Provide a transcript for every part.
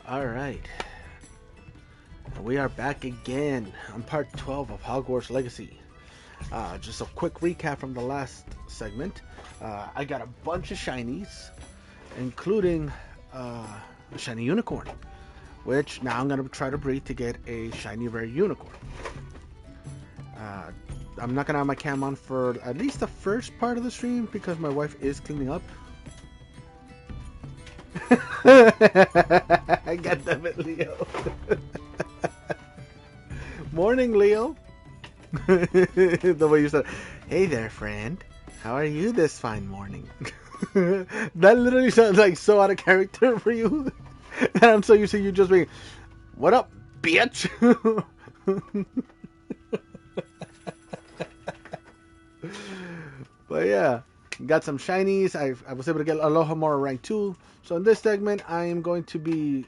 Alright, we are back again on part 12 of Hogwarts Legacy. Just a quick recap from the last segment. I got a bunch of shinies, including a shiny unicorn, which now I'm going to try to breed to get a shiny rare unicorn. I'm not going to have my cam on for at least the first part of the stream because my wife is cleaning up. I got them at Leo. Morning, Leo. The way you said, "Hey there, friend. How are you this fine morning?" That literally sounds like so out of character for you. And I'm so used to you just being, "What up, bitch?" But yeah, got some shinies. I was able to get Aloha Mora rank 2. So in this segment, I am going to be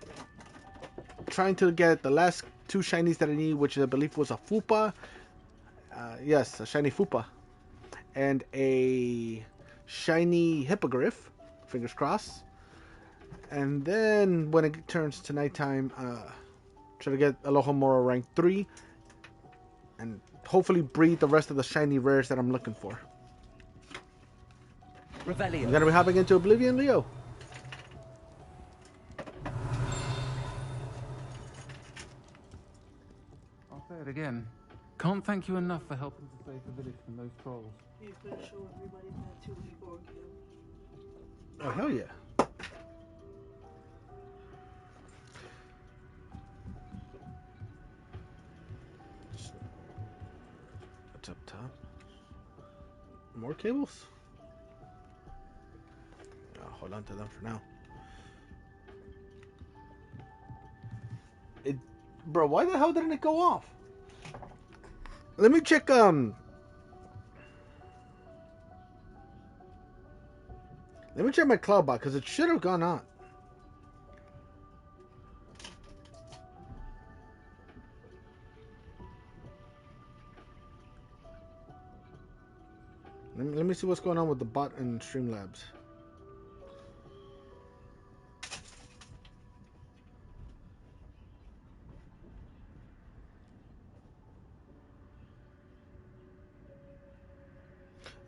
trying to get the last two shinies that I need, which I believe was a Fupa. Yes, a shiny Fupa. And a shiny Hippogriff. Fingers crossed. And then when it turns to nighttime, try to get Aloha Mora rank 3. And hopefully breed the rest of the shiny rares that I'm looking for. Revelio. You're going to be hopping into Oblivion, Leo? I'll say it again. Can't thank you enough for helping to save the village from those trolls. You could show everybody that too before Kim. Oh, hell yeah. What's up top? More cables? I'll hold on to them for now. Bro, why the hell didn't it go off? Let me check, Let me check my cloud bot, because it should have gone on. Let me see what's going on with the bot and Streamlabs.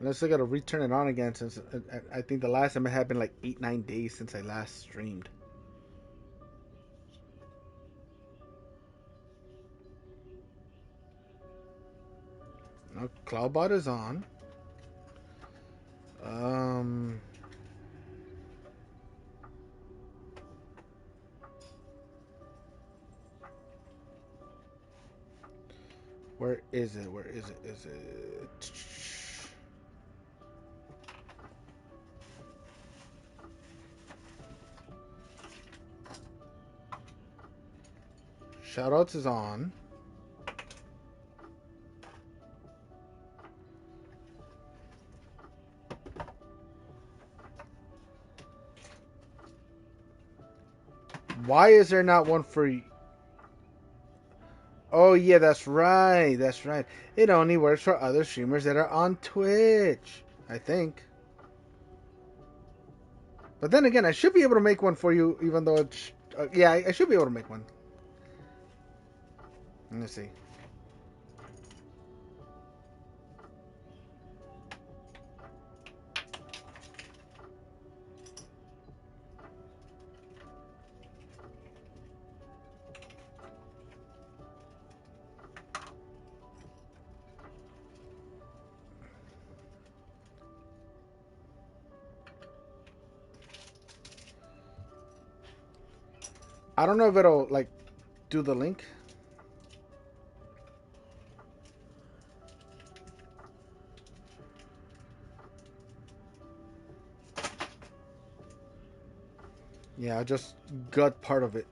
Unless I gotta return it on again, since I think the last time it happened like 8-9 days since I last streamed. Now Cloudbot is on. Where is it? Where is it? Is it? Shoutouts is on. Why is there not one for... Oh yeah, that's right. That's right. It only works for other streamers that are on Twitch, I think. But then again, I should be able to make one for you, even though it's... yeah, I should be able to make one. Let me see. I don't know if it'll, like, do the link. Yeah, I just got part of it.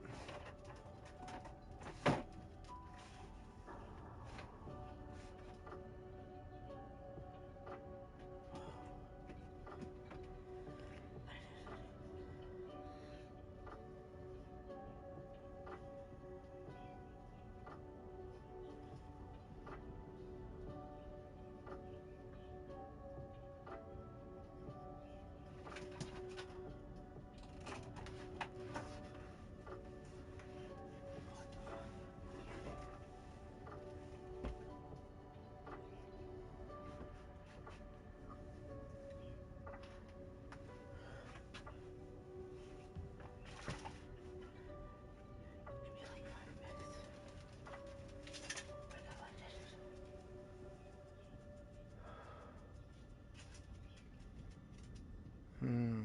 Hmm.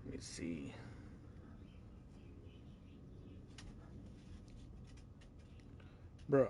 Let me see. Bro.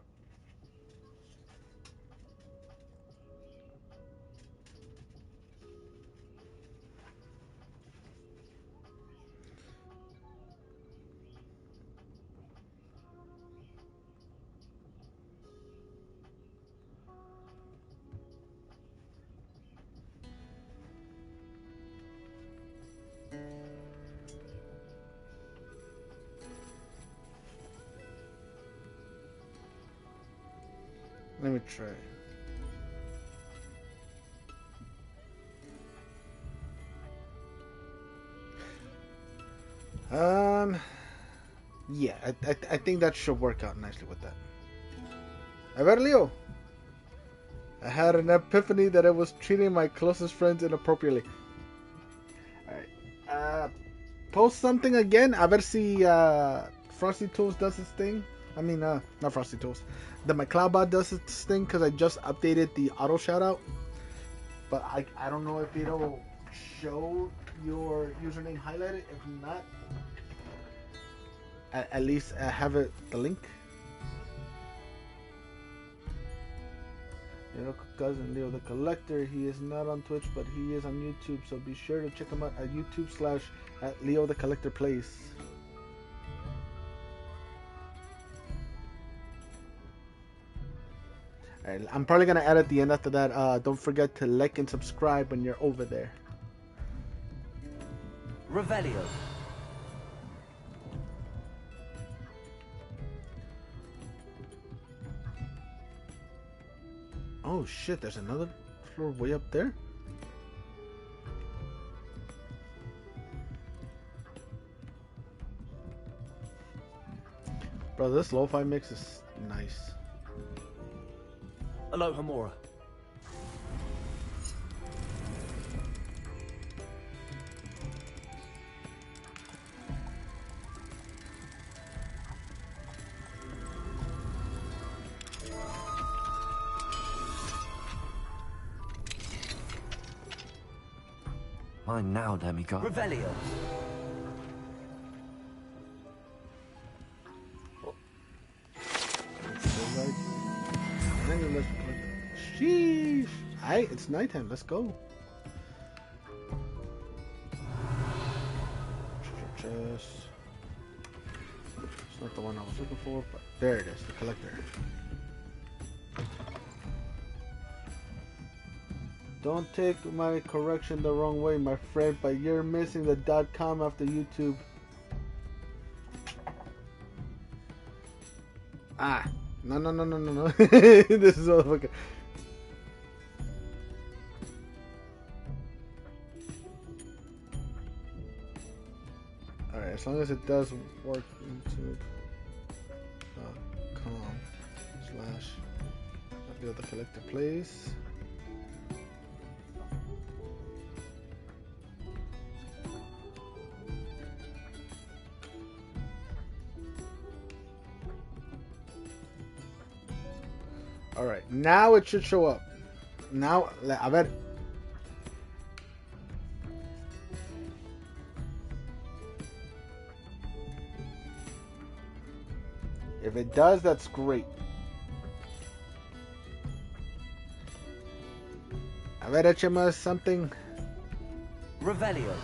Let me try. Yeah, I think that should work out nicely with that. A ver, Leo. I had an epiphany that I was treating my closest friends inappropriately. Alright. Post something again. A ver si Frosty Toast does his thing. I mean, not Frosty Toast. The McCloudbot does its thing because I just updated the auto shoutout. But I don't know if it'll show your username highlighted. If not, at least have it the link. Your cousin Leo the Collector. He is not on Twitch, but he is on YouTube. So be sure to check him out at YouTube / Leo the Collector Plays. Alright, I'm probably gonna add at the end after that. Don't forget to like and subscribe when you're over there. Revelio. Oh shit, there's another floor way up there? Bro, this lo-fi mix is nice. Aloha Mora. Mine now, demigod. Revelio. Sheesh! Alright, it's nighttime. Let's go. Chest. It's not the one I was looking for, but there it is, the collector. Don't take my correction the wrong way, my friend, but you're missing the .com after YouTube. Ah, no. This is all fucking. Alright, as long as it does work into .com / Leo the Collector Plays. Alright, now it should show up. Now, a ver. If it does, that's great. A ver, échame something. Revelio.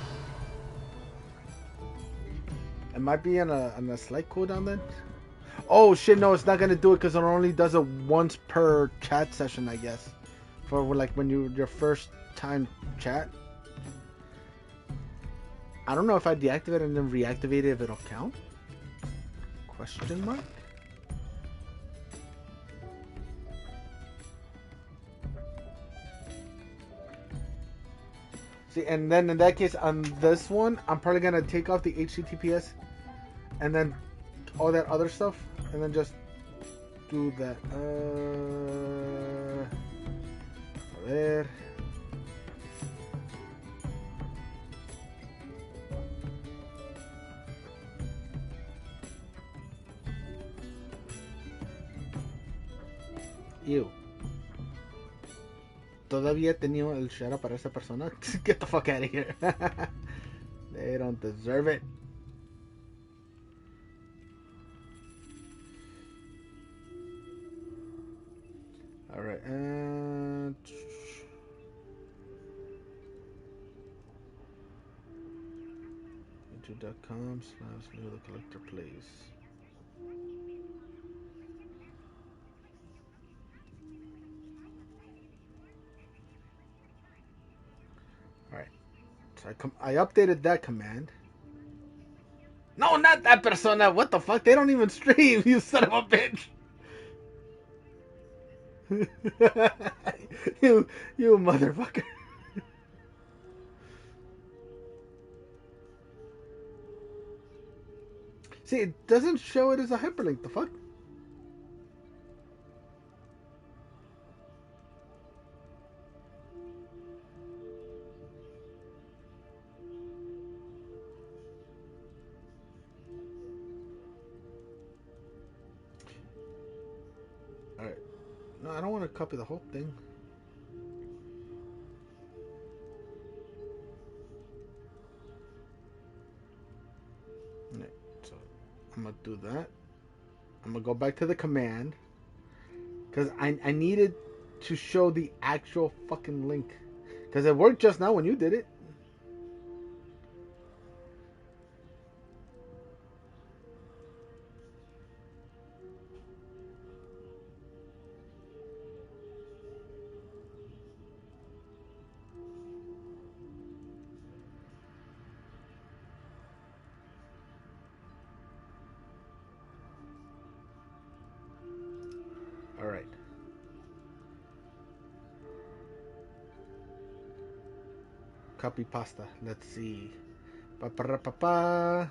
It might be on a slight cooldown then. Oh shit! No, it's not gonna do it because it only does it once per chat session, I guess. For like when your first time chat. I don't know if I deactivate it and then reactivate it if it'll count. Question mark. See, and then in that case, on this one, I'm probably gonna take off the HTTPS, and then all that other stuff, and then just do that. A ver. Ew. todavía tenía el shadow para esa persona. Get the fuck out of here. They don't deserve it. Alright, and youtube.com/Leo the Collector Plays. Alright, so I updated that command. No, not that persona. What the fuck? They don't even stream, you son of a bitch. you motherfucker. See, it doesn't show it as a hyperlink. The fuck? Alright. No, I don't want to copy the whole thing. Alright, so I'm gonna do that. I'm gonna go back to the command. Because I needed to show the actual fucking link. Because it worked just now when you did it. Alright. Copy pasta. Let's see. Pa-pa-ra-pa-pa.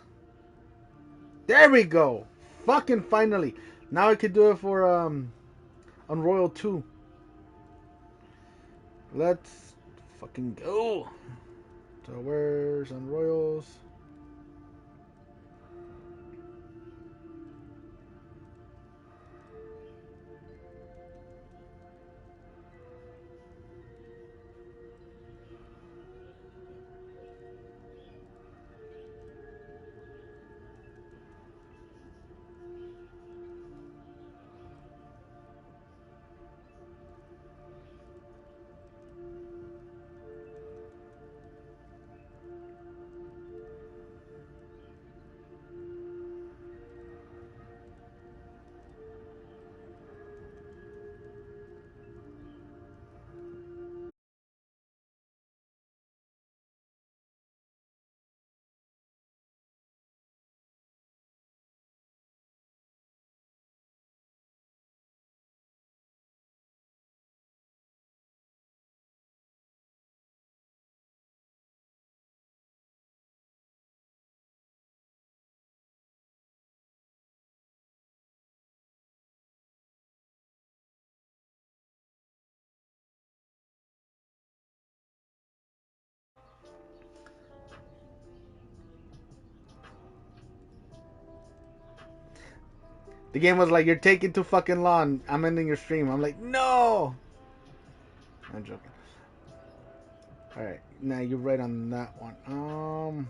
There we go. Fucking finally. Now I can do it for Unroyal 2. Let's fucking go. So where's Unroyals? The game was like, you're taking too fucking long. I'm ending your stream. I'm like, no. I'm joking. Alright, now you're right on that one.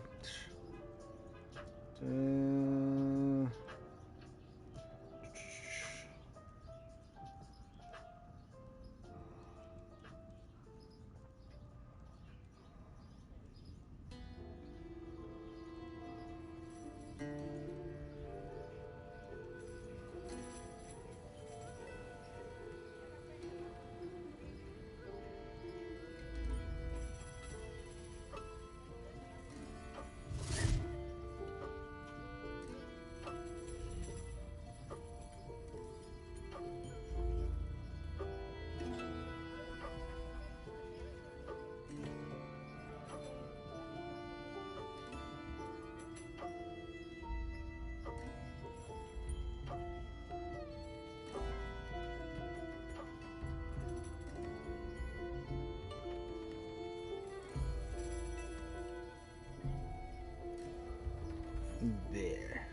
There.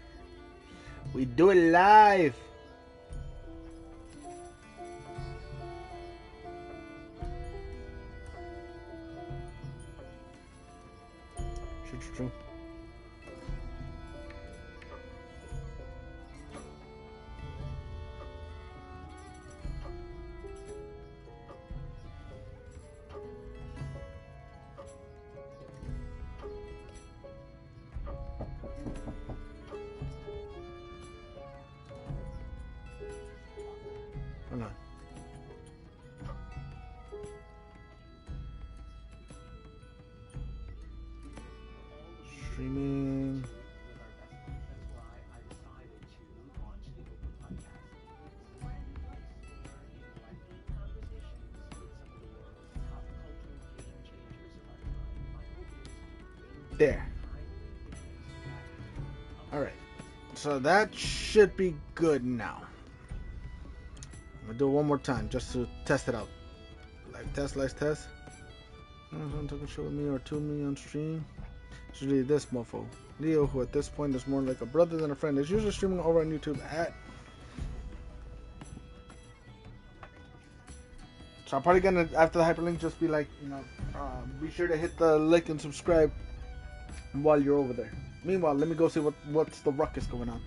We do it live. True. Hold on. Streaming. There. Alright. So that should be good now. I'm gonna do it one more time just to test it out. Live test. Someone talking shit with me or to me on stream. It's usually this mofo. Leo, who at this point is more like a brother than a friend, is usually streaming over on YouTube at. So I'm probably gonna, after the hyperlink, just be like, be sure to hit the like and subscribe while you're over there. Meanwhile, let me go see what's the ruckus going on.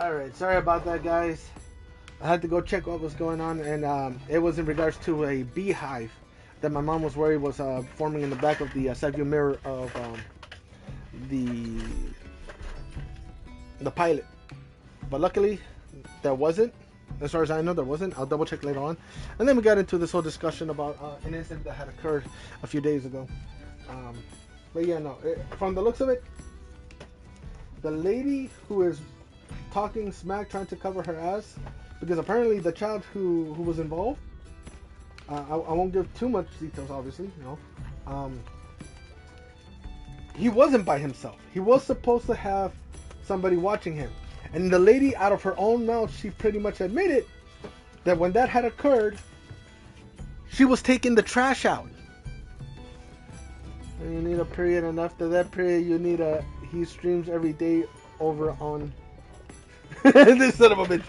Alright, sorry about that, guys. I had to go check what was going on, and it was in regards to a beehive that my mom was worried was forming in the back of the side view mirror of the pilot. But luckily, there wasn't. As far as I know, there wasn't. I'll double check later on. And then we got into this whole discussion about an incident that had occurred a few days ago. But yeah, no. From the looks of it, the lady who is talking smack, trying to cover her ass, because apparently the child who was involved, I won't give too much details, obviously, you know. He wasn't by himself. He was supposed to have somebody watching him. And the lady, out of her own mouth, she pretty much admitted that when that had occurred, she was taking the trash out. And you need a period, and after that period, you need a... He streams every day over on... This son of a bitch.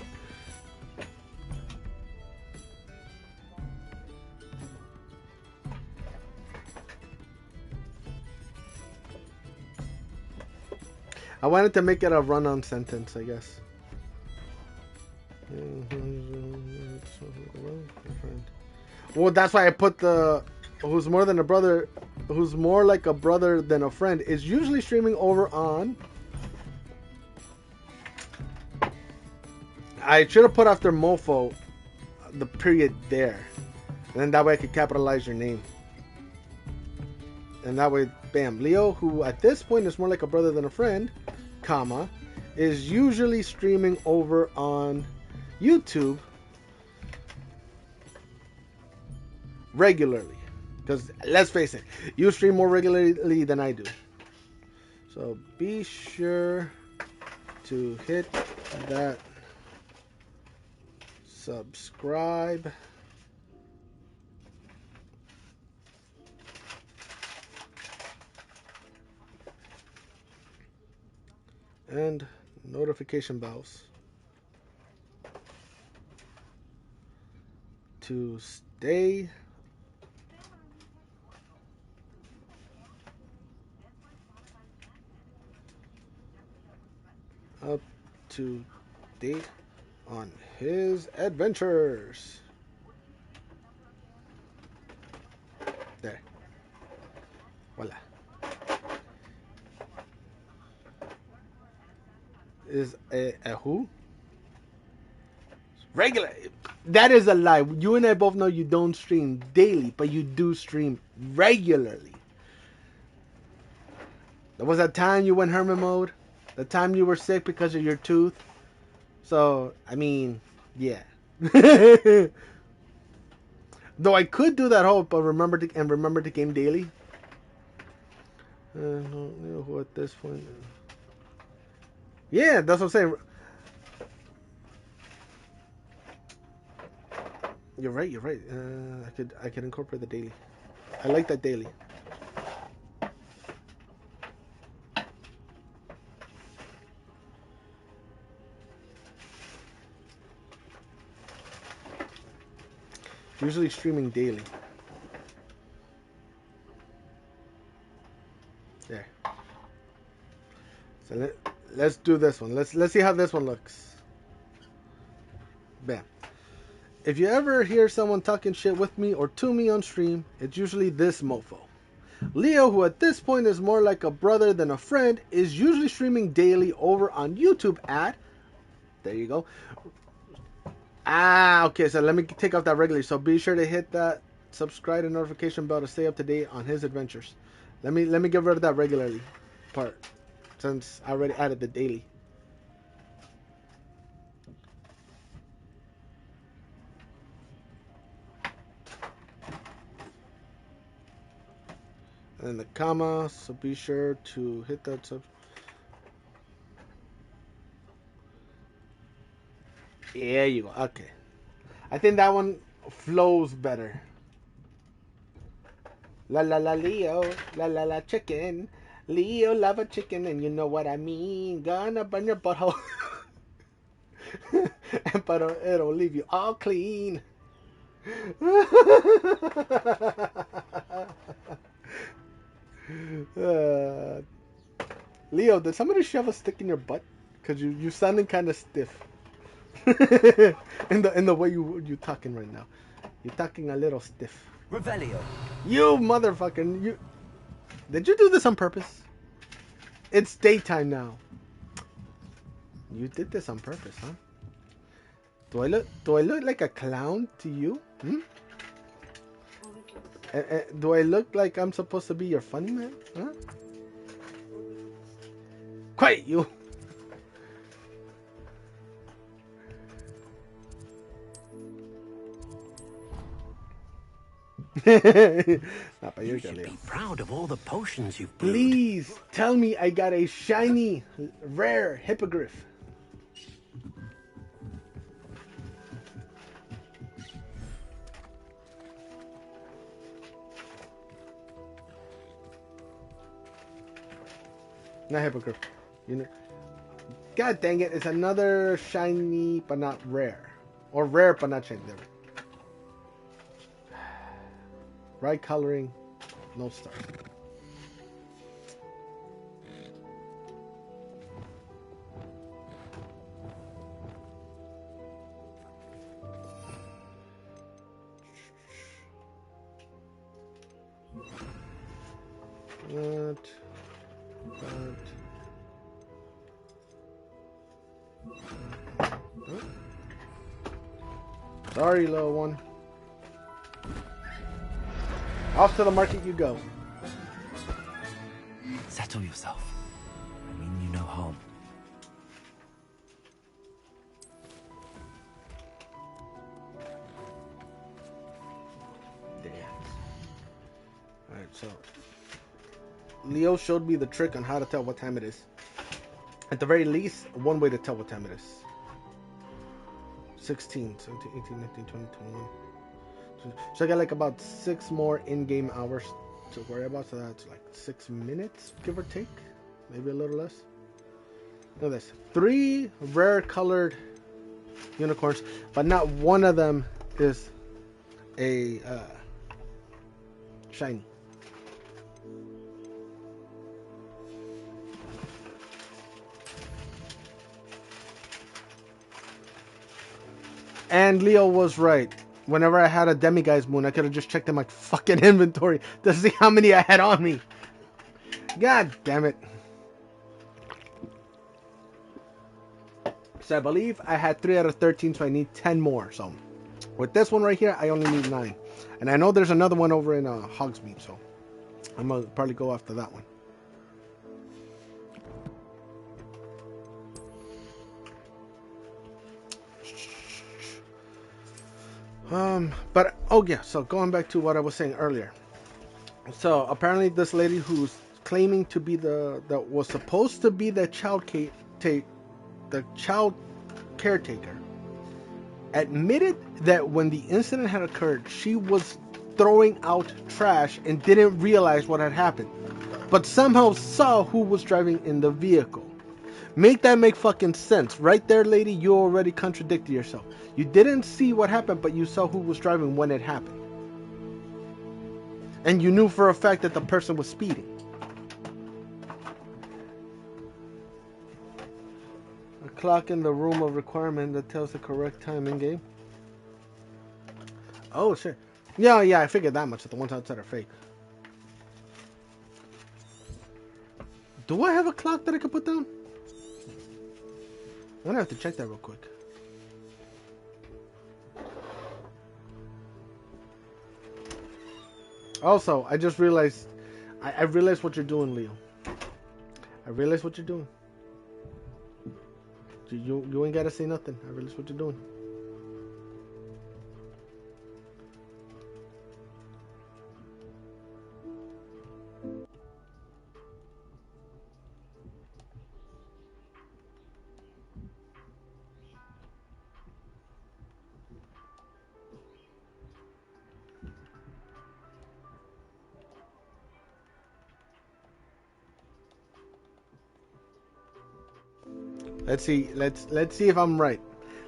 I wanted to make it a run-on sentence, I guess. Well, that's why I put the who's more than a brother, who's more like a brother than a friend, is usually streaming over on... I should have put after Mofo the period there. And then that way I could capitalize your name. And that way, bam. Leo, who at this point is more like a brother than a friend, comma, is usually streaming over on YouTube regularly. Because let's face it, you stream more regularly than I do. So be sure to hit that subscribe and notification bells to stay up to date on his adventures. There. Voila. Is a who? Regular. That is a lie. You and I both know you don't stream daily, but you do stream regularly. There was that time you went hermit mode. The time you were sick because of your tooth. So, I mean, yeah. Though I could do that whole, but remember to game daily. I don't know who at this point. Yeah, that's what I'm saying. You're right. I could incorporate the daily. I like that daily. Usually streaming daily. There. So let's do this one. Let's see how this one looks. Bam. If you ever hear someone talking shit with me or to me on stream, it's usually this mofo. Leo, who at this point is more like a brother than a friend, is usually streaming daily over on YouTube at... There you go. Okay, so let me take off that regularly. So be sure to hit that subscribe and notification bell to stay up to date on his adventures. Let me get rid of that regularly part, since I already added the daily. And then the comma, so be sure to hit that sub. There you go. Okay. I think that one flows better. La la la Leo, la la la chicken. Leo love a chicken, and you know what I mean. Gonna burn your butthole. But it'll leave you all clean. Leo, did somebody shove a stick in your butt? Cause you sounding kind of stiff. in the way you talking right now. You're talking a little stiff. Revelio. You motherfucker! Did you do this on purpose? It's daytime now. You did this on purpose, huh? Do I look like a clown to you? Hmm? Do I look like I'm supposed to be your funny man? Huh? Quiet, you! You should be proud of all the potions you've brewed. Please tell me I got a shiny, rare hippogriff. Not hippogriff. You know. God dang it! It's another shiny but not rare, or rare but not shiny. There. Right coloring, no star. What? Sorry, little one. Off to the market you go. Settle yourself. I mean you no harm. Damn. Alright, so Leo showed me the trick on how to tell what time it is. At the very least, one way to tell what time it is. 16, 17, 18, 19, 20, 21. So I got like about 6 more in-game hours to worry about. So that's like 6 minutes, give or take. Maybe a little less. Look at this. 3 rare colored unicorns, but not one of them is a shiny. And Leo was right. Whenever I had a demiguise moon, I could have just checked in my fucking inventory to see how many I had on me. God damn it. So I believe I had 3 out of 13, so I need 10 more. So with this one right here, I only need 9. And I know there's another one over in Hogsmeade, so I'm going to probably go after that one. But oh yeah, so going back to what I was saying earlier. So apparently this lady who's claiming to be that was supposed to be the child caretaker admitted that when the incident had occurred, she was throwing out trash and didn't realize what had happened, but somehow saw who was driving in the vehicle. Make that make fucking sense. Right there, lady, you already contradicted yourself. You didn't see what happened, but you saw who was driving when it happened. And you knew for a fact that the person was speeding. A clock in the room of requirement that tells the correct time in game. Oh, shit. Yeah, I figured that much. That the ones outside are fake. Do I have a clock that I could put down? I'm gonna have to check that real quick. Also, I just realized, I realized what you're doing, Leo. I realized what you're doing. You ain't gotta say nothing. I realized what you're doing. Let's see. Let's see if I'm right.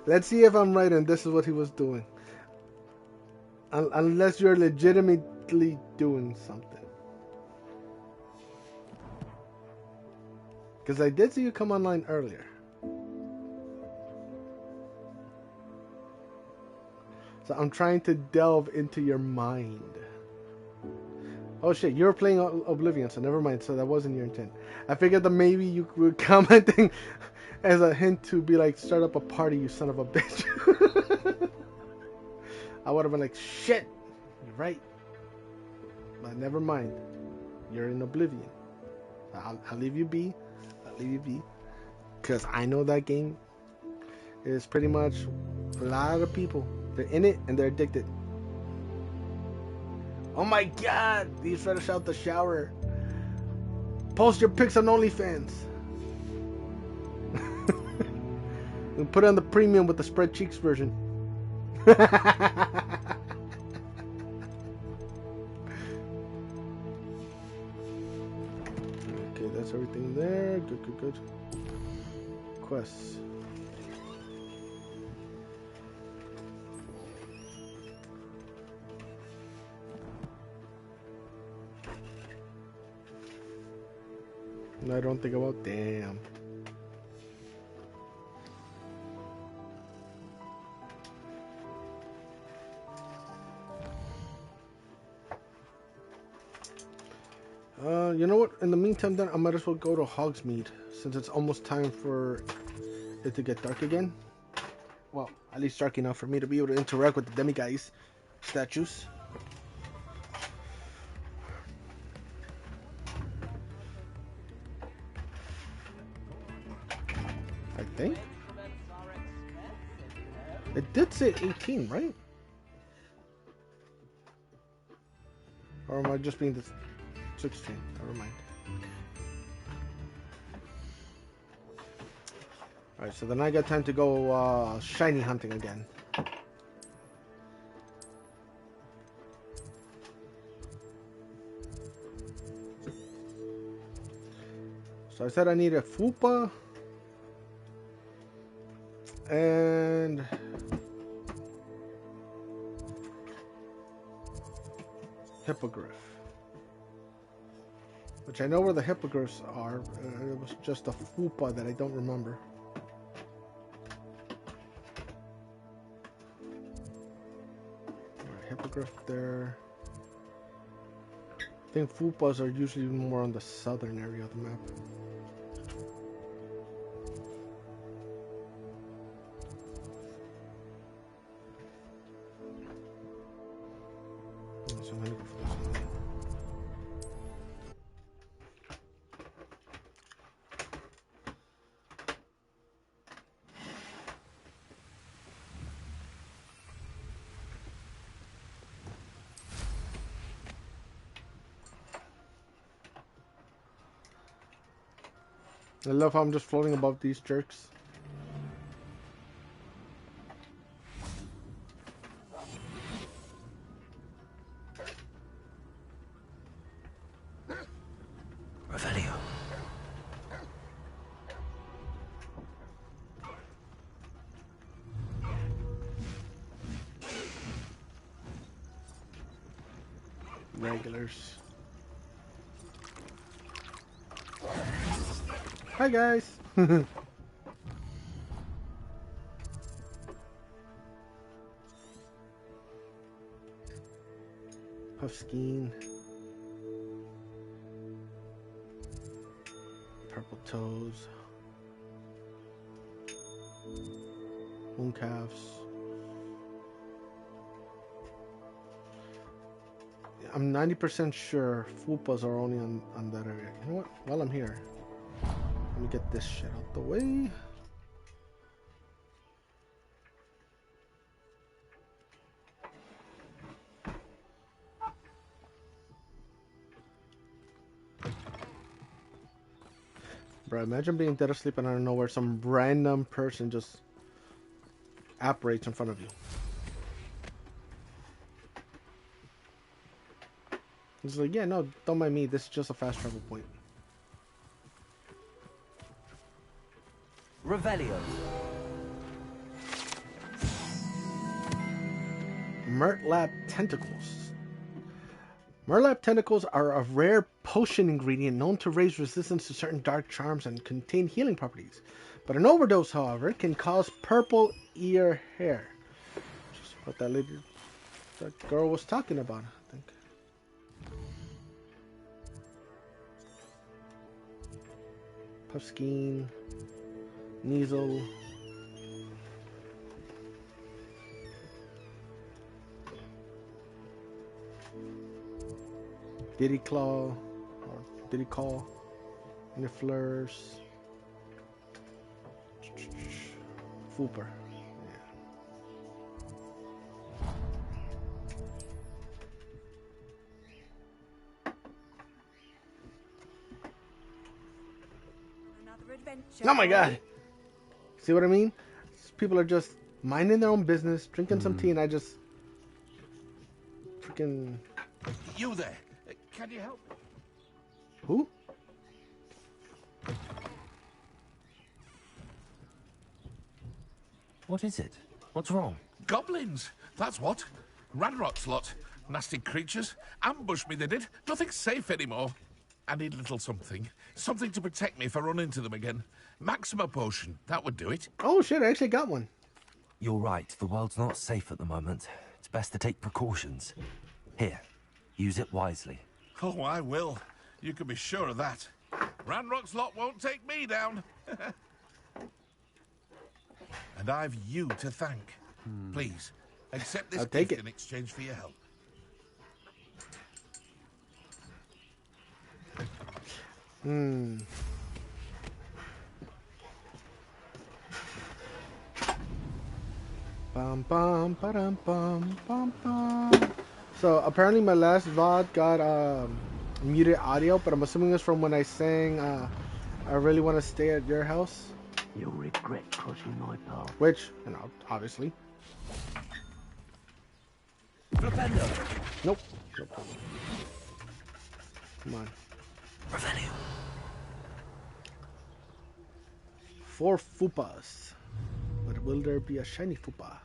Let's see if I'm right, and this is what he was doing. Unless you're legitimately doing something. Because I did see you come online earlier. So I'm trying to delve into your mind. Oh shit, you were playing Oblivion, so never mind. So that wasn't your intent. I figured that maybe you were commenting as a hint to be like, start up a party, you son of a bitch. I would have been like, shit, you're right. But never mind. You're in Oblivion. I'll leave you be. I'll leave you be. Because I know that game is pretty much a lot of people. They're in it and they're addicted. Oh my god! He's fresh out the shower. Post your pics on OnlyFans. And put it on the premium with the spread cheeks version. Okay, that's everything there. Good. Quests. I don't think about damn. You know what? In the meantime, then I might as well go to Hogsmeade since it's almost time for it to get dark again. Well, at least dark enough for me to be able to interact with the demiguise statues. I think it did say 18, right? Or am I just being the 16? Never mind. Alright, so then I got time to go shiny hunting again. So I said I need a fupa and hippogriff, which I know where the hippogriffs are. It was just a fupa that I don't remember. Right, hippogriff there. I think fupas are usually more on the southern area of the map. So I'm gonna go for this one. I love how I'm just floating above these jerks. Revelio. Regulars. Hi guys. Puffskein. Purple toes. Mooncalves. I'm 90% sure fupas are only on that area. You know what? While I'm here, let me get this shit out the way. Bro, imagine being dead asleep and I don't know where some random person just apparates in front of you. It's like, yeah, no, don't mind me. This is just a fast travel point. Revelio. Murtlap tentacles. Murtlap tentacles are a rare potion ingredient known to raise resistance to certain dark charms and contain healing properties. But an overdose, however, can cause purple ear hair. Which is What that girl was talking about, I think. Puffskein, Neasel. Diddy Claw, or Diddy Call, Nifflers, Fooper. Another adventure. Oh my god! See what I mean? People are just minding their own business, drinking some tea, and I just freaking. You there? Can you help? Who? What is it? What's wrong? Goblins. That's what. Ranrock's lot. Nasty creatures. Ambushed me, they did. Nothing's safe anymore. I need a little something. Something to protect me if I run into them again. Maxima potion. That would do it. Oh shit! I actually got one. You're right. The world's not safe at the moment. It's best to take precautions. Here, use it wisely. Oh, I will. You can be sure of that. Ranrock's lot won't take me down. And I've you to thank. Please, accept this I'll take gift it. in exchange for your help. Bum bum ba-dum bum bum bum. So apparently my last VOD got muted audio, but I'm assuming it's from when I sang I really want to stay at your house. You'll regret crossing my path. Which, you know, obviously. Propendo. Nope. No problem. Come on. Revelio. 4 Fupas. But will there be a shiny Fupa?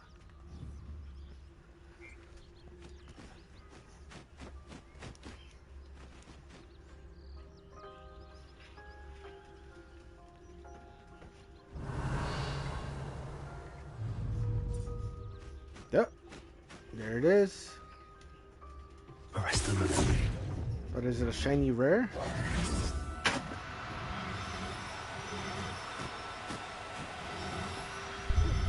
Yep. There it is. Arrest them. But is it a shiny rare?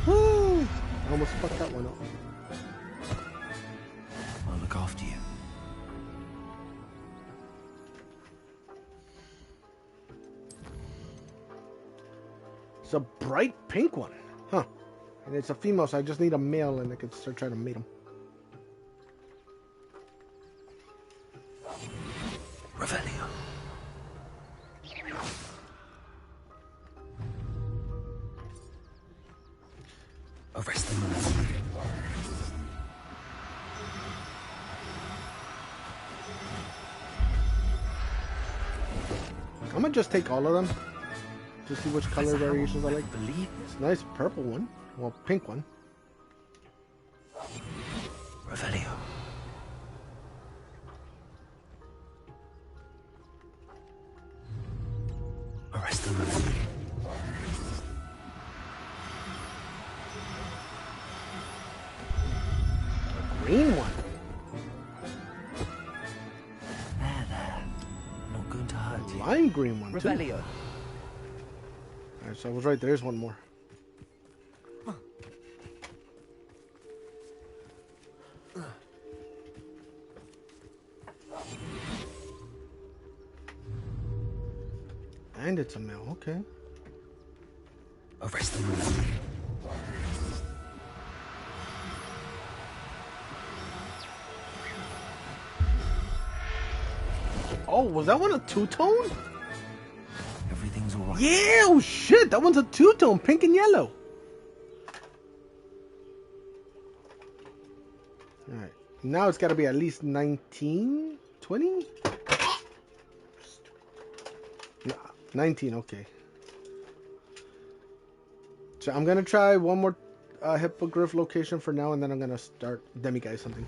Woo! I almost fucked that one up. I'll look after you. It's a bright pink one. Huh. And it's a female, so I just need a male and I can start trying to mate him. Revelio. Arrest them. I'm gonna just take all of them to see which color variations I like. Believe It's a nice purple one. Well, pink one. Revelio. Arrest them. Green one. There. Not going to hurt you. Lime green one, too. Revelio. Alright, so I was right. There's one more. And it's a male, okay. Arrest them. Oh, was that one a two-tone? Everything's all right. Yeah, oh shit, that one's a two-tone, pink and yellow. Alright, now it's gotta be at least 19, 20? No, 19, okay. So I'm gonna try one more hippogriff location for now, and then I'm gonna start demiguise something.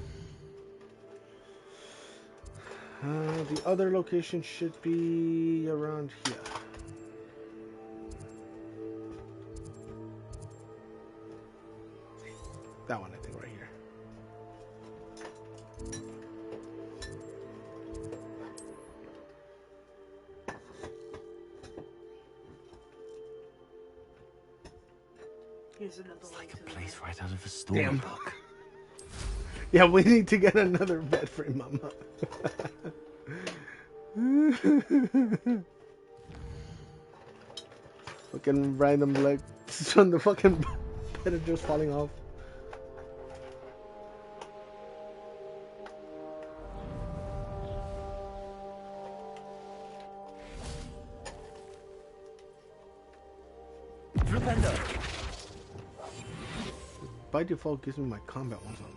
The other location should be around here. That one, I think, right here. Here's another It's one like a to the place bed. right out of a storybook. Yeah, we need to get another bed frame, Mama. Fucking random legs on the fucking bed are just falling off. Revelio. By default, gives me my combat ones on.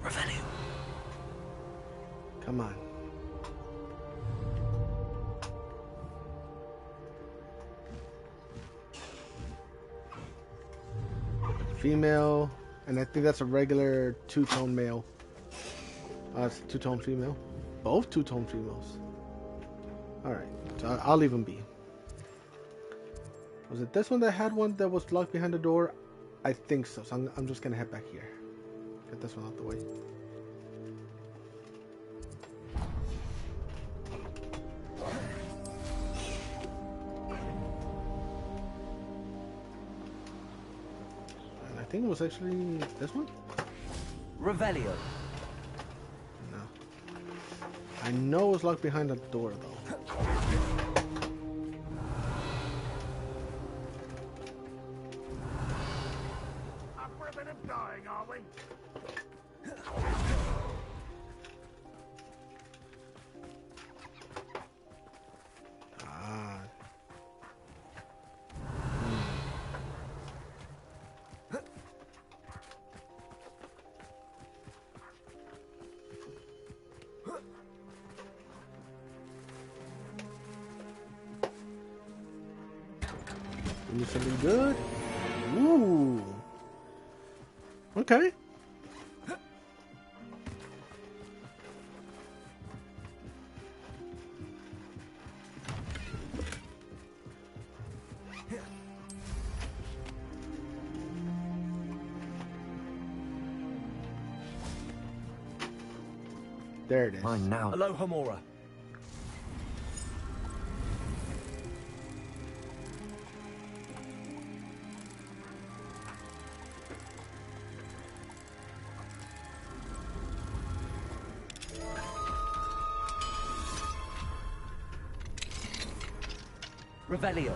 Revelio. Come on. Female, and I think that's a regular two-tone male. It's a two-tone female. Both two-tone females. Alright, so I'll leave them be. Was it this one that had one that was locked behind the door? I think so. So I'm just gonna head back here. Get this one out the way. And I think it was actually this one? Revelio. No. I know it was locked behind the door though. Dying, are we? Ah. Give me something good. Ooh. Okay. There it is. Mine now. Aloha Mora. Revelio.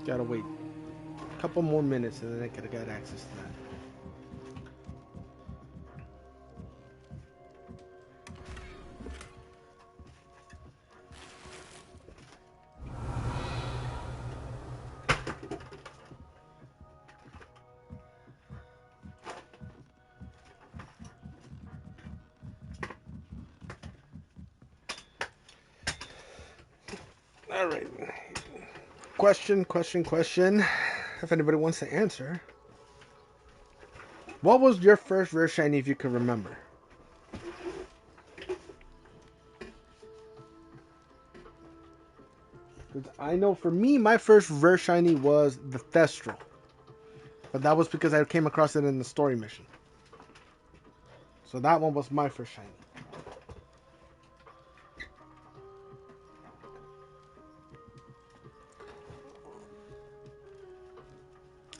Gotta wait a couple more minutes and then I could get access to that. All right. Question. If anybody wants to answer. What was your first rare shiny if you can remember? I know for me, my first rare shiny was the Thestral. But that was because I came across it in the story mission. So that one was my first shiny.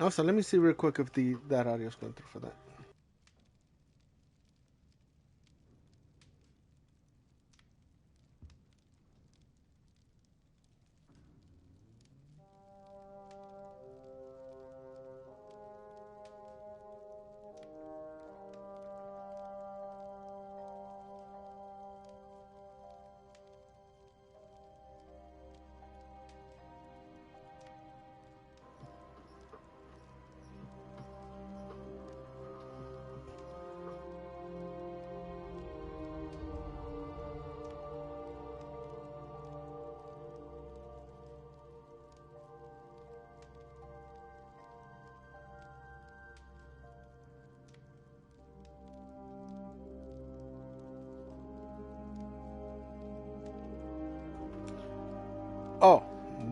Also, let me see real quick if that audio is going through for that. Oh,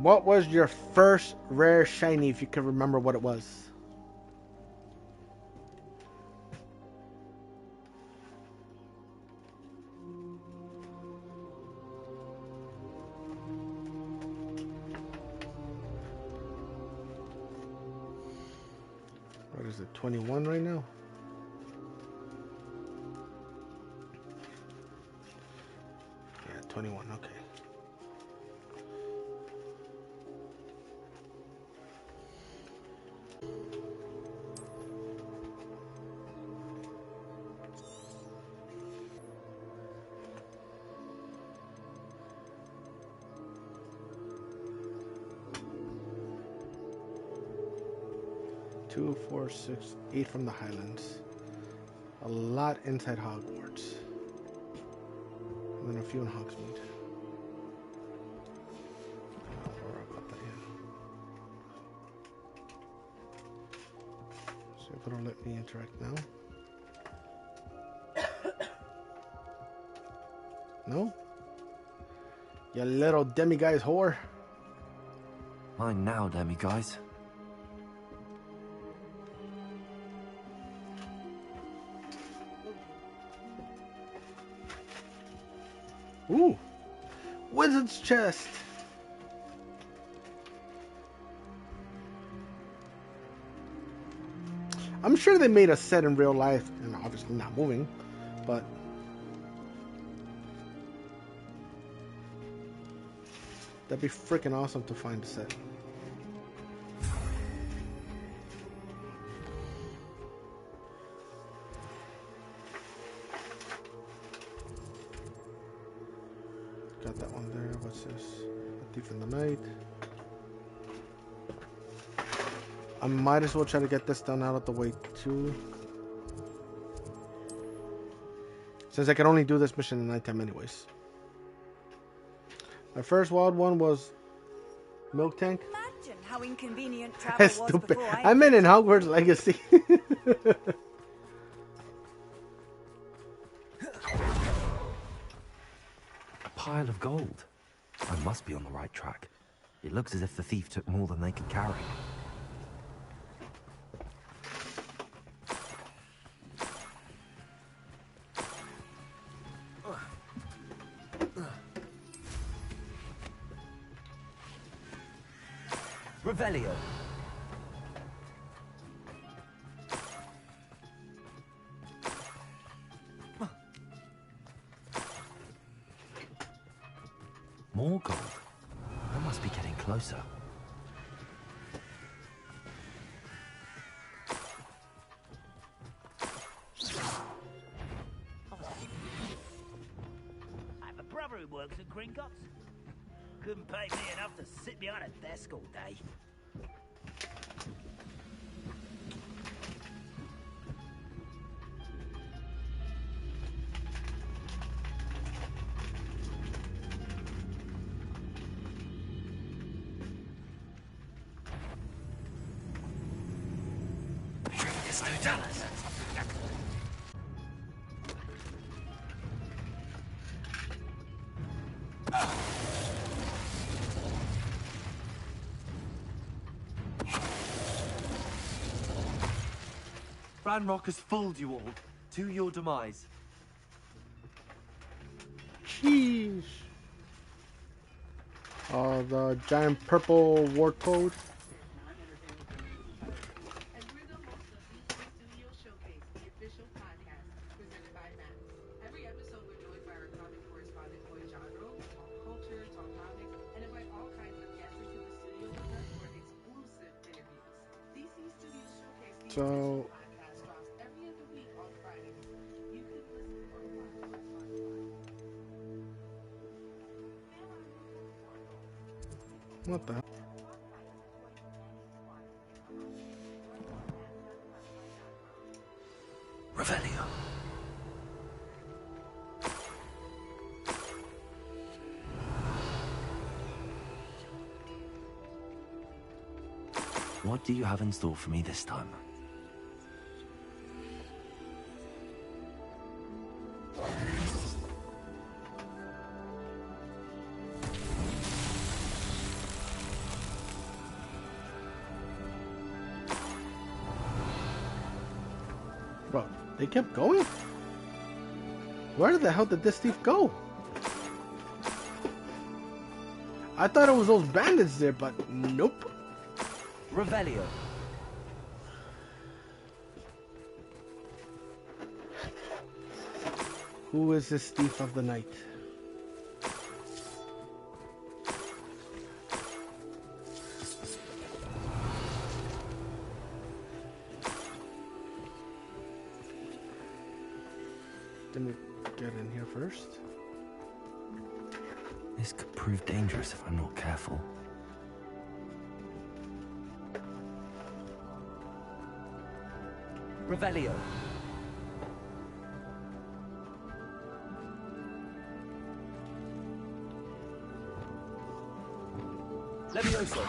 what was your first rare shiny if you can remember what it was? is it, 21 right now? Yeah, 21, okay. Two, 4, 6, 8 from the Highlands. A lot inside Hogwarts. And then a few in Hogsmeade. Or about that, yeah. So if it'll let me interact now. No? You little demiguise whore. Mine now, demiguise. Ooh! Wizard's chest! I'm sure they made a set in real life, and obviously not moving, but that'd be freaking awesome to find a set. Got that one there. What's this? A Thief in the Night. I might as well try to get this done out of the way too. Since I can only do this mission in nighttime anyways. My first wild one was Milk Tank. Imagine how inconvenient travel That's was stupid. before I meant in Hogwarts Legacy. A pile of gold. I must be on the right track. It looks as if the thief took more than they could carry. Revelio. More gold. I must be getting closer. I have a brother who works at Gringotts. Couldn't pay me enough to sit behind a desk all day. Ranrock has fooled you all, to your demise. Sheesh. Oh, the giant purple war toad. So what the hell? Revelio. What do you have in store for me this time? Bro, they kept going? Where the hell did this thief go? I thought it was those bandits there, but nope. Revelio. Who is this thief of the night? Let me get in here first. This could prove dangerous if I'm not careful. Revelio. Levioso.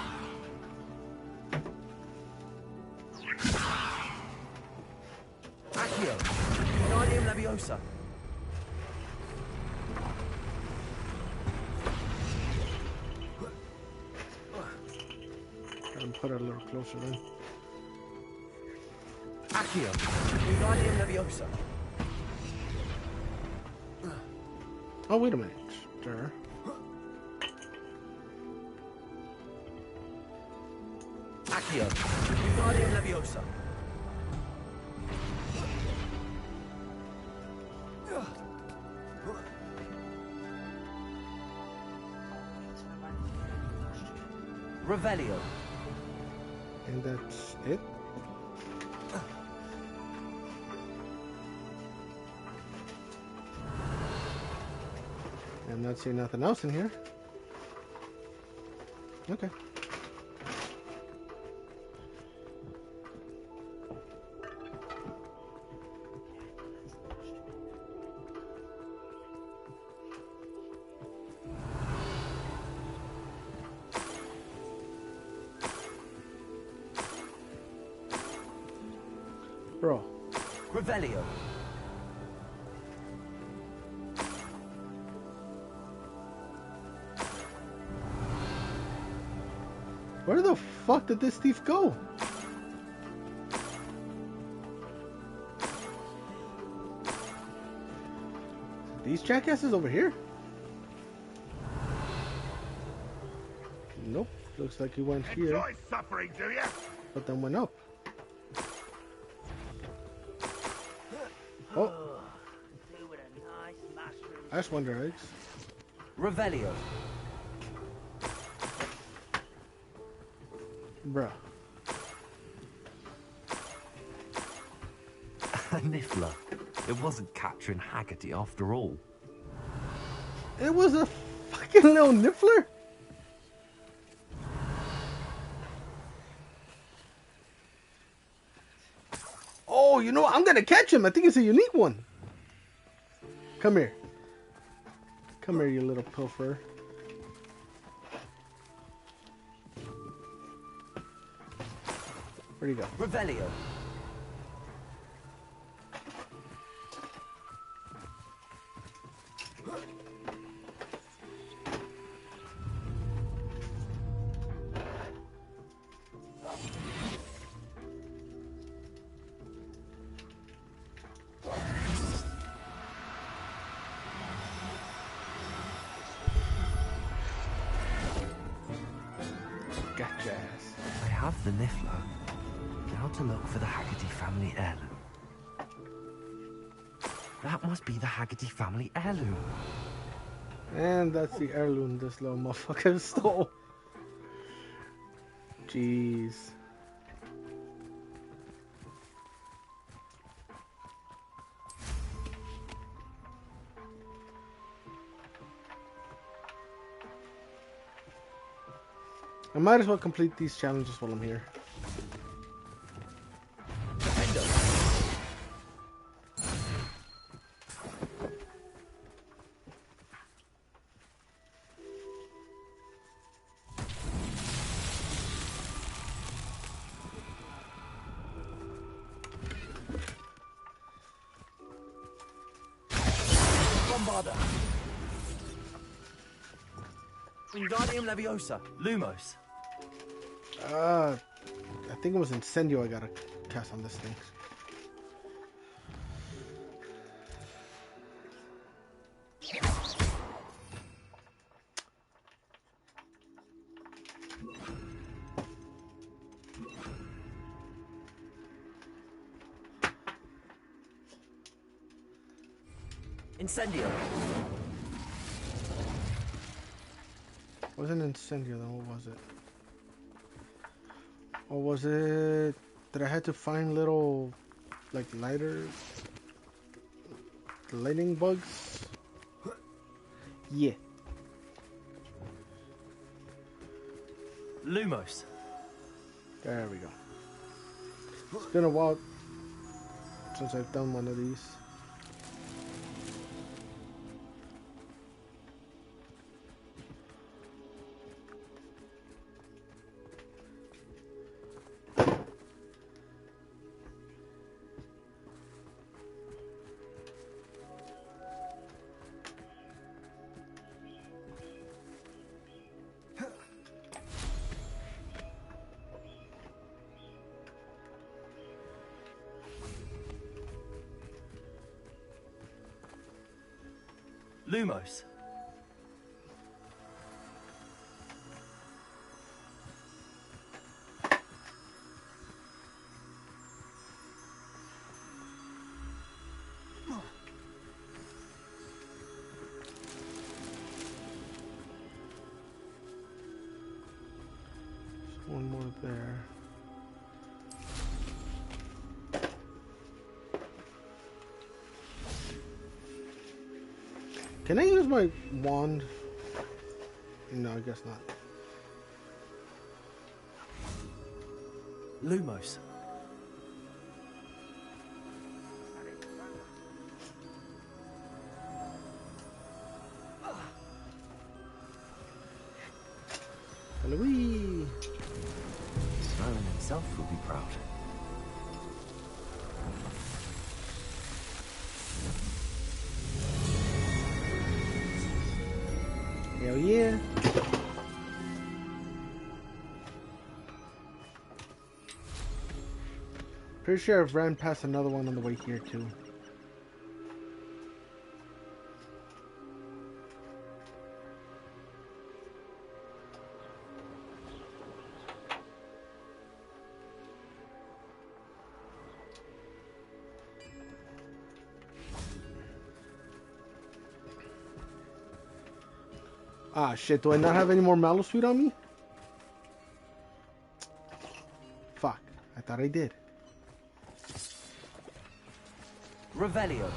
Accio. Wingardium Leviosa. Gotta put it a little closer then. Accio. Wingardium Leviosa. Oh, wait a minute. Sure. Accio. Wingardium Leviosa. Revelio. And that's it. I'm not seeing nothing else in here. Okay. Bro. Revelio. Where the fuck did this thief go? These jackasses over here? Nope. Looks like he went here. Enjoy suffering, do you? But then went up. Oh. Do with a nice mushroom. Ash Wonder Eggs. Revelio. Bruh. A niffler. It wasn't capturing Haggerty after all. It was a fucking little niffler? Oh, you know what? I'm gonna catch him. I think it's a unique one. Come here. Come here, you little pilferer. Where'd he go? Revelio. Gotcha ass. I have the niffler. Now to look for the Haggerty family heirloom. That must be the Haggerty family heirloom. And that's the heirloom this little motherfucker stole. Jeez. I might as well complete these challenges while I'm here. Bombarda. Wingardium Leviosa. Lumos. I think it was Incendio I gotta cast on this thing. Incendio. Wasn't Incendio then, what was it? Or was it that I had to find little, like, lighters? Lightning bugs? Yeah. Lumos. There we go. It's been a while since I've done one of these. Lumos. One more there. Can I use my wand? No, I guess not. Lumos. Halloween. Merlin himself would be proud. Hell yeah. Pretty sure I've ran past another one on the way here too. Ah, shit. Do I not have any more Mallow Sweet on me? Fuck. I thought I did. Revelio.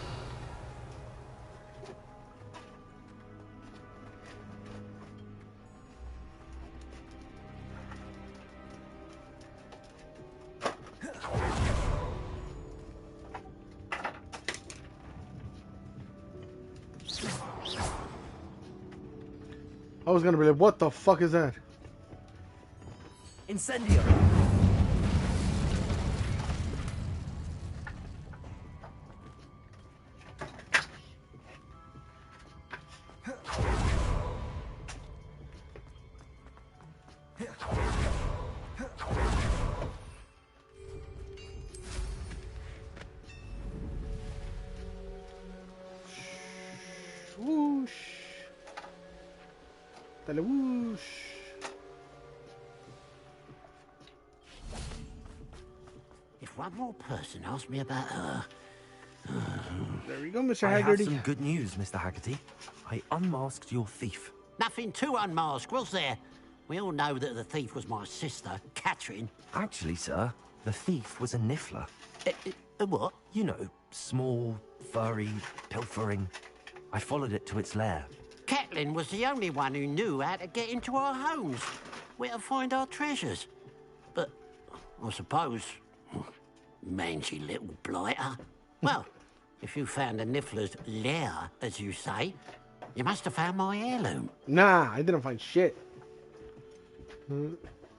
I was gonna be like, what the fuck is that? Incendio. Whoosh. Dale whoosh. If one more person asks me about her... There we go, Mr. I have Haggerty. some good news, Mr. Haggerty. I unmasked your thief. Nothing to unmask, was there? We all know that the thief was my sister, Catherine. Actually, sir, the thief was a niffler. A what? You know, small, furry, pilfering. I followed it to its lair. Catelyn was the only one who knew how to get into our homes, where to find our treasures. But I suppose, mangy little blighter. Well, if you found the Niffler's lair, as you say, you must have found my heirloom. Nah, I didn't find shit.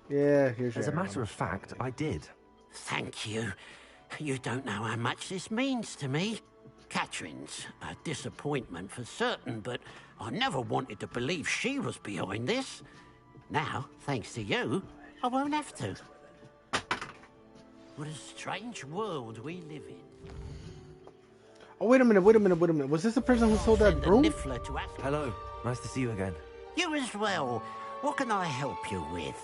Yeah, here's your As a heirloom. matter of fact, I did. Thank you. You don't know how much this means to me. Catherine's a disappointment for certain, but I never wanted to believe she was behind this. Now, thanks to you, I won't have to. What a strange world we live in. Oh, wait a minute. Was this the person who sold that Send the broom? Niffler to Africa. Hello, nice to see you again. You as well. What can I help you with?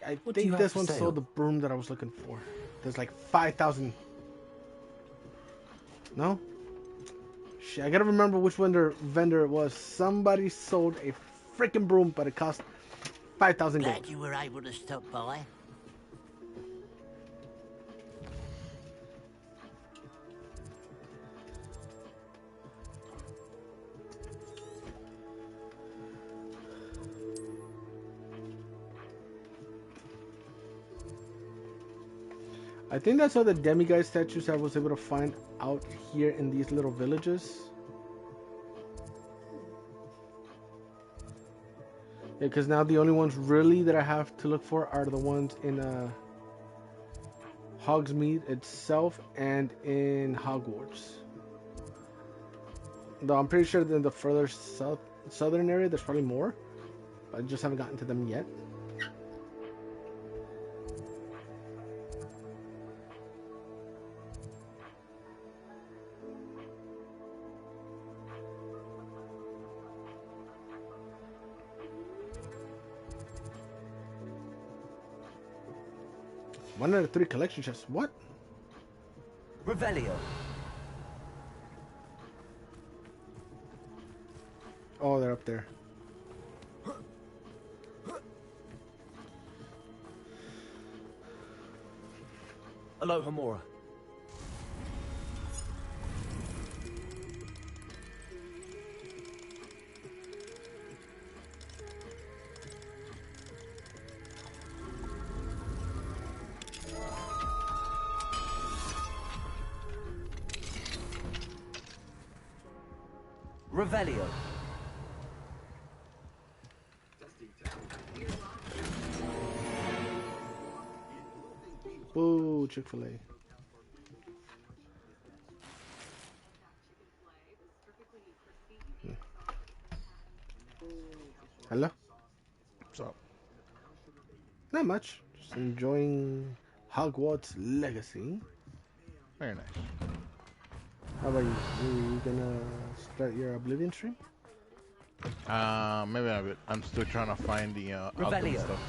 I What do you think have this for one sale? sold the broom that I was looking for. There's like 5,000. No? Shit, I gotta remember which vendor it was. Somebody sold a freaking broom, but it cost 5,000 gold. Glad you were able to stop by. I think that's all the demigod statues I was able to find out here in these little villages. Yeah, because now the only ones really that I have to look for are the ones in Hogsmeade itself and in Hogwarts. Though I'm pretty sure that in the further southern area there's probably more, but I just haven't gotten to them yet. One out of 3 collection chests. What? Revelio. Oh, they're up there. Alohomora. Revelio. Boo, Chick-fil-A. Hello? What's up? Not much. Just enjoying Hogwarts Legacy. Very nice. How about you? You gonna start your Oblivion stream? Maybe a bit. I'm still trying to find the alchemy Revelio. stuff.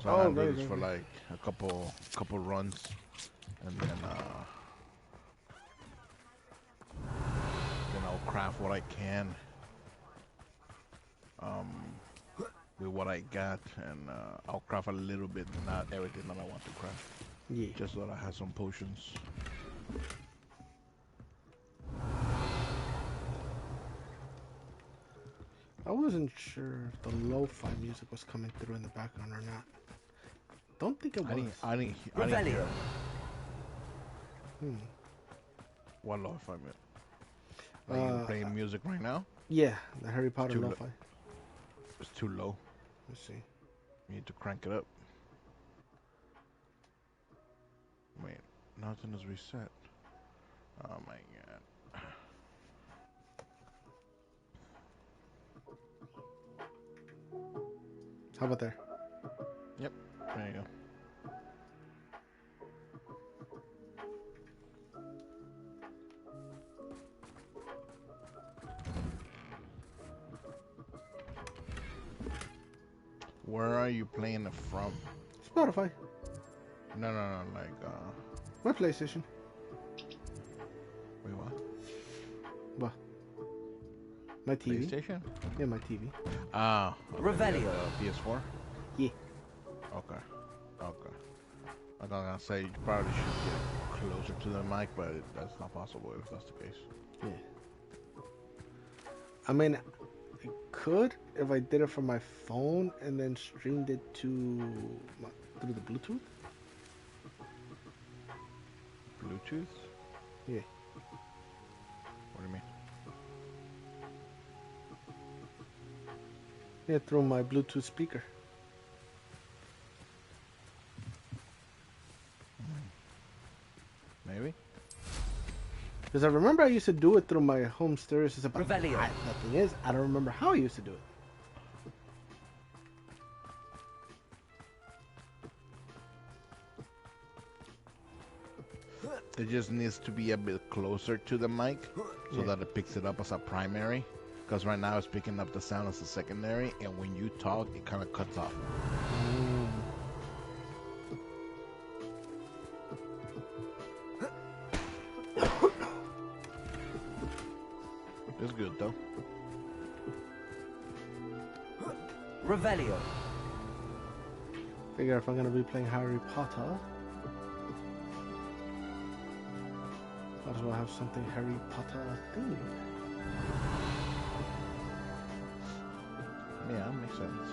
So Oh, I'm right, this for right. like a couple runs, and then I'll craft what I can with what I got, and I'll craft a little bit, not everything that I want to craft. Yeah. Just so that I have some potions. I wasn't sure if the lo-fi music was coming through in the background or not. Don't think it was. I didn't hear Revelio. it. What lo-fi meant? Are you playing music right now? Yeah, the Harry Potter Too lo-fi. It's too low. Let's see. You need to crank it up. Wait, nothing is reset. Oh my god. How about there? Yep, there you go. Where are you playing it from? Spotify. No, like, My PlayStation. wait, what? What? My TV. PlayStation? Yeah, my TV. Ah, okay, Revelio. PS4? Yeah. Okay. I was gonna say you probably should get closer to the mic, but that's not possible if that's the case. Yeah. I mean, I could if I did it from my phone and then streamed it through the Bluetooth. Bluetooth? Yeah. What do you mean? Yeah, through my Bluetooth speaker. Maybe? Because I remember I used to do it through my home stereo system. But Revelio. the thing is, I don't remember how I used to do it. It just needs to be a bit closer to the mic so that it picks it up as a primary. Because right now it's picking up the sound as a secondary, and when you talk, it kind of cuts off. It's good though. Revelio. Figure if I'm gonna be playing Harry Potter, might as well have something Harry Potter themed. Yeah, makes sense.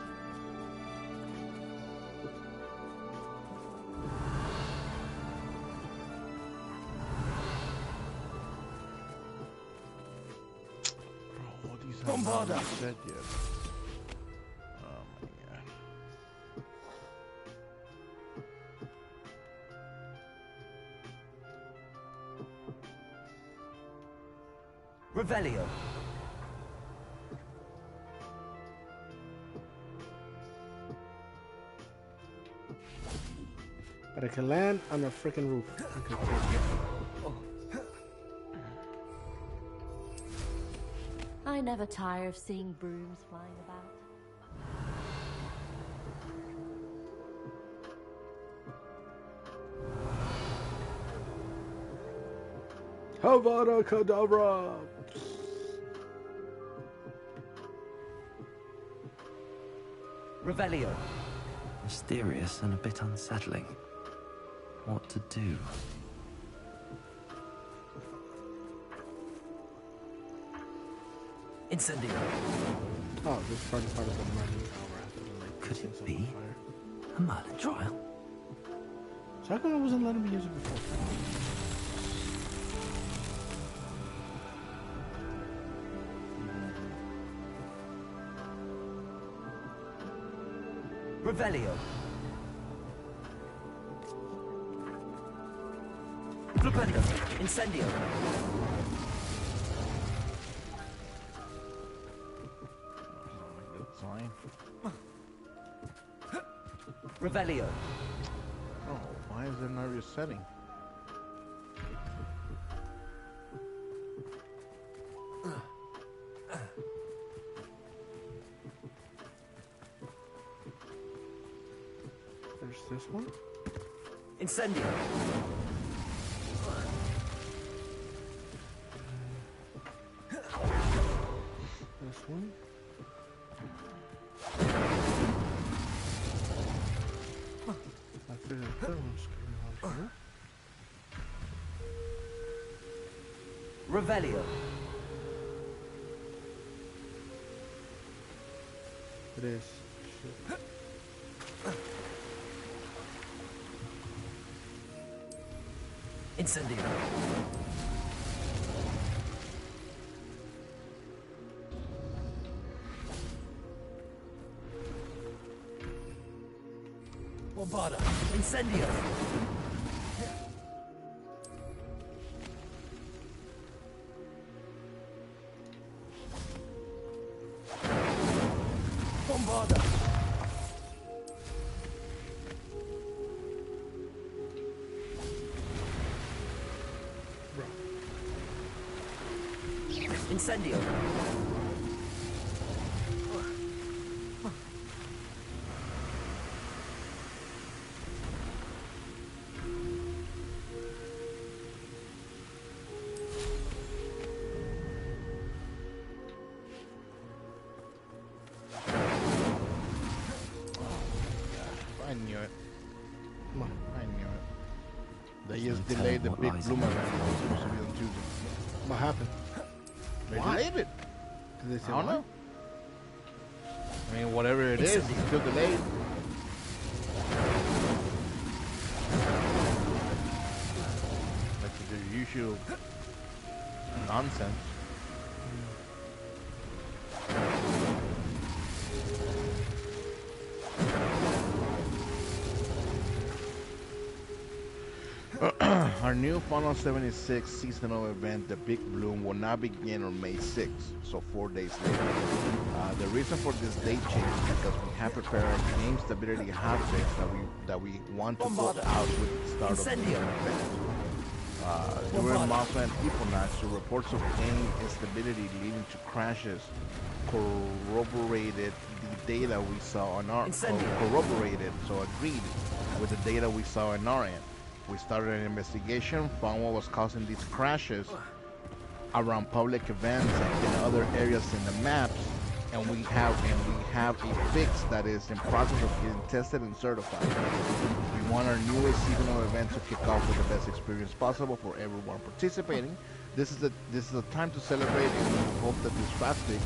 Bro, these are not set yet. Oh my god. Revelio. But I can land on the freaking roof. Okay. I never tire of seeing brooms flying about. Havana Kedavra! Revelio. Mysterious and a bit unsettling. What to do? Incendio. Oh, this part of the Merlin tower after the like. Could it be a Merlin trial? So how come I wasn't letting me use it before? Revelio. Flipendo. Incendio. Good sign. Revelio. Oh, why is it not resetting? There's this one. Incendio. This one. I figured that one's going on here. Revelio. It is. Shit. Incendio. Bombarda. Incendio. Bombarda. Incendio. I knew it. Come on. I knew it. They just Tell delayed the what big lies bloom in event. It was supposed to be on Tuesday. What happened? They Why? delayed it. Did they say I don't why? know. I mean, whatever it is, it's still delayed. That's the usual nonsense. Our new Final 76 seasonal event, the Big Bloom, will now begin on May 6th, so 4 days later. The reason for this date change is because we have prepared a game stability hotfix that we want to put out with the start of the event. During Malta and Equinox, the reports of game instability leading to crashes corroborated the data we saw on our agreed with the data we saw on our end. We started an investigation, found what was causing these crashes, around public events and in other areas in the maps, and we have a fix that is in process of getting tested and certified. We want our newest seasonal event to kick off with the best experience possible for everyone participating. This is a time to celebrate, and we hope that this fast fix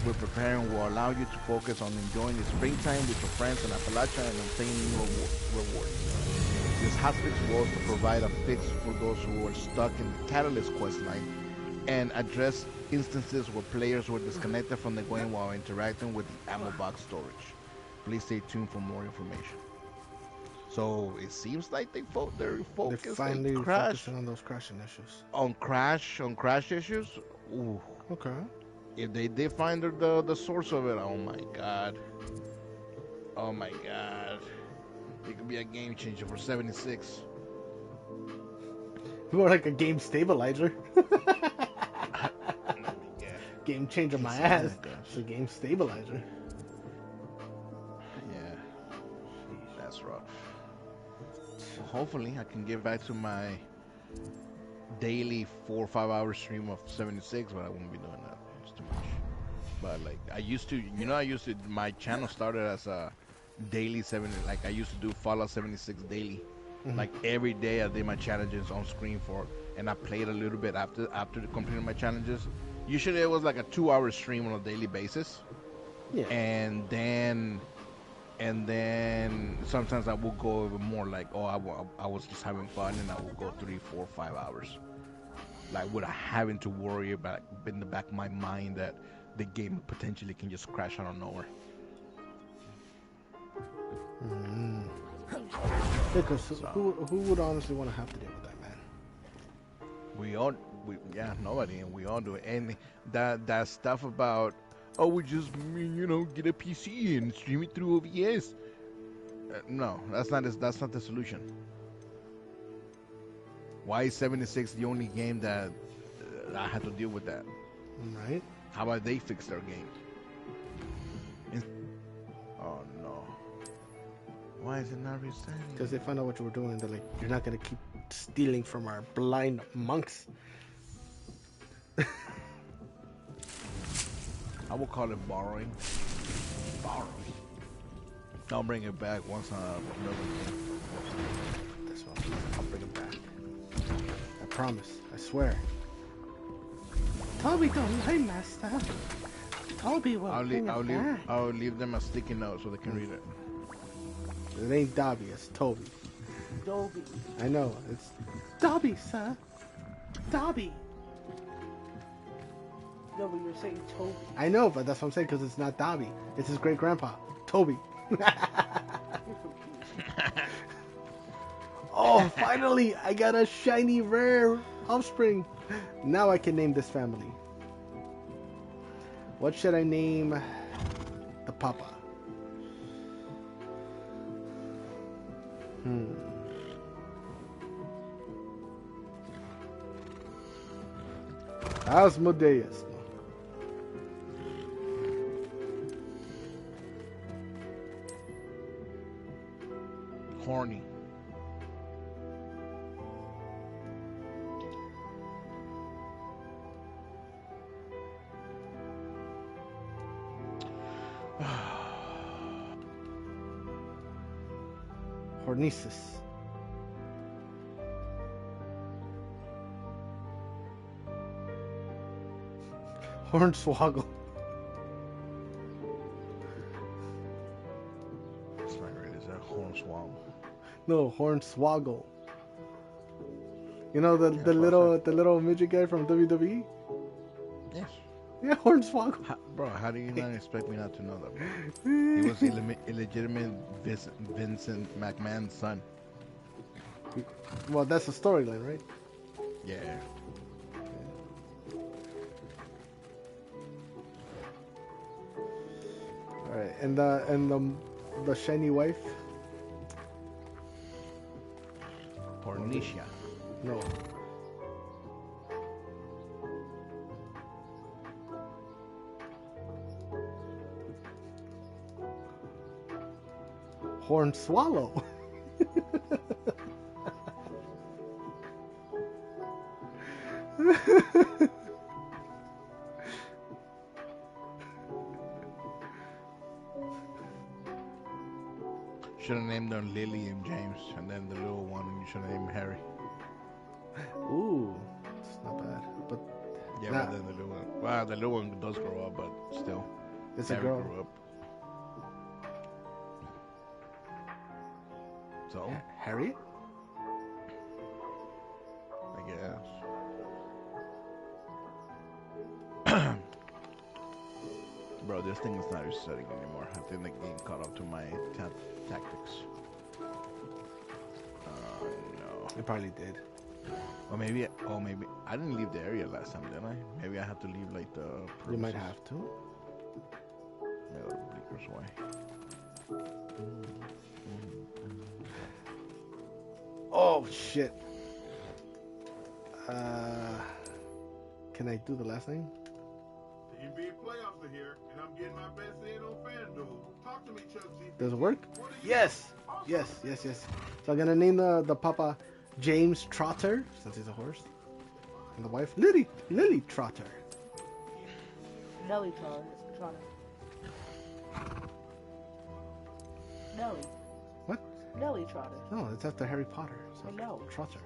we're preparing will allow you to focus on enjoying the springtime with your friends in Appalachia and obtaining rewards. This hot fix was to provide a fix for those who were stuck in the Catalyst questline and address instances where players were disconnected from the game while interacting with the ammo box storage. Please stay tuned for more information. So it seems like they're focused. They're finally focusing on those crashing issues. On crash issues. Ooh. Okay. If they did find the source of it, oh my god. Oh my god. It could be a game changer for 76. More like a game stabilizer. Yeah. Game changer my ass. It's a game stabilizer. Yeah. That's rough. So hopefully I can get back to my daily 4 or 5 hour stream of 76, but I won't be doing that. It's too much. But like I used to, my channel started as a daily 70, like I used to do Fallout 76 daily. Like every day I did my challenges on screen and I played a little bit after completing my challenges. Usually it was like a 2 hour stream on a daily basis. Yeah. And then sometimes I will go even more, like, I was just having fun, and I will go 3, 4, 5 hours, like without having to worry about in the back of my mind that the game potentially can just crash out of nowhere. Because who would honestly want to have to deal with that, man? Nobody, and we all do it. And that stuff about, we just get a PC and stream it through OBS. No, that's not the solution. Why is 76 the only game that I had to deal with that? Right. How about they fix their game? Oh no. Why is it not resetting? Because they found out what you were doing. They're like, you're not going to keep stealing from our blind monks. I will call it borrowing. Borrowing. I'll bring it back once another game. This one, I'll bring it back. I promise. I swear. Toby don't lie, master. Toby will bring it back. I'll leave them a sticky note so they can read it. It ain't Dobby, it's Toby. Dobby. I know, it's Dobby, sir. Dobby. No, but you're saying Toby. I know, but that's what I'm saying, because it's not Dobby. It's his great grandpa, Toby. Oh, finally, I got a shiny rare offspring. Now I can name this family. What should I name the papa? Asmodeus. Horny. Hornesis. Hornswoggle. That's not right. Is that Hornswoggle? No, Hornswoggle. You know the little midget guy from WWE? Yes. Yeah, Hornswoggle. Bro, how do you not expect me not to know that? Bro? He was illegitimate Vincent McMahon's son. Well, that's the storyline, right? Yeah. All right, and the shiny wife. Pornicia. No. Hornswallow. should have named them Lily and James, and then the little one, you should have named Harry. Ooh, it's not bad. But yeah, but then the little one. Well, the little one does grow up, but still, it's Harry a girl. Grew up. So Harriet? I guess. Bro, this thing is not resetting anymore. I think the game caught up to my tactics. No. It probably did. Or maybe, I didn't leave the area last time, did I? Maybe I have to leave like the. Premises. You might have to. Yeah, Bleeker's way. Oh shit. Can I do the last name? The NBA playoffs are here, and I'm getting my best in on FanDuel. Talk to me, Chuck G. Does it work? Yes. Yes. So I'm gonna name the papa James Trotter, since he's a horse, and the wife Lily Trotter. Nelly Trotter. Nelly. What? Nelly Trotter. No, it's after Harry Potter. So I know. Trotter.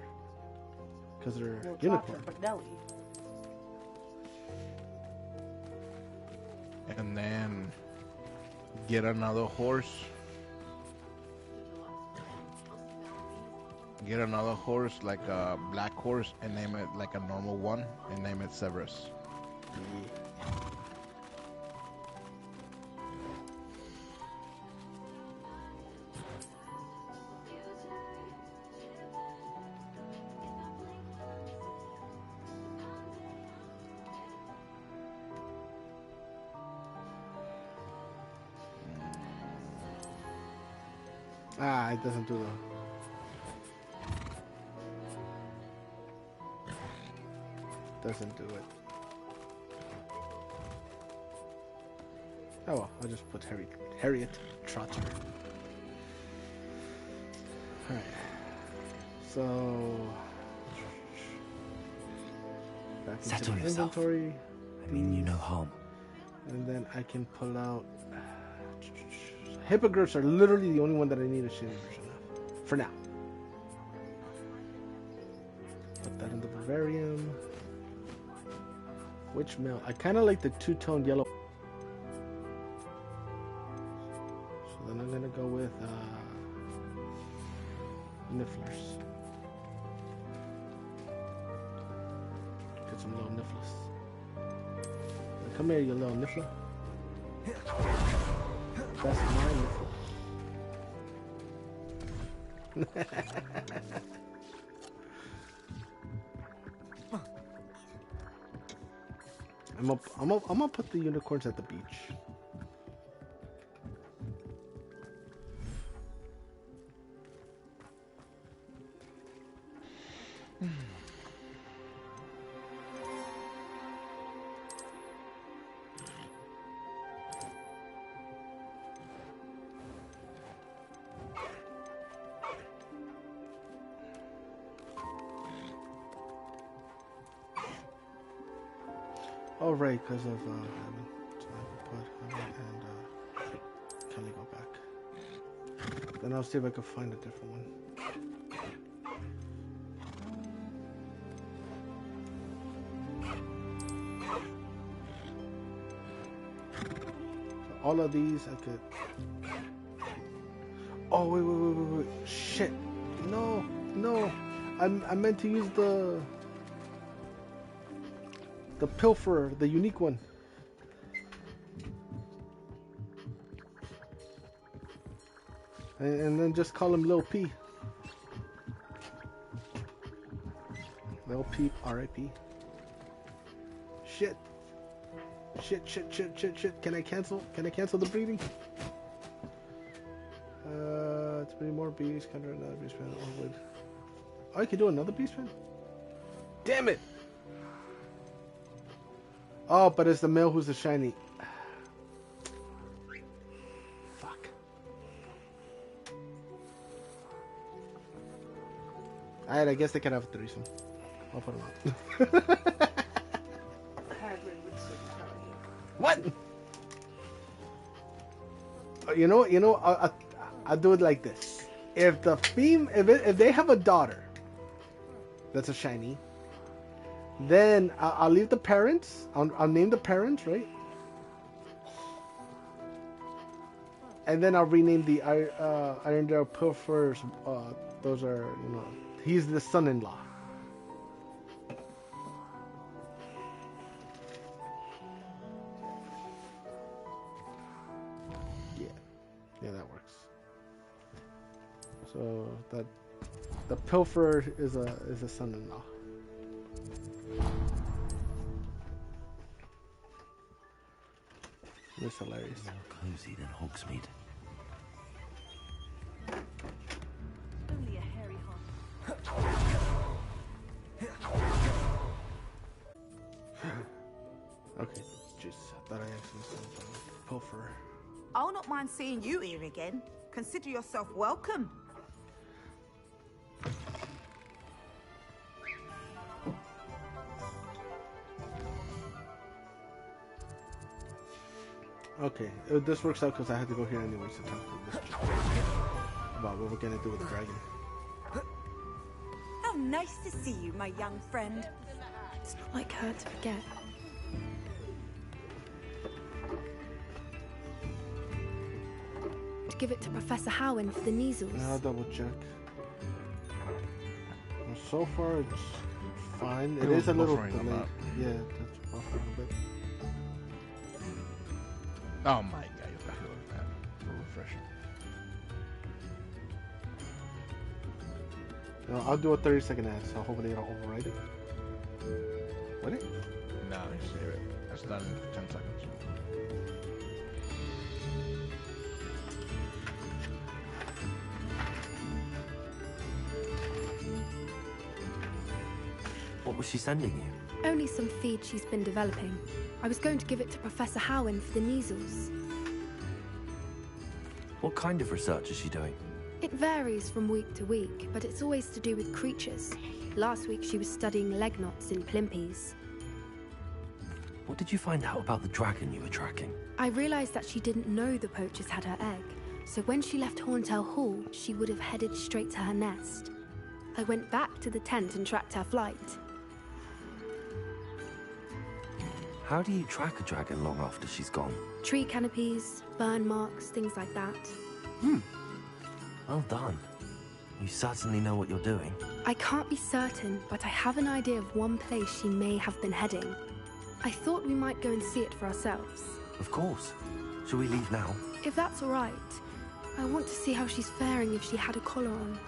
Because they're Well, unicorn. Trotter, but Nelly. And then get another horse. Get another horse, like a black horse, and name it like a normal one, and name it Severus. Ah, it doesn't do doesn't do it. Oh well, I'll just put Harriet Trotter. Alright. So back into Settle the yourself. inventory. I mean you no harm. And then I can pull out hippogriffs are literally the only one that I need a shitty version of. For now. Put that in the vivarium. Which male? I kind of like the two-toned yellow. So then I'm gonna go with nifflers. Get some little nifflers. Come here, you little niffler. That's my niffler. I'm gonna put the unicorns at the beach. Oh right, because of Evan. So I can put Evan and Kelly go back. Then I'll see if I can find a different one. So all of these I could. Oh wait! Shit! No! I meant to use the pilferer, the unique one. And then just call him Lil P. Lil P, R.I.P. Shit. Can I cancel the breeding? It's many more bees. Can I do another beast pen? Or would... Oh, I can do another beast pen? Damn it! Oh, but it's the male who's the shiny. Fuck. Alright, I guess they can have a threesome. I'll put them out. What? You know, I'll do it like this. If if they have a daughter that's a shiny, then I'll leave the parents. I'll name the parents, right? And then I'll rename the Irondale Pilfers. Those are, he's the son-in-law. Yeah, that works. So the Pilfer is a son-in-law. It's hilarious. More cozy than Hogsmeade. Only a hairy hog. Okay, jeez, I thought I actually saw Pilfer. I'll not mind seeing you here again. Consider yourself welcome. Okay, this works out because I had to go here anyways to talk to this chick about what we're gonna do with the dragon. How nice to see you, my young friend. It's not like her to forget. To give it to Professor Howen for the measles. I'll double check. Well, so far it's fine. It is a little delayed. Yeah, that's buffering a bit. Oh my god, you got to look at that. Refreshing. I'll do a 30-second ad, so hopefully it'll override it. Will it? No, just save it. That's done in 10 seconds. What was she sending you? Only some feed she's been developing. I was going to give it to Professor Howen for the measles. What kind of research is she doing? It varies from week to week, but it's always to do with creatures. Last week she was studying leg knots in plimpies. What did you find out about the dragon you were tracking? I realized that she didn't know the poachers had her egg, so when she left Horntail Hall, she would have headed straight to her nest. I went back to the tent and tracked her flight. How do you track a dragon long after she's gone? Tree canopies, burn marks, things like that. Well done. You certainly know what you're doing. I can't be certain, but I have an idea of one place she may have been heading. I thought we might go and see it for ourselves. Of course. Shall we leave now? If that's all right. I want to see how she's faring if she had a collar on.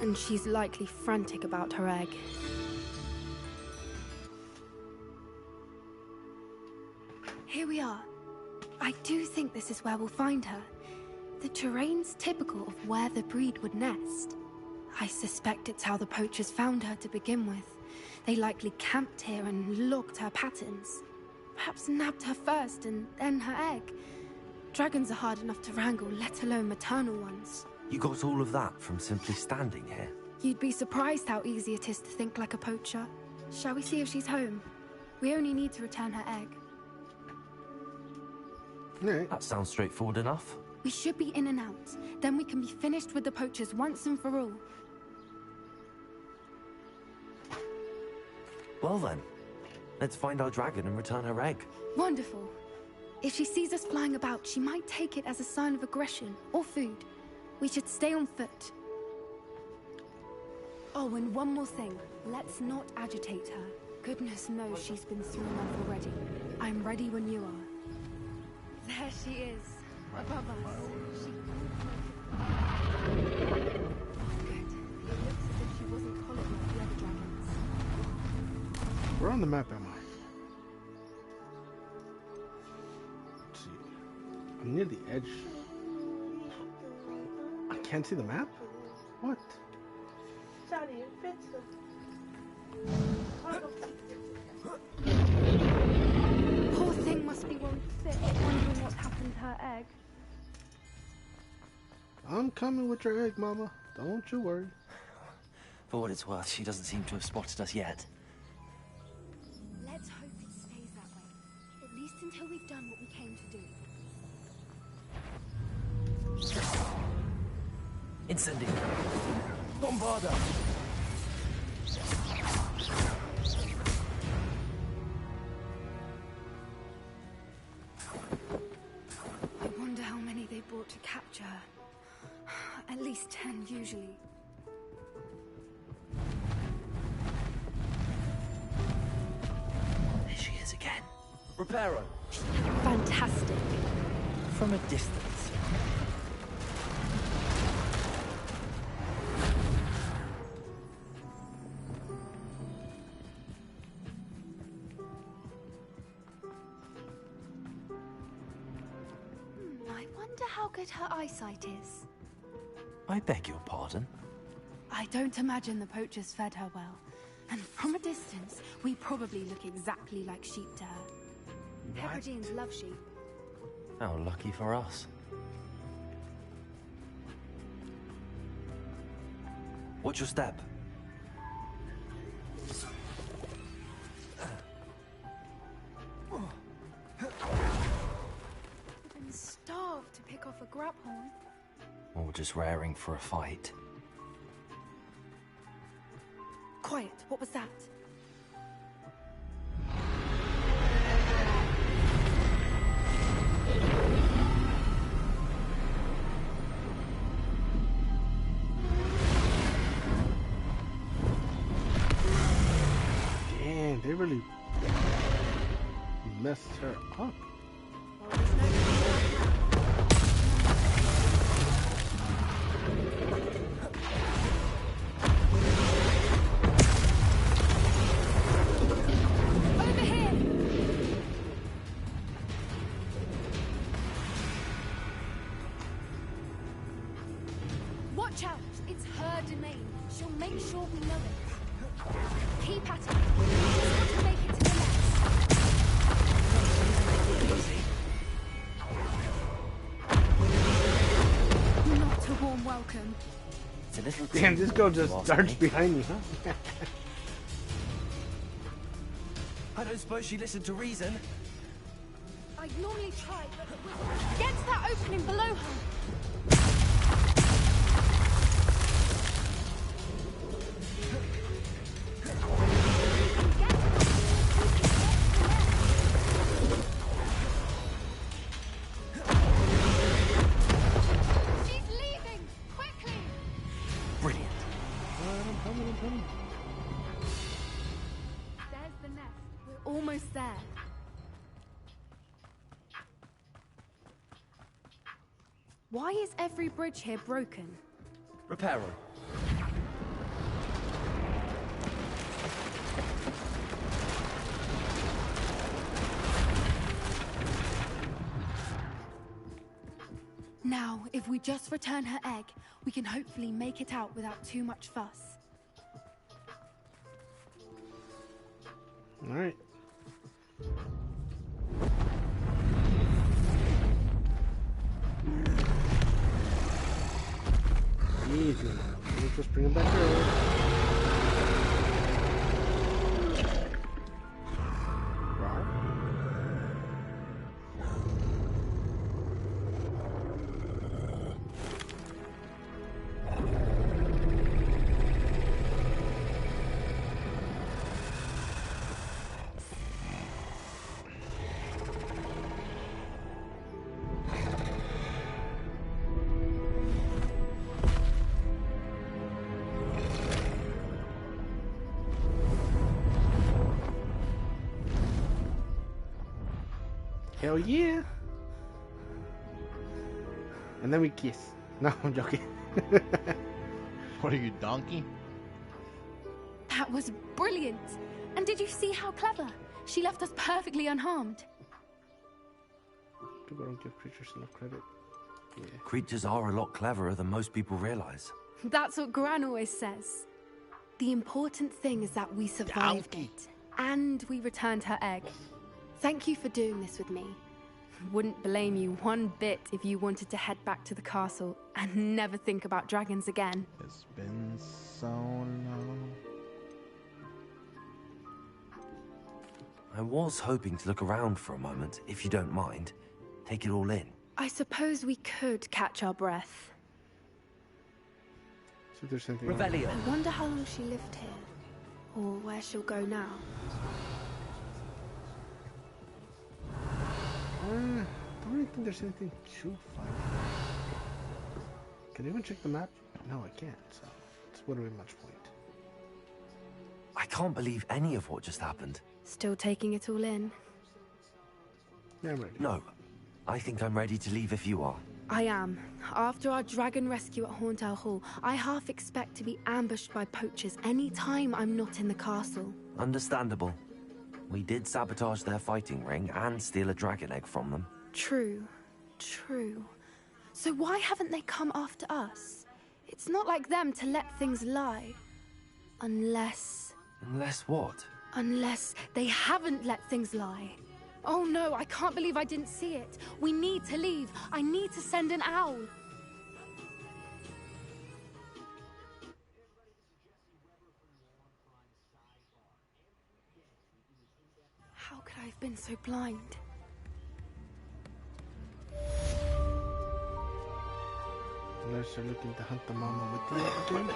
And she's likely frantic about her egg. Here we are. I do think this is where we'll find her. The terrain's typical of where the breed would nest. I suspect it's how the poachers found her to begin with. They likely camped here and logged her patterns. Perhaps nabbed her first and then her egg. Dragons are hard enough to wrangle, let alone maternal ones. You got all of that from simply standing here? You'd be surprised how easy it is to think like a poacher. Shall we see if she's home? We only need to return her egg. That sounds straightforward enough. We should be in and out. Then we can be finished with the poachers once and for all. Well then, let's find our dragon and return her egg. Wonderful. If she sees us flying about, she might take it as a sign of aggression or food. We should stay on foot. Oh, and one more thing. Let's not agitate her. Goodness knows she's been through enough already. I'm ready when you are. There she is, above us. Good. It looks as if she wasn't collared like the other dragons. Where on the map am I? Let's see. I'm near the edge. I can't see the map? What? Shiny, it fits them. Poor thing must be one sick, wondering what happened to her egg. I'm coming with your egg, Mama. Don't you worry. For what it's worth, she doesn't seem to have spotted us yet. Let's hope it stays that way. At least until we've done what we came to do. Incendio. Bombarda. I wonder how many they brought to capture her. At least 10 usually. There she is again. Reparo. Fantastic. From a distance. I wonder how good her eyesight is. I beg your pardon? I don't imagine the poachers fed her well. And from a distance, we probably look exactly like sheep to her. Hebrideans love sheep. How lucky for us. What's your step? We've been starved to pick off a graphorn. Or just raring for a fight. Quiet, what was that? Damn, they really messed her up. Over here! Watch out! It's her domain. She'll make sure we know it. Keep at it. We just want to make it to the next. Not a warm welcome. It's a little Damn, this girl just darts behind me, huh? I don't suppose she listened to reason. I'd normally try, but get to that opening below her. She's leaving! Quickly! Brilliant. I'm coming. There's the nest. We're almost there. Why is every bridge here broken? Reparo. Now, if we just return her egg, we can hopefully make it out without too much fuss. Alright. Easy now. Let's just bring him back early. Hell yeah! And then we kiss. No, I'm joking. What are you, donkey? That was brilliant! And did you see how clever? She left us perfectly unharmed. People don't give creatures enough credit. Yeah. Creatures are a lot cleverer than most people realize. That's what Gran always says. The important thing is that we survived it. And we returned her egg. Thank you for doing this with me. Wouldn't blame you one bit if you wanted to head back to the castle and never think about dragons again. It's been so long. I was hoping to look around for a moment, if you don't mind. Take it all in. I suppose we could catch our breath. See if there's anything. Revelio. I wonder how long she lived here, or where she'll go now. I don't really think there's anything to find. Can I even check the map? No, I can't, so it wouldn't be much point. I can't believe any of what just happened. Still taking it all in. Yeah, I'm ready. No, I think I'm ready to leave if you are. I am. After our dragon rescue at Hauntow Hall, I half expect to be ambushed by poachers any time I'm not in the castle. Understandable. We did sabotage their fighting ring and steal a dragon egg from them. True. True. So why haven't they come after us? It's not like them to let things lie. Unless... Unless what? Unless they haven't let things lie. Oh no, I can't believe I didn't see it. We need to leave. I need to send an owl. How could I have been so blind? Unless you're looking to hunt the mama with you again.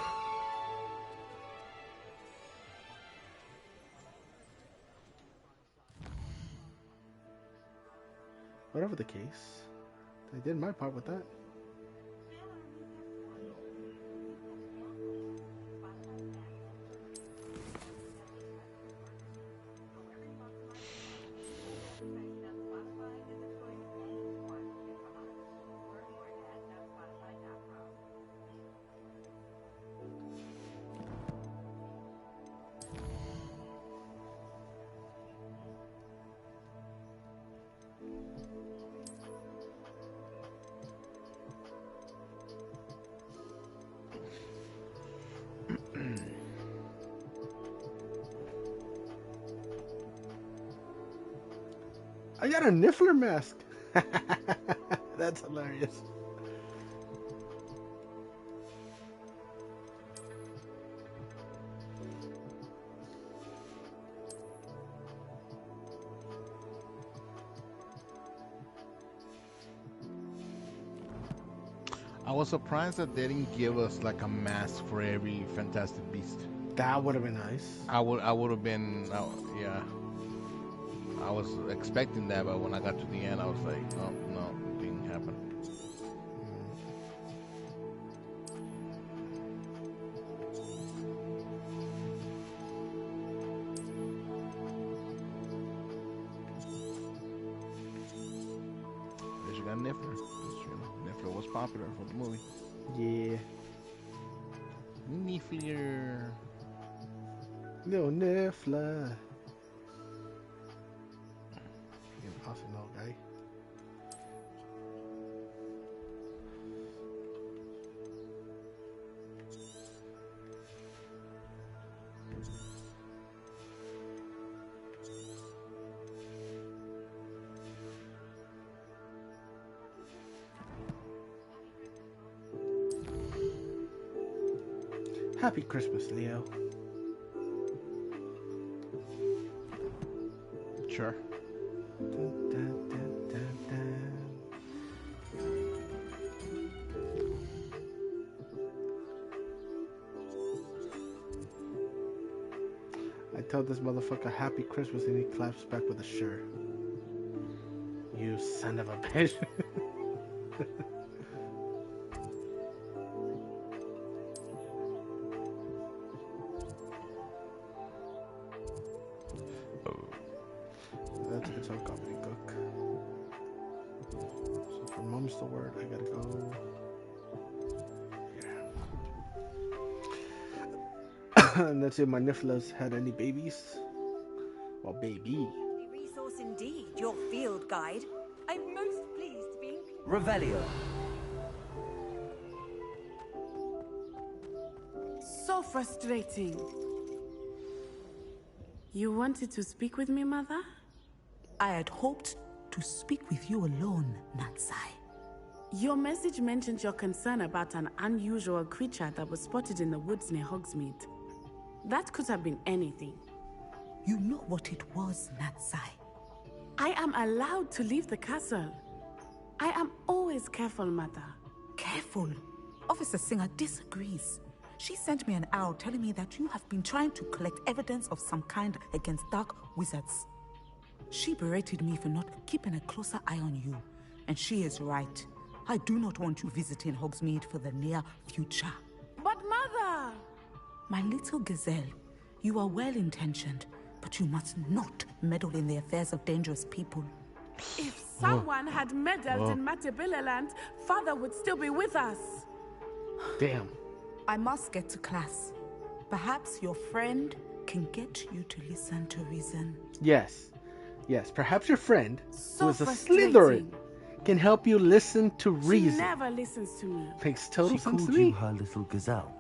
Whatever the case, I did my part with that. I got a Niffler mask. That's hilarious. I was surprised that they didn't give us like a mask for every Fantastic Beast. That would have been nice. I would have been, yeah. I was expecting that, but when I got to the end, I was like, oh, no, it didn't happen. At least you got Niffler. Niffler was popular for the movie. Yeah. Niffler. Little Niffler. Arsenal guy. Happy Christmas, Leo. Sure. I tell this motherfucker Happy Christmas and he claps back with a sure. You son of a bitch. That's a good song, gobbledygook. So for mom's the word, I gotta go. And let's see if my Nifflers had any babies. Well, baby. Resource indeed, your field guide. I'm most pleased to be Revelio. So frustrating. You wanted to speak with me, Mother? I had hoped to speak with you alone, Natsai. Your message mentioned your concern about an unusual creature that was spotted in the woods near Hogsmeade. That could have been anything. You know what it was, Natsai. I am allowed to leave the castle. I am always careful, Mother. Careful? Officer Singer disagrees. She sent me an owl telling me that you have been trying to collect evidence of some kind against dark wizards. She berated me for not keeping a closer eye on you. And she is right. I do not want you visiting Hogsmeade for the near future. But Mother! My little gazelle, you are well-intentioned, but you must not meddle in the affairs of dangerous people. If someone had meddled in Matabeleland, Father would still be with us. Damn. I must get to class. Perhaps your friend can get you to listen to reason. Yes. Yes, perhaps your friend, So who is a frustrating. Slytherin, can help you listen to She reason. never listens to me. Makes total She sense called to me. you her little gazelle.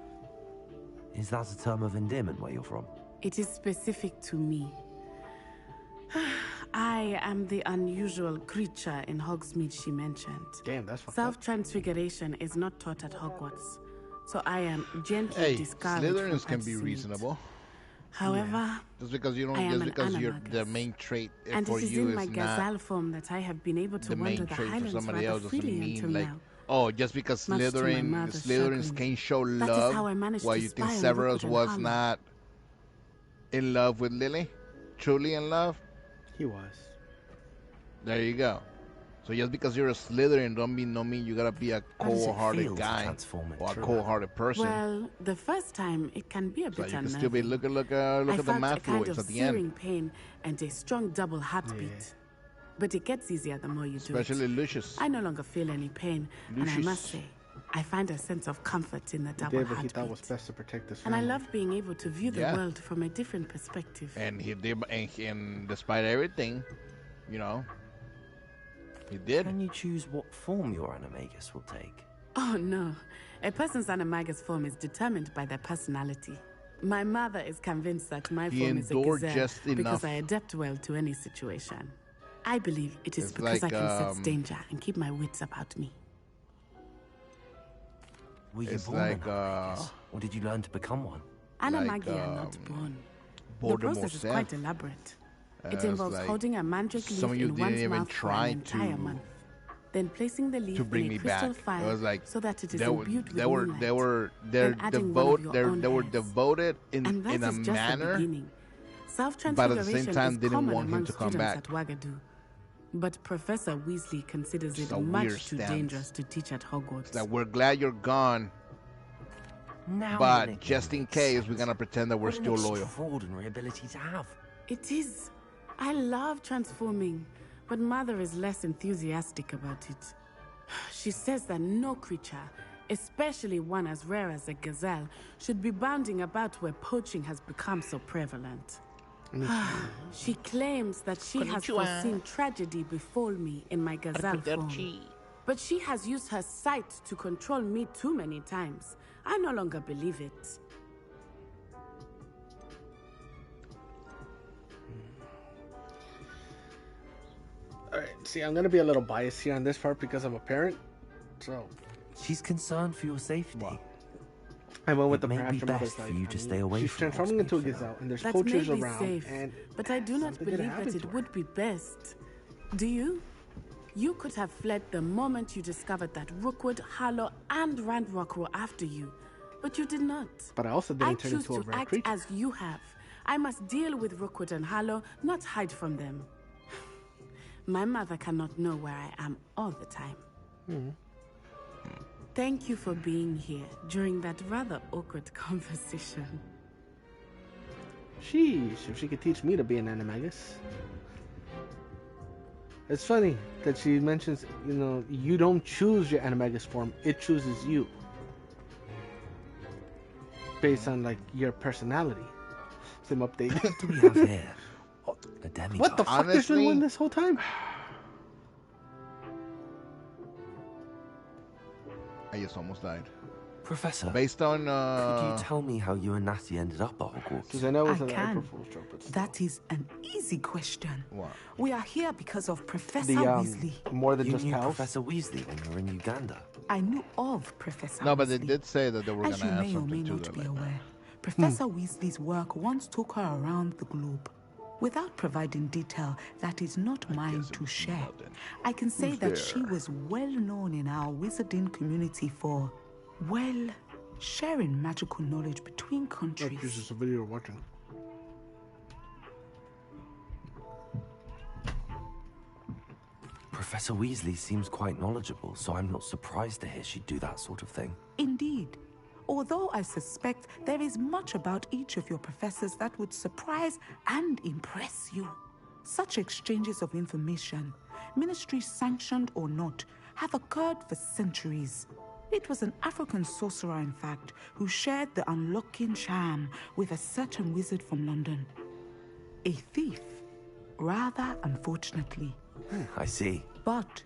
Is that a term of endearment where you're from? It is specific to me. I am the unusual creature in Hogsmeade she mentioned. Damn, that's fucked up. Self-transfiguration is not taught at Hogwarts, so I am gently Hey, discouraged Slytherins from can be pursuing it. reasonable. However, Just because you don't, I am just an because you're animagus. the main trait and for it is you in my is gazelle not form that I have been able to the wander main the trait for Highlands somebody rather else. Doesn't freely until mean like, now. oh, just because Much to my mother's Slytherins chagrin. can't show That is love, how I managed while to you think spy on Severus Rookwood and was Harlow. not in love with Lily, truly in love. He was. There you go. So just because you're a Slytherin don't mean you gotta be a How does it cold-hearted feel to guy transform or a into cold-hearted person. Well, the first time it can be a So bit you can unnerving. still be look I at the felt math a kind fluids of at the searing end. pain and a strong double heartbeat. But it gets easier the more you do Especially it. Lucius. I no longer feel any pain, and I Lucius. must say, I find a sense of comfort in the He double did what he thought heartbeat. was best to protect his And I family. love being able to view the Yeah. world from a different perspective. And he did, and despite everything, you know, he did. Can you choose what form your animagus will take? Oh no, a person's animagus form is determined by their personality. My mother is convinced that my He form is a endured gazelle just enough. because I adapt well to any situation. I believe it is It's because like, I can sense danger and keep my wits about me. Were you It's born like, an animagus, or did you learn to become one? Animagi are not born. The Voldemort process is said. quite elaborate. It It's involves like holding a mandrake leaf some of you in didn't one's even mouth for try an entire to- month. Then placing the leaf to bring in me a crystal back. It file was like so that it is they were imbued with they were moonlight. they were Then adding one of your own they were hairs. devoted And in that a is just the manner, beginning. but Self-transfiguration at the same time is didn't common want him among to come students back. at Wagadu. But Professor Weasley considers It's it a much weird too stance. dangerous to teach at Hogwarts. It's like we're glad you're gone, Now but you're making just me in case upset. we're gonna pretend that we're What an still loyal. extraordinary ability to have. It is. I love transforming, but Mother is less enthusiastic about it. She says that no creature, especially one as rare as a gazelle, should be bounding about where poaching has become so prevalent. She claims that she has Konnichiwa. foreseen tragedy befall me in my gazelle form. But she has used her sight to control me too many times. I no longer believe it. Alright, see, I'm gonna be a little biased here on this part because I'm a parent. So She's concerned for your safety. I went with It the may be perhaps your mother's best for like, you to I stay mean, away she's from transforming into a Hogsmeade for gazelle, and there's That poachers may be around, safe, and but I do not something could believe happen that to it her. would be best. Do you? You could have fled the moment you discovered that Rookwood, Harlow, and Randrock were after you, but you did not. But I also I didn't turn choose into a to rare act creature. as you have. I must deal with Rookwood and Harlow, not hide from them. My mother cannot know where I am all the time. Thank you for being here during that rather awkward conversation. Sheesh, if she could teach me to be an animagus. It's funny that she mentions, you know, you don't choose your animagus form, it chooses you. Based on, like, your personality. Same update. What do we have here? A demigod. What the fuck is doing this whole time? I just almost died. Professor, Based on could you tell me how you and Natty ended up at Hogwarts? Because I know it was I an can. April Fool's joke, but still. That is an easy question. What? We are here because of Professor The, Weasley. more than You just knew pals. Professor Weasley when you were in Uganda. I knew of Professor No, but Weasley. they did say that they were As gonna you add may or may something to not that. be Like, aware, Professor Weasley's work once took her around the globe. Without providing detail that is not mine to share, I can say Who's that there? she was well known in our wizarding community for, well, sharing magical knowledge between Look, countries. this is a video you're watching. Professor Weasley seems quite knowledgeable, so I'm not surprised to hear she'd do that sort of thing. Indeed. Although I suspect there is much about each of your professors that would surprise and impress you. Such exchanges of information, ministry sanctioned or not, have occurred for centuries. It was an African sorcerer, in fact, who shared the unlocking charm with a certain wizard from London. A thief, rather unfortunately. I see. But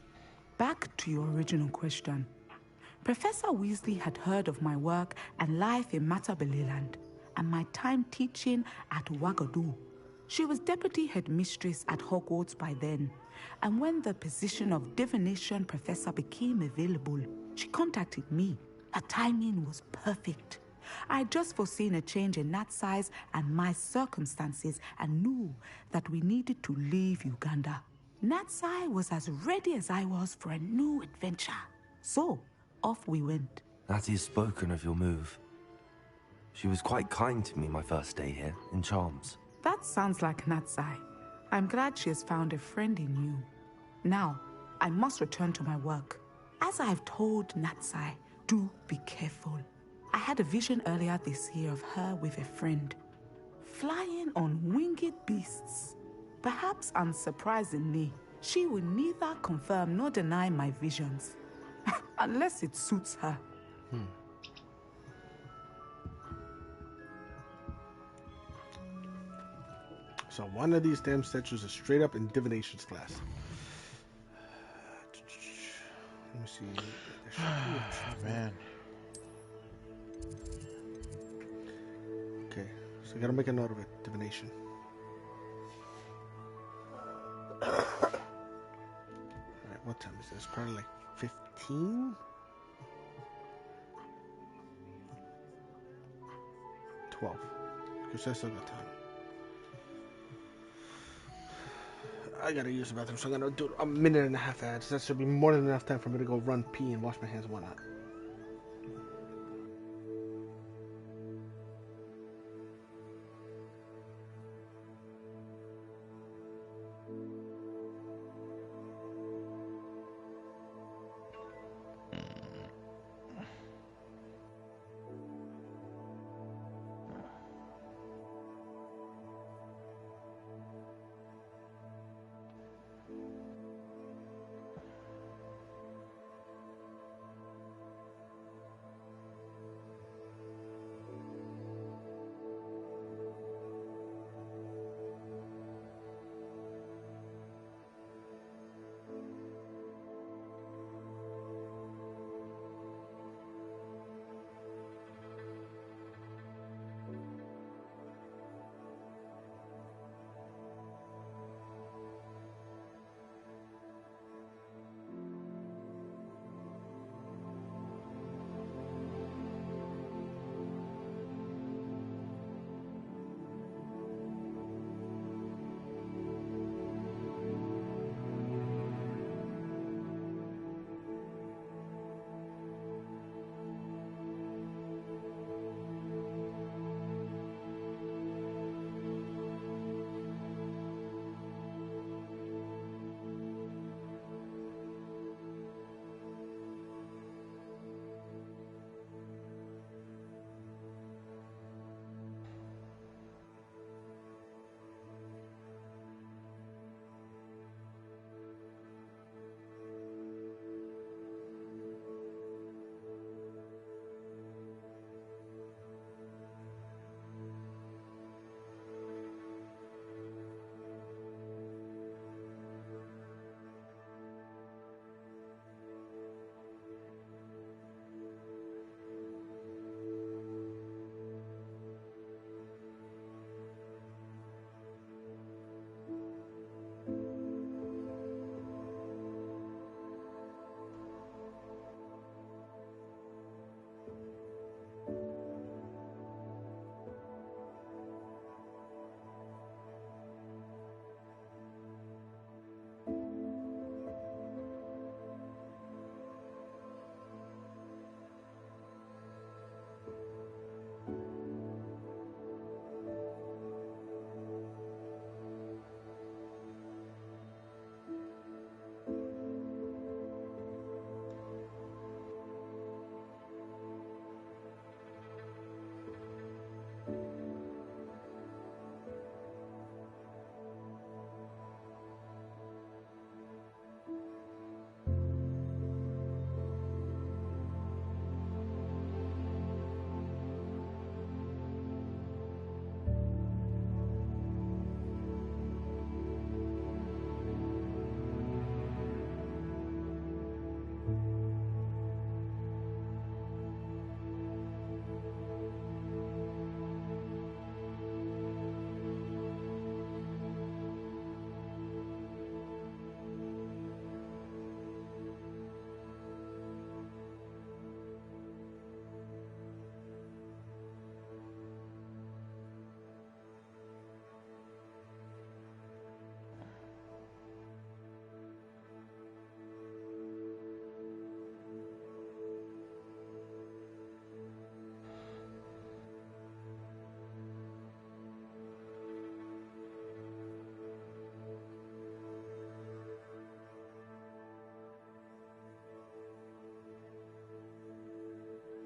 back to your original question. Professor Weasley had heard of my work and life in Matabeleland and my time teaching at Wagadu. She was deputy headmistress at Hogwarts by then, and when the position of divination professor became available, she contacted me. Her timing was perfect. I had just foreseen a change in Nat's size and my circumstances and knew that we needed to leave Uganda. Natsai was as ready as I was for a new adventure. So, off we went. Natty has spoken of your move. She was quite kind to me my first day here, in Charms. That sounds like Natsai. I'm glad she has found a friend in you. Now, I must return to my work. As I've told Natsai, do be careful. I had a vision earlier this year of her with a friend, flying on winged beasts. Perhaps unsurprisingly, she will neither confirm nor deny my visions, unless it suits her. So one of these damn statues is straight up in divination's class. Let me see. Man. Okay, so I gotta make a note of it. Divination. Alright, what time is this? Probably like 15? 12. Because I still got time. I gotta use the bathroom, so I'm gonna do a minute and a half ads. That should be more than enough time for me to go run, pee, and wash my hands and whatnot.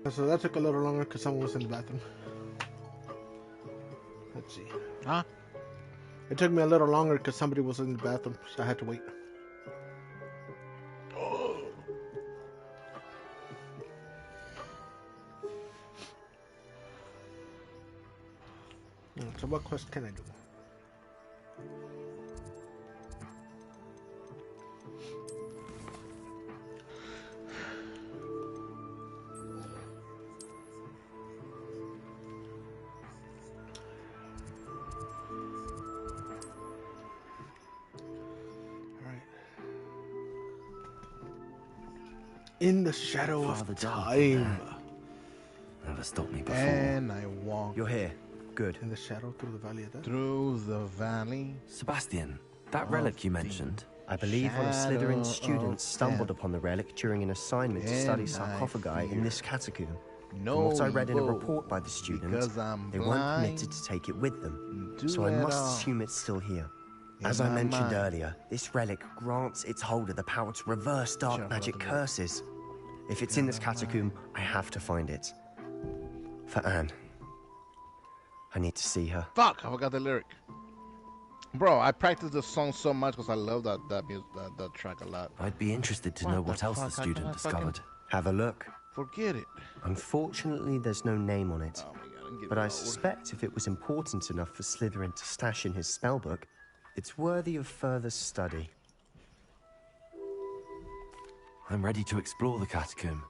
So that took a little longer because someone was in the bathroom. Let's see. Huh? It took me a little longer because somebody was in the bathroom, so I had to wait. So what quest can I do? In the shadow of time. Never stopped me before. And I walk. You're here. Good. In the shadow through the valley of death. Through the valley. Sebastian, that relic you mentioned. I believe one of Slytherin's Shadow students of stumbled death. upon the relic during an assignment to study And I sarcophagi in fear this catacomb. no From what I read in a evil, report by the student, because I'm they weren't blind permitted to take it with them, do so I it must all assume it's still here. in As I my mentioned mind. earlier, this relic grants its holder the power to reverse dark Sure, magic brother. curses. If it's in this catacomb, I have to find it. For Anne. I need to see her. Fuck! I forgot the lyric. Bro, I practiced this song so much because I love that track a lot. I'd be interested to know what else the fuck? I student cannot fucking- discovered. Have a look. Forget it. Unfortunately, there's no name on it. Oh my god, I'm But I getting old. suspect if it was important enough for Slytherin to stash in his spellbook, it's worthy of further study. I'm ready to explore the catacomb.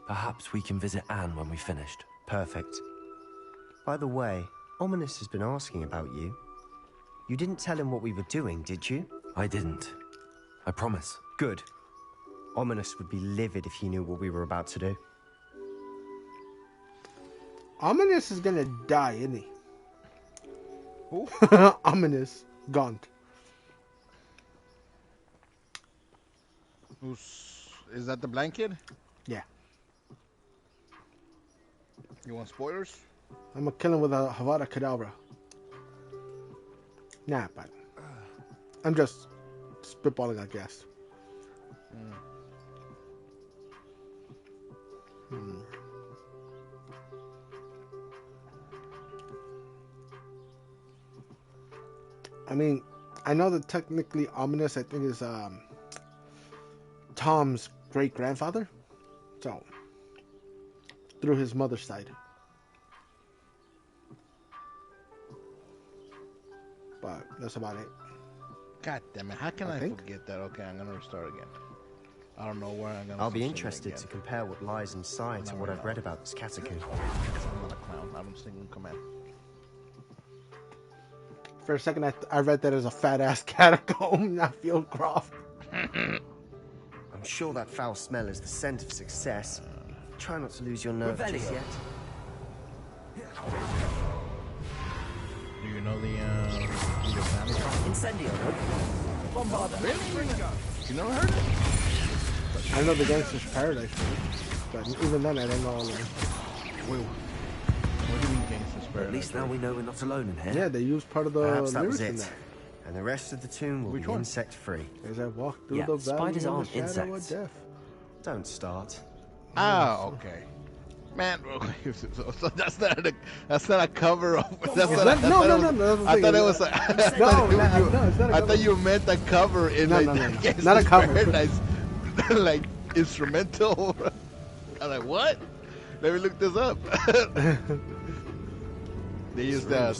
Perhaps we can visit Anne when we've finished. Perfect. By the way, Ominous has been asking about you. You didn't tell him what we were doing, did you? I didn't. I promise. Good. Ominous would be livid if he knew what we were about to do. Ominous is gonna die, isn't he? Who? Ominous. Gaunt. Is that the blanket? Yeah. You want spoilers? I'm gonna kill him with a Havada Kedavra. Nah, but I'm just spitballing, I guess. I mean, I know that technically Ominous, I think, is Tom's great-grandfather. So, through his mother's side. But that's about it. God damn it! How can I think. forget that? Okay, I'm gonna restart again. I don't know where I'm gonna. I'll be sing interested again. to compare what lies inside to what I've read about this catacomb. I'm not a clown. I don't sing in command. For a second, I read that as a fat-ass catacomb, not Fieldcroft. I'm sure that foul smell is the scent of success. Try not to lose your nerve just yet. Do you know the family song? Incendio. Bombarda. You never heard it? I know the Gangster's Paradise, but even then, I don't know. Like, Wait, what do you mean Gangster's Paradise? At least now we know we're not alone in here. yeah, they used part of the Perhaps that was lyrics in it. that. And the rest of the tomb will Which be one? insect-free. As I walk through Yeah, the valley spiders in the aren't shadow insects. of death. Don't start. Ah, okay. Man, so that's not a cover of. That's Is not, that- I no, thought no, it was- no, no, I thought it no, was. no, no, it's not a I cover. thought you meant a cover in No, like no, no, Gangster's not a cover. Paradise, like instrumental. I'm like, what? Let me look this up. They used yeah.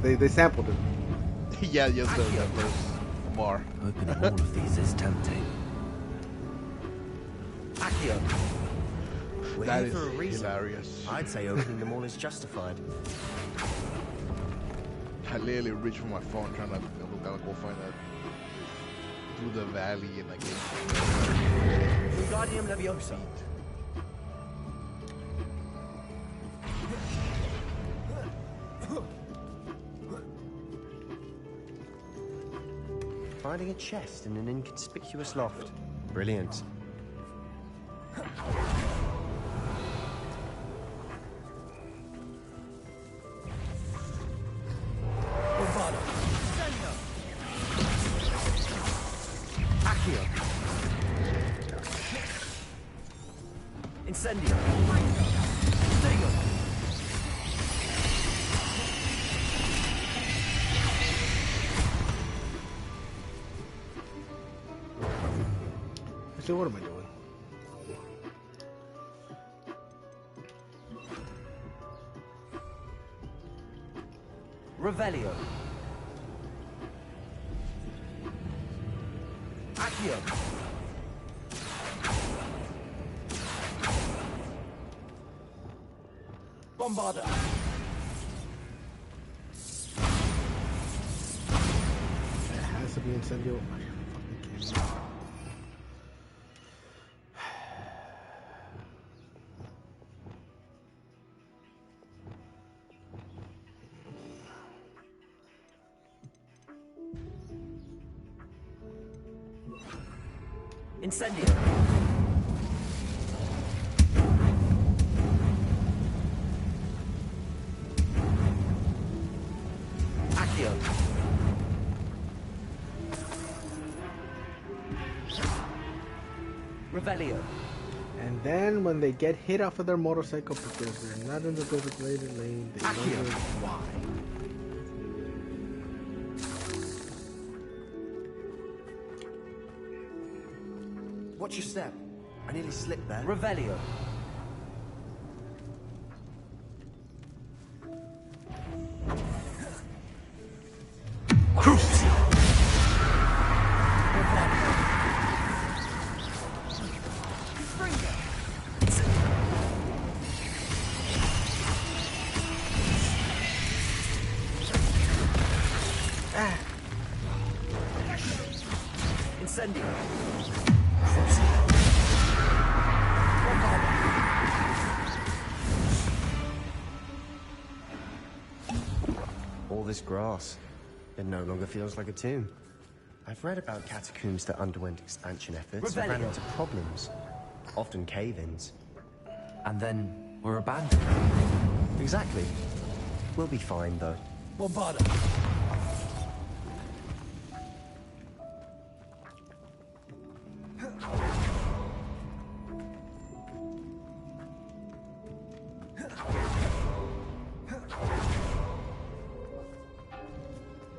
They sampled it. Yeah, yes, the first bar. Opening all of these is tempting. Accio. We're That here is for a reason. hilarious. I'd say opening them all is justified. I literally reached for my phone trying to go find that through the valley and like. Wingardium Leviosa. Finding a chest in an inconspicuous loft. Brilliant. Bombarda. Accio. Incendio. Stinger. So what am I doing? Revelio. Accio. Bombarda. It has to be Incendio. Are you fucking kidding me? Incendio. Accio. Revelio. And then when they get hit off of their motorcycle because they're not in the designated lane, they know why. Watch your step. I nearly slipped there. Revelio. Incendio. All this grass. It no longer feels like a tomb. I've read about catacombs that underwent expansion efforts and ran into problems. Often cave-ins. And then were abandoned. Exactly. We'll be fine, though. Bombarda.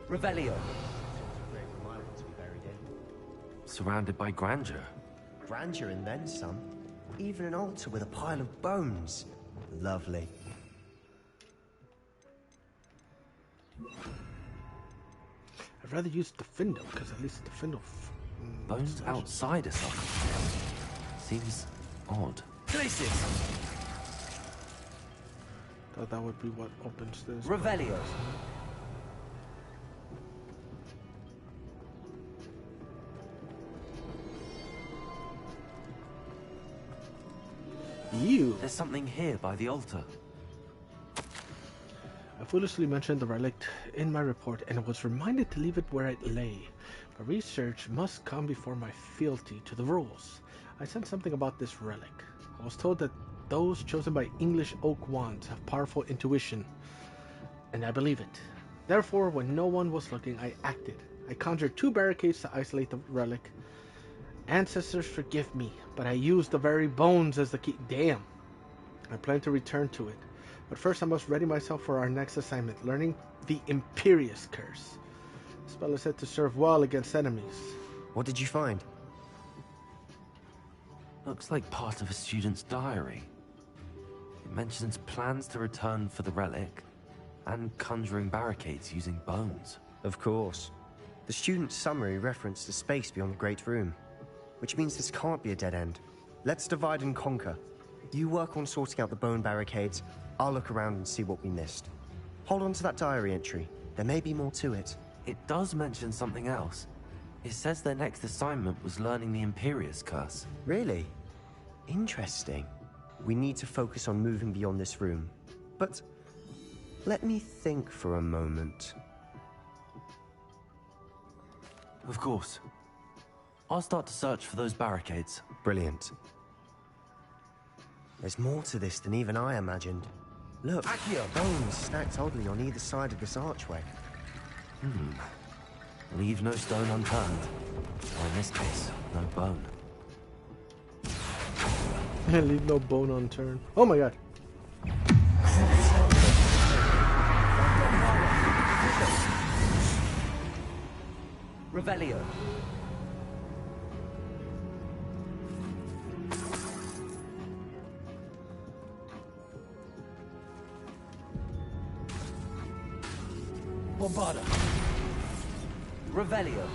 Revelio. Surrounded by grandeur. Grandeur and then some. Even an altar with a pile of bones. Lovely. I'd rather use the Findo, because at least the Findo... Bones outside a sarcophagus. Seems odd. Places. Thought that would be what opens this. Revelio. You. There's something here by the altar. I foolishly mentioned the relic in my report and was reminded to leave it where it lay. My research must come before my fealty to the rules. I sensed something about this relic. I was told that those chosen by English oak wands have powerful intuition, and I believe it. Therefore, when no one was looking, I acted. I conjured 2 barricades to isolate the relic. Ancestors, forgive me, but I used the very bones as the key. Damn. I plan to return to it. But first I must ready myself for our next assignment, learning the Imperious Curse. The spell is said to serve well against enemies. What did you find? Looks like part of a student's diary. It mentions plans to return for the relic and conjuring barricades using bones. Of course. The student's summary referenced the space beyond the Great Room, which means this can't be a dead end. Let's divide and conquer. You work on sorting out the bone barricades. I'll look around and see what we missed. Hold on to that diary entry. There may be more to it. It does mention something else. It says their next assignment was learning the Imperious Curse. Really? Interesting. We need to focus on moving beyond this room. But let me think for a moment. Of course. I'll start to search for those barricades. Brilliant. There's more to this than even I imagined. Look, bones stacked oddly on either side of this archway. Leave no stone unturned. Or in this case, no bone. Leave no bone unturned. Oh my god. Revelio. Bombarda. Revelio.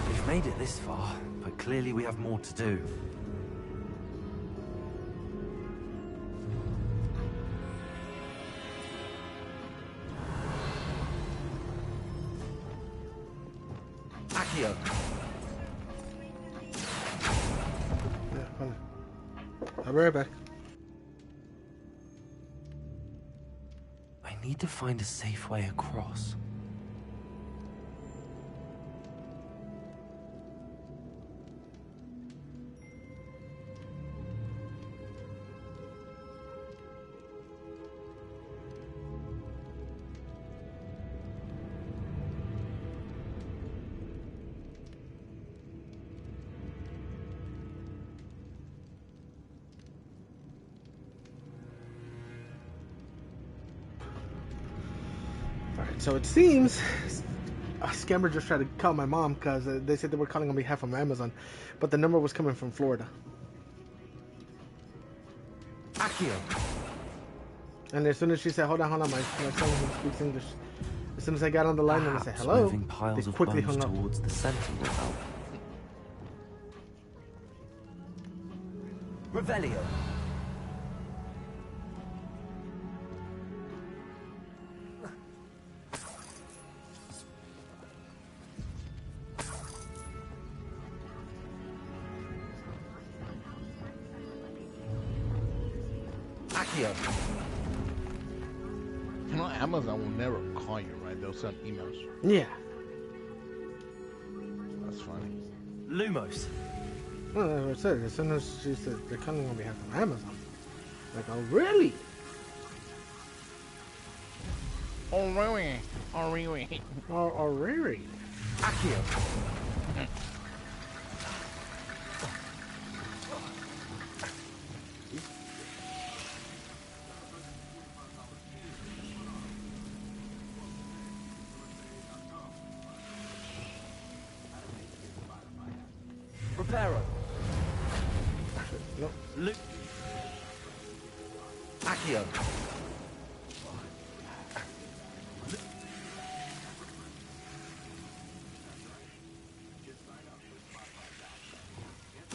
We've made it this far, but clearly we have more to do. Accio. Yeah, hold on. I'll be right back. I need to find a safe way across. Alright, so it seems a scammer just tried to call my mom because they said they were calling on behalf of Amazon, but the number was coming from Florida. Accio. And as soon as she said, hold on, my son who speaks English, as soon as I got on the line and I said hello, Moving piles they of quickly bones hung up. towards the center will help. Revelio. Accio. You know, Amazon will never call you, right? They'll send emails. Yeah. That's funny. Lumos. Well, as I said, as soon as she said they're calling on behalf of Amazon, like, oh really? Oh really? Oh really? Oh really? Accio. Reparo. No. Accio.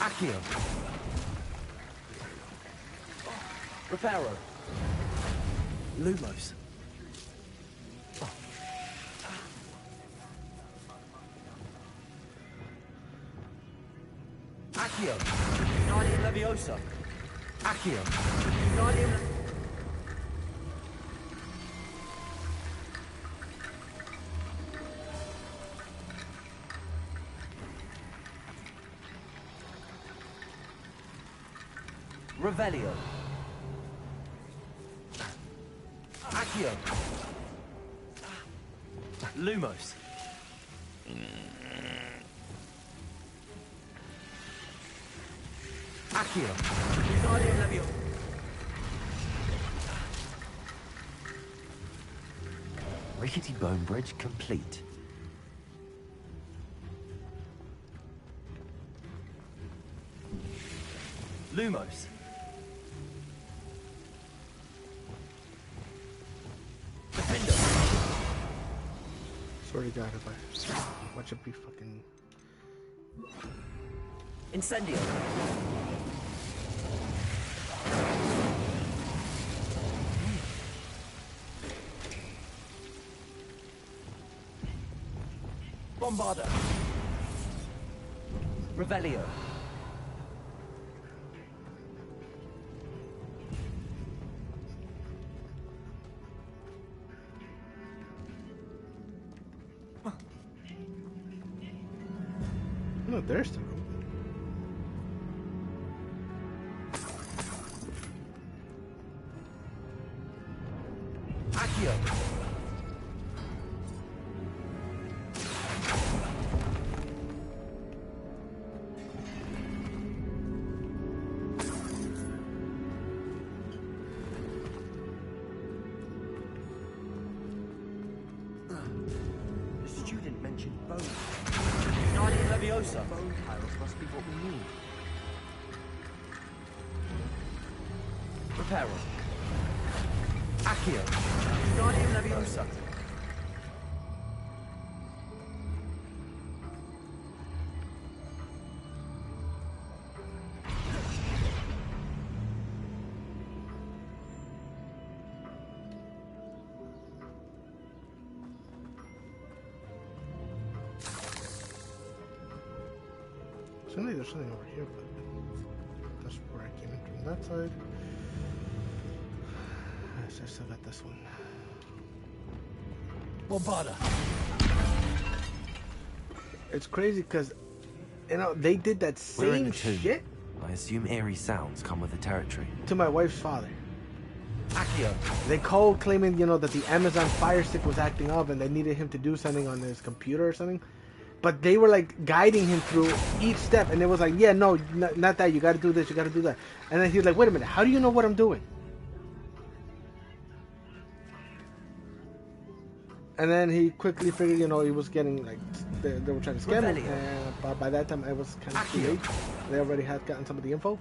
Accio. Reparo. Lumos. Accio. Guardian Leviosa. Accio. Guardian... Revelio. Accio. Lumos. Accio. Guardian Leviosa. Rickety bone bridge complete. Lumos. Defender. Swear to God, if I watch it be fucking... Incendio. Bombarda. Revelio. No, there's the room. Accio. student mentioned bone. Guardian Leviosa. Bone piles must be what we need. Reparo. Accio. Guardian Leviosa. There's something over here, but that's where I came in from that side. I still got this one. Bombarda. It's crazy because, they did that We're in same the tomb. shit I assume eerie sounds come with the territory. to my wife's father. Accio. They called claiming, that the Amazon Fire Stick was acting up and they needed him to do something on his computer or something. But they were like guiding him through each step, and it was like, yeah, no, not that. You got to do this. You got to do that. And then he was like, wait a minute, how do you know what I'm doing? And then he quickly figured, he was getting like they were trying to scam him. And by that time, it was kind of too late. They already had gotten some of the info,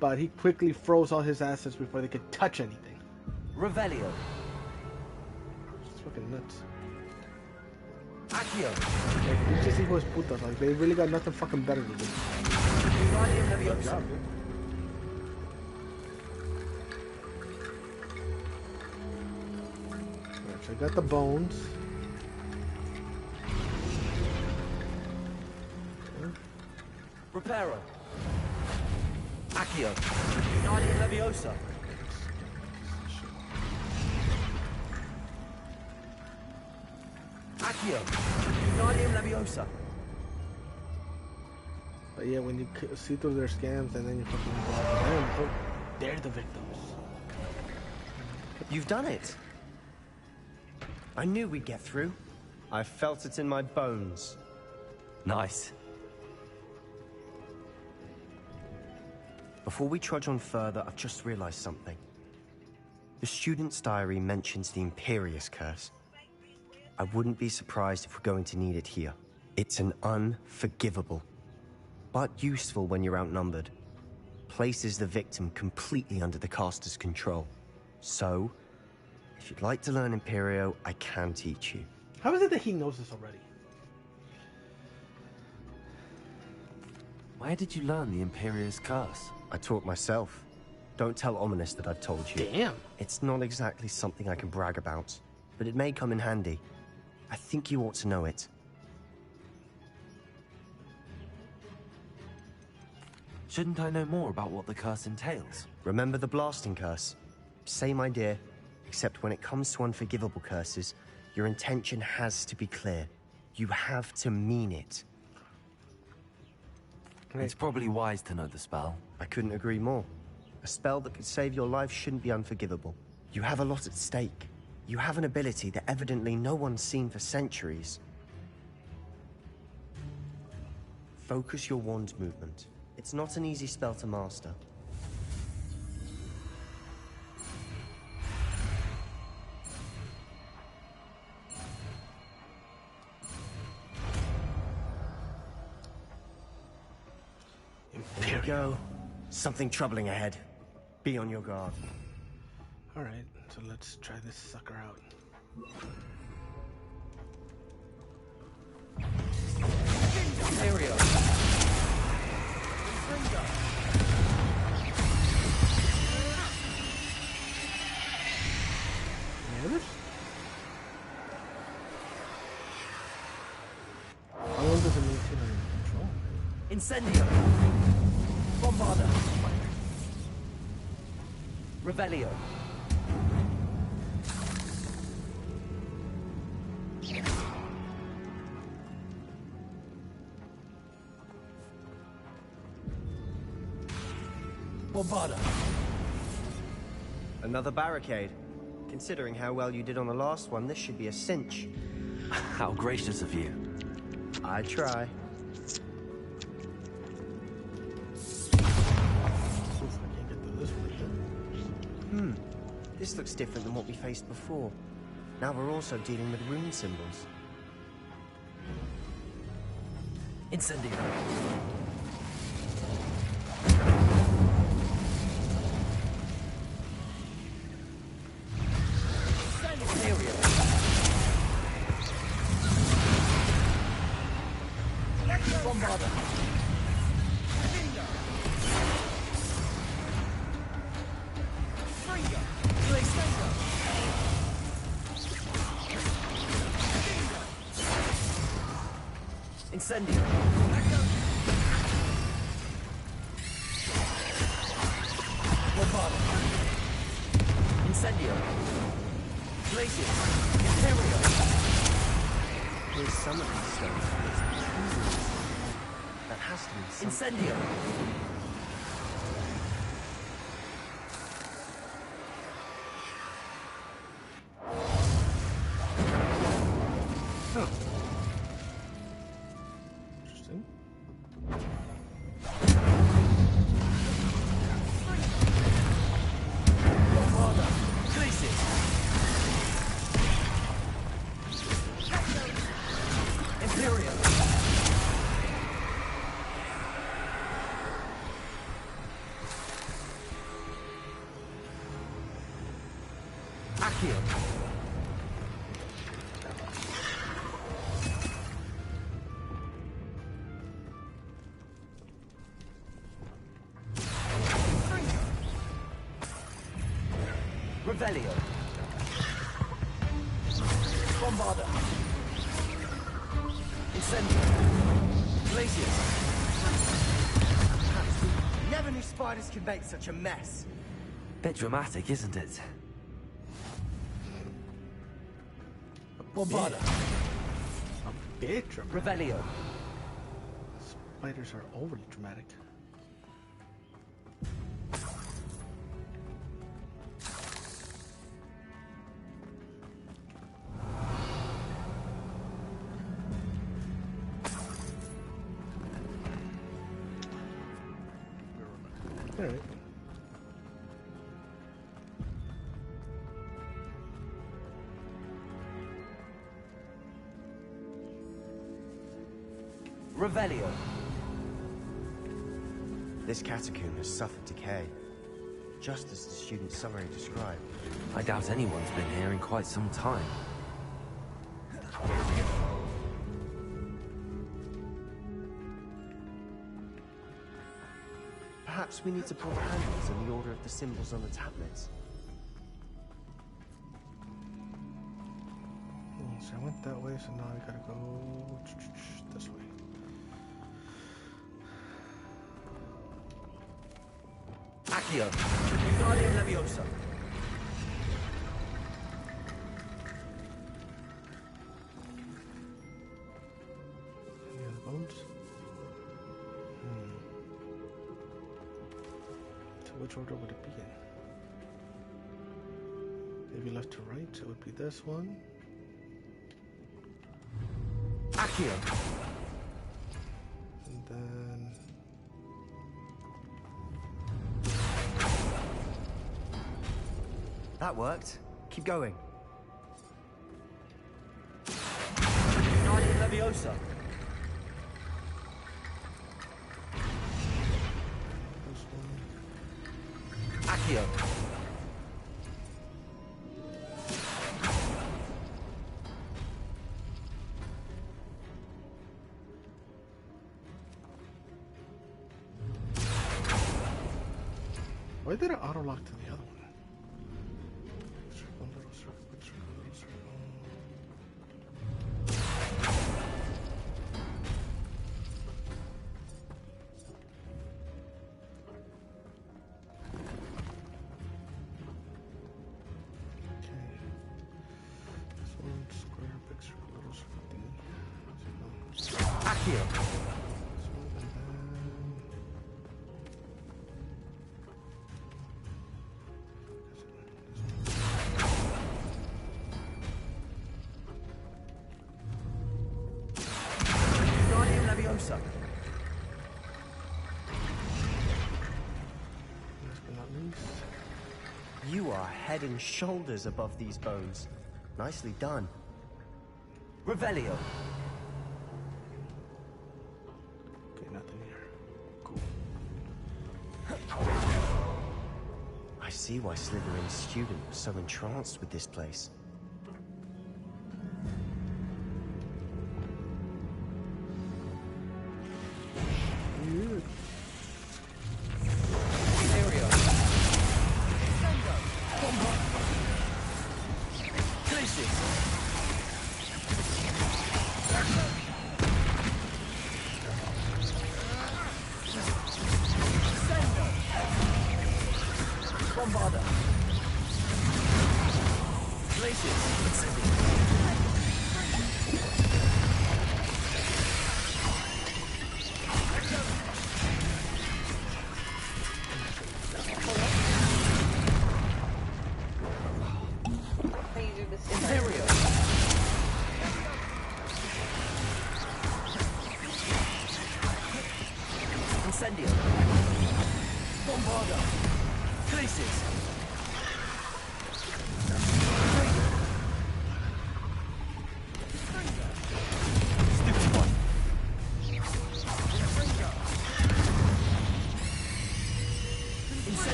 but he quickly froze all his assets before they could touch anything. Revelio. It's fucking nuts. Accio. Like, these hijos putas, like, they really got nothing fucking better to do. Guardian Leviosa. Alright, so I got the bones. Reparo. Accio. Guardian Leviosa. Accio. Guardian Leviosa. But yeah, when you see through their scams and then you fucking damn, oh, they're the victims. You've done it. I knew we'd get through. I felt it in my bones. Nice. Before we trudge on further, I've just realized something. The student's diary mentions the Imperious Curse. I wouldn't be surprised if we're going to need it here. It's an unforgivable, but useful when you're outnumbered. Places the victim completely under the caster's control. So, if you'd like to learn Imperio, I can teach you. How is it that he knows this already? Where did you learn the Imperious Curse? I taught myself. Don't tell Ominous that I've told you. Damn. It's not exactly something I can brag about, but it may come in handy. I think you ought to know it. Shouldn't I know more about what the curse entails? Remember the blasting curse? Same idea, except when it comes to unforgivable curses, your intention has to be clear. You have to mean it. It's probably wise to know the spell. I couldn't agree more. A spell that could save your life shouldn't be unforgivable. You have a lot at stake. You have an ability that evidently no one's seen for centuries. Focus your wand movement. It's not an easy spell to master. Here we go. Something troubling ahead. Be on your guard. Alright, so let's try this sucker out. Imperio. How long does it maintain under control? Incendio. Bombarda. Revelio. Bombarda. Another barricade. Considering how well you did on the last one, this should be a cinch. How gracious of you. I try. This looks different than what we faced before. Now we're also dealing with rune symbols. Incendio. Bombarda. Incendio. Bombarda. Incendio. Glacius. Imperio. There's some of these stones. That has to be some... Incendio. Interesting. Bombarda. Glacius. Imperio. Accio. Revelio. Bombarda. Incendio. Glacius. Never knew spiders could make such a mess. Bit dramatic, isn't it? Bombarda. A bit dramatic. Revelio. Spiders are overly dramatic. Alright. Revelio. This catacomb has suffered decay, just as the student's summary described. I doubt anyone's been here in quite some time. Perhaps we need to pull handles in the order of the symbols on the tablets. So I went that way, so now I gotta go this way. Accio. Guardian Leviosa. Any other bones? So which order would it be in? Maybe left to right, so it would be this one. Accio. And then... That worked. Keep going. Guardian Leviosa. This one. Accio. Why did it auto lock to the other one? Circle, little circle, big circle, little circle. Okay. This one, square, big circle, little circle, D. Accio. This one, and then... Guardian Leviosa. Last but not least. You are head and shoulders above these bones. Nicely done. Revelio. I see why Slytherin's student was so entranced with this place.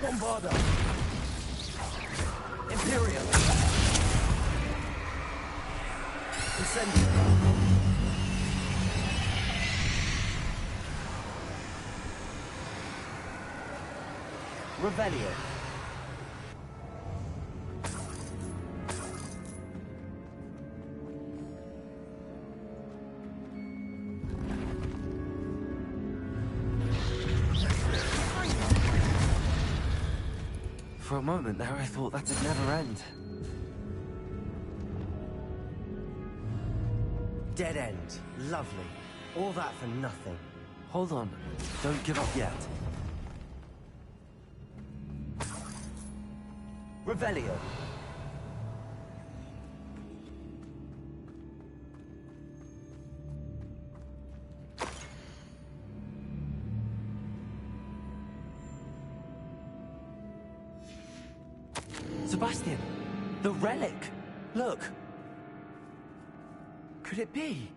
Bombarda! Imperial! Incendio! Revelio! For a moment there, I thought that'd never end. Dead end. Lovely. All that for nothing. Hold on. Don't give up yet. Revelio. Sebastian! The relic! Look! Could it be?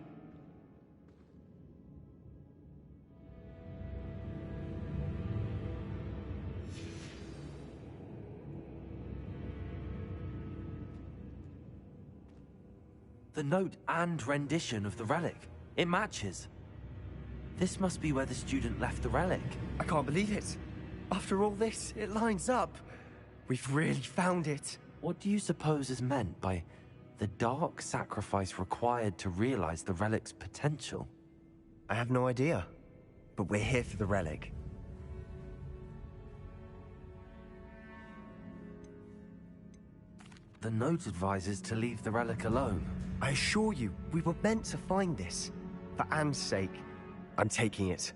The note and rendition of the relic. It matches. This must be where the student left the relic. I can't believe it. After all this, it lines up. We've really found it. What do you suppose is meant by the dark sacrifice required to realize the relic's potential? I have no idea, but we're here for the relic. The note advises to leave the relic alone. I assure you, we were meant to find this. For Anne's sake, I'm taking it.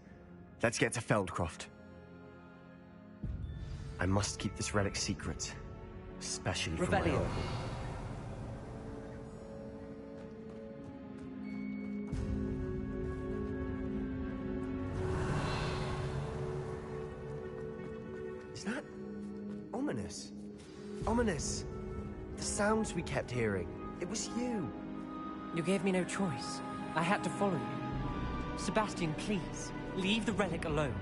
Let's get to Feldcroft. I must keep this relic secret, especially from my own. Is that ominous? Ominous! The sounds we kept hearing. It was you. You gave me no choice. I had to follow you. Sebastian, please, leave the relic alone.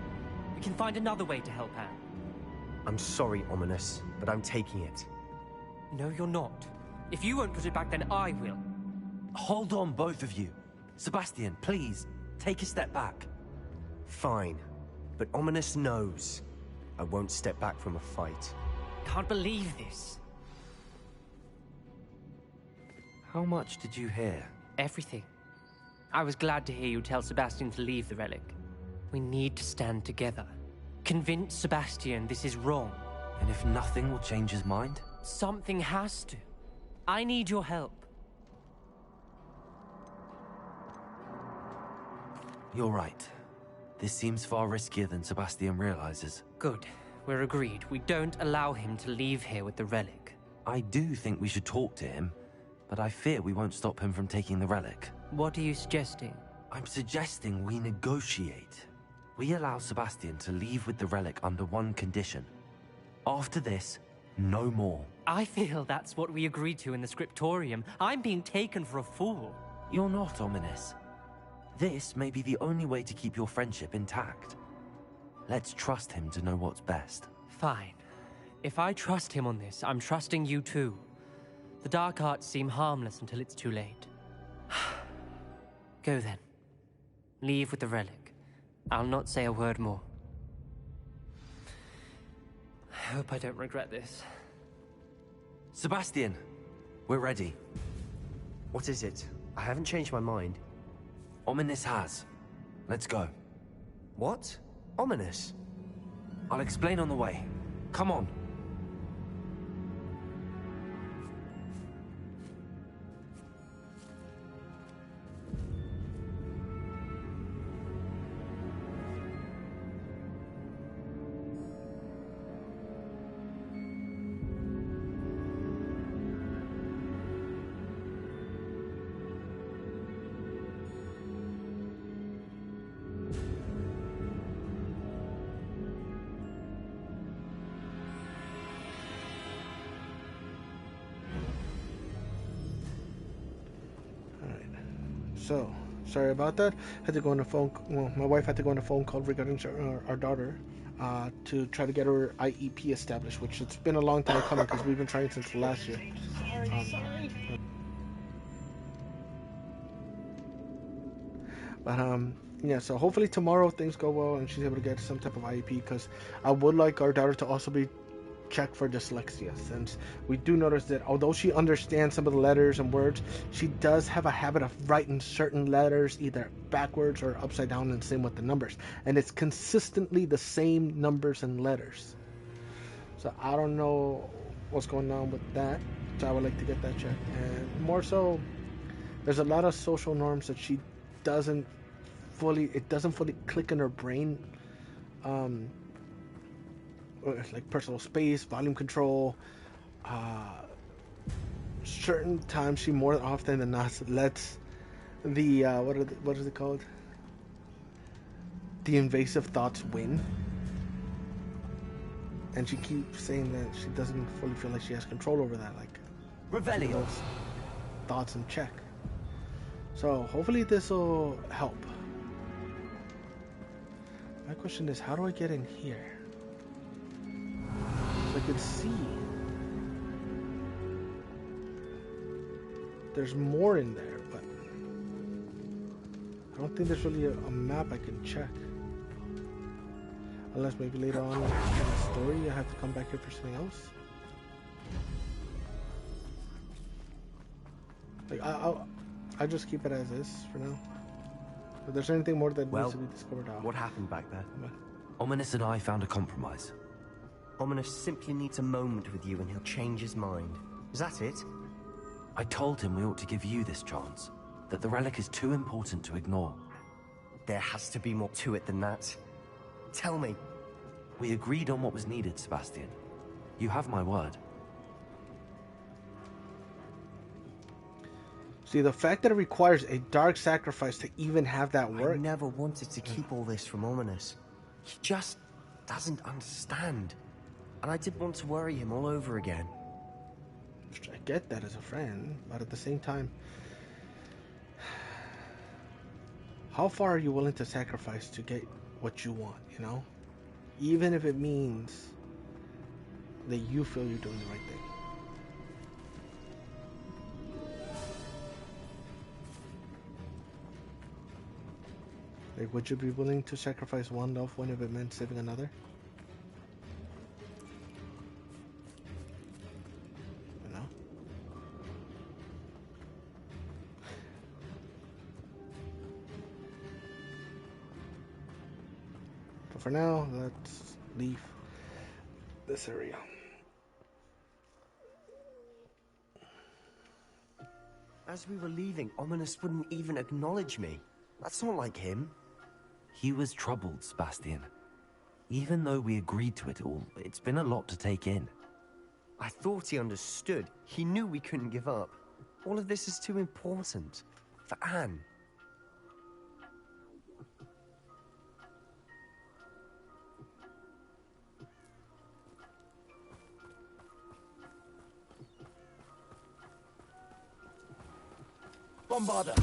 We can find another way to help Anne. I'm sorry, Ominous, but I'm taking it. No, you're not. If you won't put it back, then I will. Hold on, both of you. Sebastian, please, take a step back. Fine, but Ominous knows. I won't step back from a fight. Can't believe this. How much did you hear? Everything. I was glad to hear you tell Sebastian to leave the relic. We need to stand together. Convince Sebastian this is wrong. And if nothing will change his mind? Something has to. I need your help. You're right. This seems far riskier than Sebastian realizes. Good. We're agreed. We don't allow him to leave here with the relic. I do think we should talk to him, but I fear we won't stop him from taking the relic. What are you suggesting? I'm suggesting we negotiate. We allow Sebastian to leave with the relic under one condition. After this, no more. I feel that's what we agreed to in the scriptorium. I'm being taken for a fool. You're not, Ominous. This may be the only way to keep your friendship intact. Let's trust him to know what's best. Fine. If I trust him on this, I'm trusting you too. The dark arts seem harmless until it's too late. Go then. Leave with the relic. I'll not say a word more. I hope I don't regret this. Sebastian, we're ready. What is it? I haven't changed my mind. Ominous has. Let's go. What? Ominous? I'll explain on the way. Come on. So, sorry about that. Had to go on a phone. Well, my wife had to go on a phone call regarding our daughter to try to get her IEP established, which it's been a long time coming because we've been trying since last year. Sorry. But yeah. So hopefully tomorrow things go well and she's able to get some type of IEP because I would like our daughter to also be check for dyslexia, since we do notice that although she understands some of the letters and words, she does have a habit of writing certain letters either backwards or upside down, and same with the numbers, and it's consistently the same numbers and letters. So I don't know what's going on with that, so I would like to get that checked. And more so, there's a lot of social norms that she doesn't fully click in her brain, like personal space, volume control. Certain times she more often than not lets the what is it called? The invasive thoughts win. And she keeps saying that she doesn't fully feel like she has control over that, like Revelio. Those thoughts in check. So hopefully this will help. My question is, how do I get in here? I could see there's more in there, but I don't think there's really a map I can check. Unless maybe later on in the story I have to come back here for something else. Like I'll just keep it as is for now. If there's anything more that needs to be discovered out. What happened back there? Ominous and I found a compromise. Ominous simply needs a moment with you and he'll change his mind. Is that it? I told him we ought to give you this chance, that the relic is too important to ignore. There has to be more to it than that. Tell me. We agreed on what was needed, Sebastian. You have my word. See, the fact that it requires a dark sacrifice to even have that work. I never wanted to keep all this from Ominous. He just doesn't understand. And I didn't want to worry him all over again. I get that as a friend, but at the same time, how far are you willing to sacrifice to get what you want, you know? Even if it means that you feel you're doing the right thing. Like, would you be willing to sacrifice one loved one if it meant saving another? You know? But for now, let's leave this area. As we were leaving, Ominous wouldn't even acknowledge me. That's not like him. He was troubled, Sebastian. Even though we agreed to it all, it's been a lot to take in. I thought he understood. He knew we couldn't give up. All of this is too important. For Anne. Bombarder.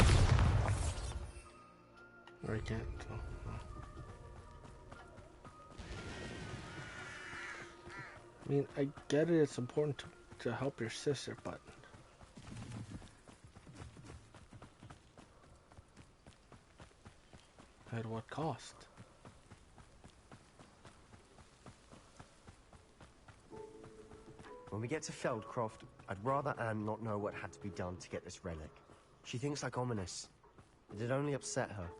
Or I can't. So, no. I mean, I get it. It's important to help your sister, but at what cost? When we get to Feldcroft, I'd rather Anne not know what had to be done to get this relic. She thinks like ominous. It'd only upset her.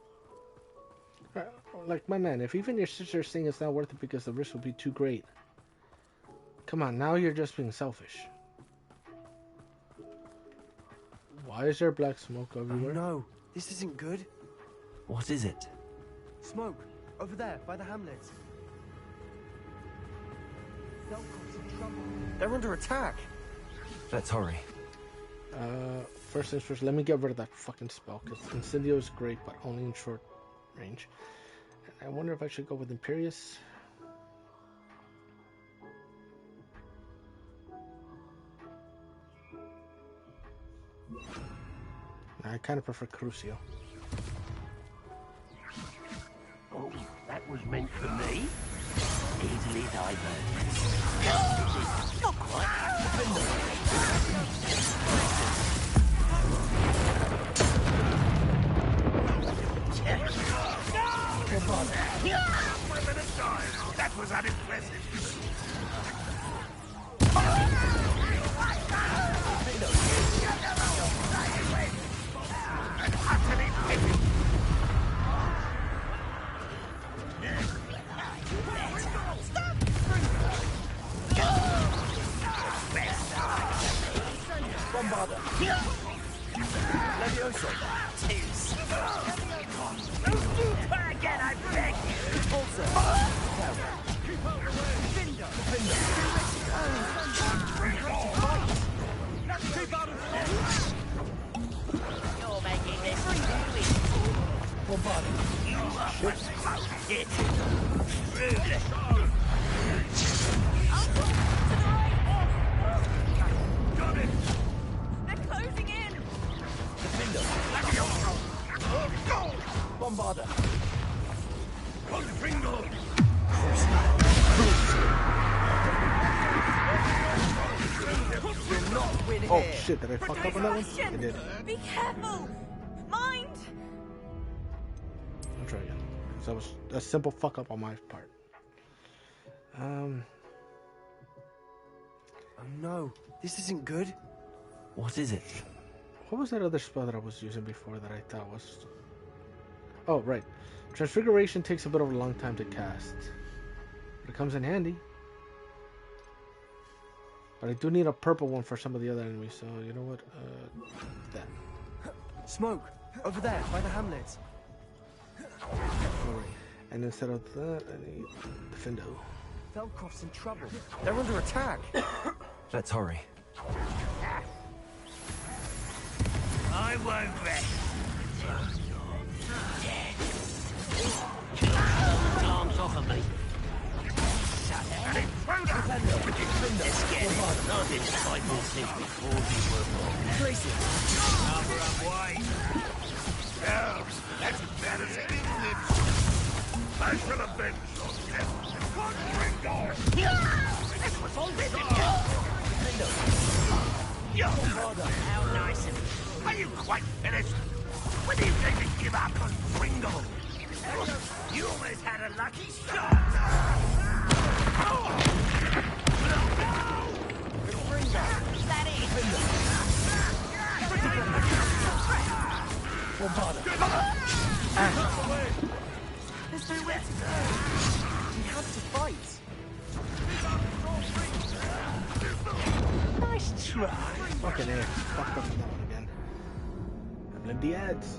Like, my man, if even your sister's saying it's not worth it because the risk would be too great. Come on, now you're just being selfish. Why is there black smoke everywhere? Oh, no, this isn't good. What is it? Smoke, over there, by the hamlet. Feldcroft's in trouble. They're under attack. Let's hurry. First things first, let me get rid of that fucking spell, because Incendio is great, but only in short range. And I wonder if I should go with Imperious. I kind of prefer Crucio. Oh, that was meant for me? Easily diverted. Not quite. That was unimpressive. Bombarder. Levioso. Don't do that again, I beg you! Repulsor. Defender. Keep out of You're making this really Bombarder. You are it. Rude. Got it. They're closing in. Defender. Bombarder. Confringo. Will not win Oh here. shit, did I fuck up on that one? I did. Be careful. Mind. I'll try again. So that was a simple fuck up on my part. Oh no, this isn't good. What is it? What was that other spell that I was using before that I thought was... Oh, right. Transfiguration takes a bit of a long time to cast. But it comes in handy. But I do need a purple one for some of the other enemies, so you know what? That. Smoke, over there, by the hamlet. Alright. And instead of that, I need Defendo. Feldcroft's in trouble. They're under attack. Let's hurry. I won't rest. Arms off of me. An intruder! Let's get it. I didn't fight more things before you were born. Tracy. Cover up wide. Yeah, that's better than it lives. I shall avenge your death. Confringo. That was all written. How nice of you. Are you quite finished? When do you think to give up on Pringle? You almost had a lucky shot. That is. Bombarder. There's nowhere to go. We have to fight. Nice try. Fucking A. Fucked up on that one again. I blame the ads.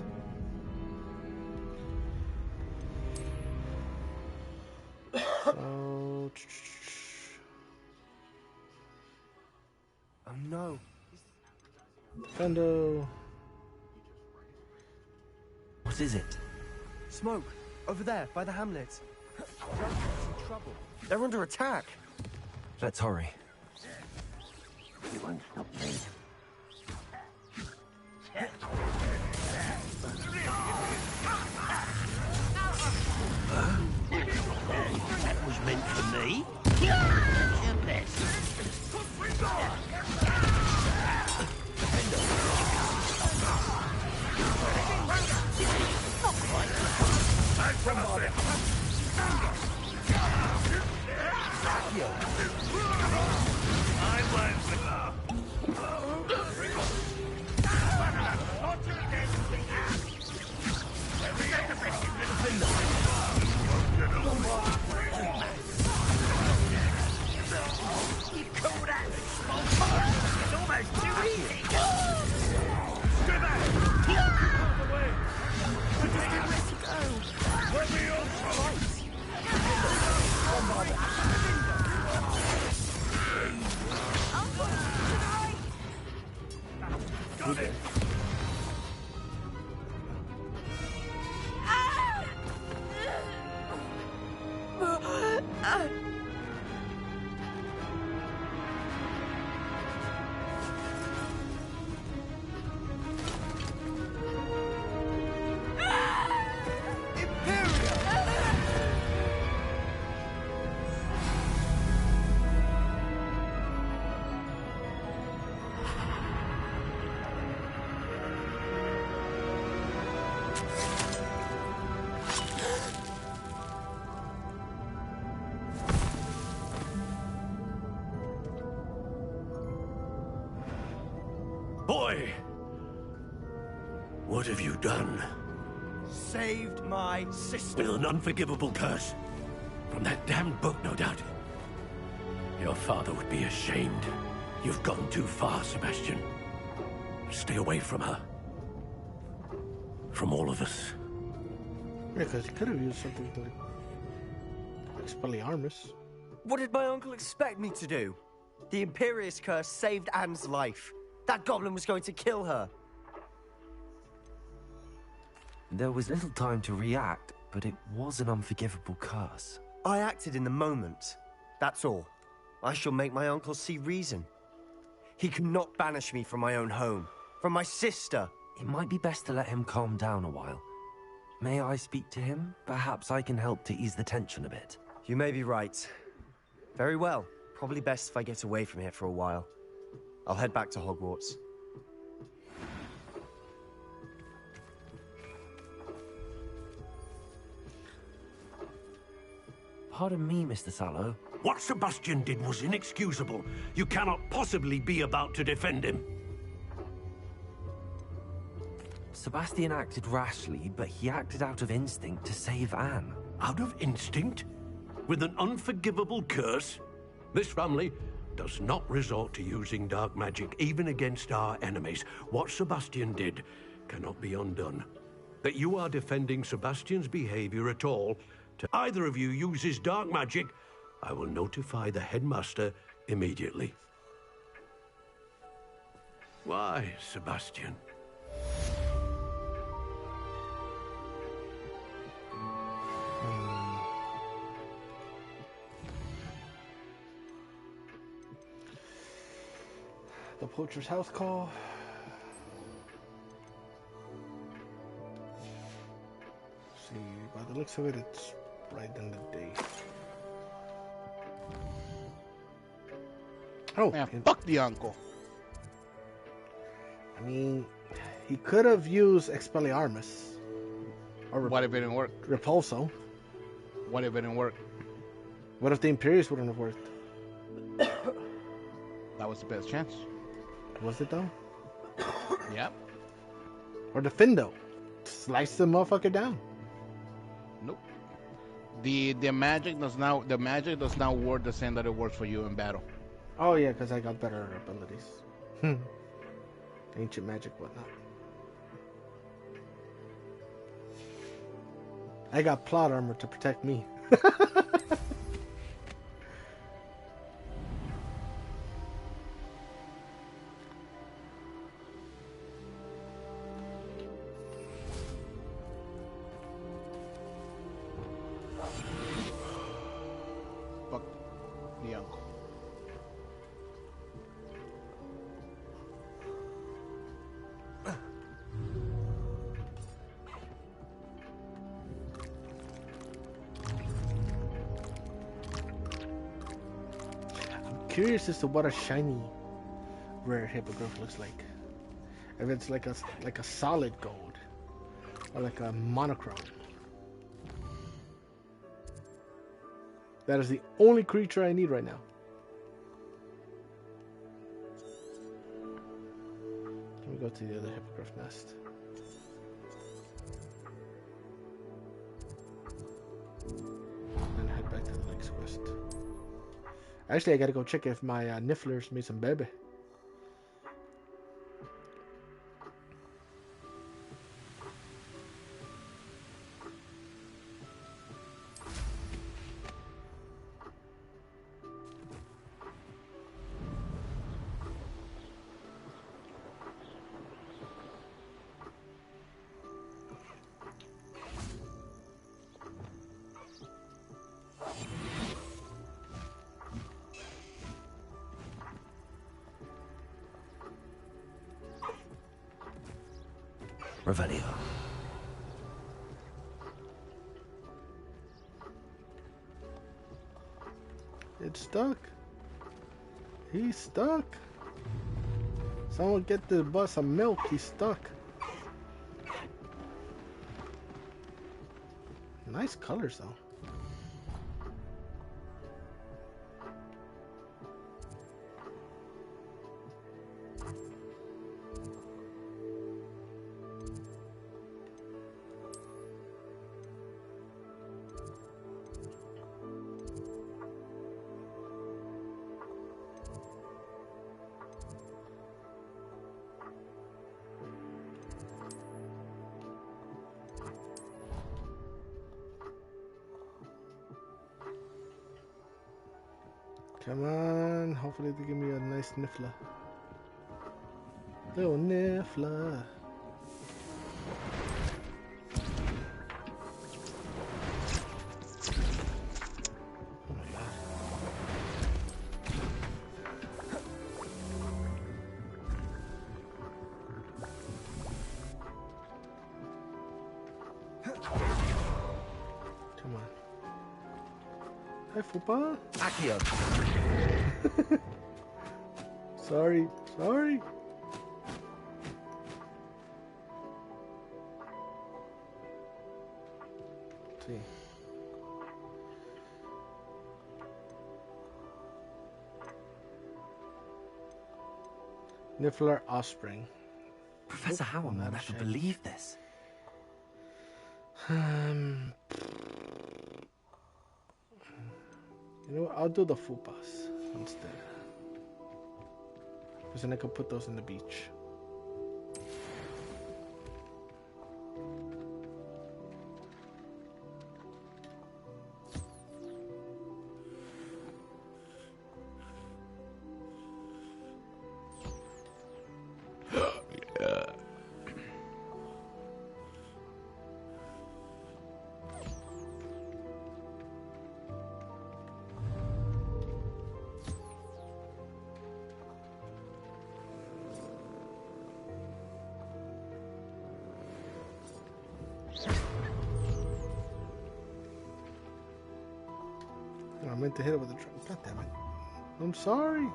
no. Fendo. What is it? Smoke! Over there, by the hamlet. Junkrat's in trouble. They're under attack. Let's hurry. You won't stop me. That was meant for me. Your best. Boy! What have you done? Saved my sister. With an unforgivable curse. From that damned book, no doubt. Your father would be ashamed. You've gone too far, Sebastian. Stay away from her. From all of us. Yeah, because he could have used something like Expelliarmus. What did my uncle expect me to do? The Imperious curse saved Anne's life. That goblin was going to kill her. There was little time to react, but it was an unforgivable curse. I acted in the moment. That's all. I shall make my uncle see reason. He cannot banish me from my own home, from my sister. It might be best to let him calm down a while. May I speak to him? Perhaps I can help to ease the tension a bit. You may be right. Very well. Probably best if I get away from here for a while. I'll head back to Hogwarts. Pardon me, Mr. Sallow. What Sebastian did was inexcusable. You cannot possibly be about to defend him. Sebastian acted rashly, but he acted out of instinct to save Anne. Out of instinct? With an unforgivable curse? This family does not resort to using dark magic, even against our enemies. What Sebastian did cannot be undone. That you are defending Sebastian's behavior at all, to either of you uses dark magic, I will notify the headmaster immediately. Why, Sebastian? The poacher's house call. See, by the looks of it, it's right in the day. Oh, man, fuck the uncle. I mean, he could have used Expelliarmus. Or what if it didn't work? Repulso. What if it didn't work? What if the Imperious wouldn't have worked? That was the best chance. Was it though? Yep. Or the Findo. Slice the motherfucker down. Nope. The magic does now work the same that it works for you in battle. Oh yeah, because I got better abilities. Ancient magic, whatnot. I got plot armor to protect me. curious as to what a shiny rare hippogriff looks like. If it's like a solid gold or like a monochrome. That is the only creature I need right now. Let me go to the other hippogriff nest. And head back to the next quest. Actually, I gotta go check if my nifflers made some baby. Revelio. It's stuck. He's stuck. Someone get this bus some milk. He's stuck. Nice colors though. Come on, hopefully they give me a nice niffler. Little niffler. Oh my god. Come on. Hi, Fupa. Accio. Sorry. See. Niffler offspring. Professor Howell will never believe this. You know what? I'll do the fupas instead. Because then I can put those in the beach. I meant to hit it with a drum. God damn it. I'm sorry.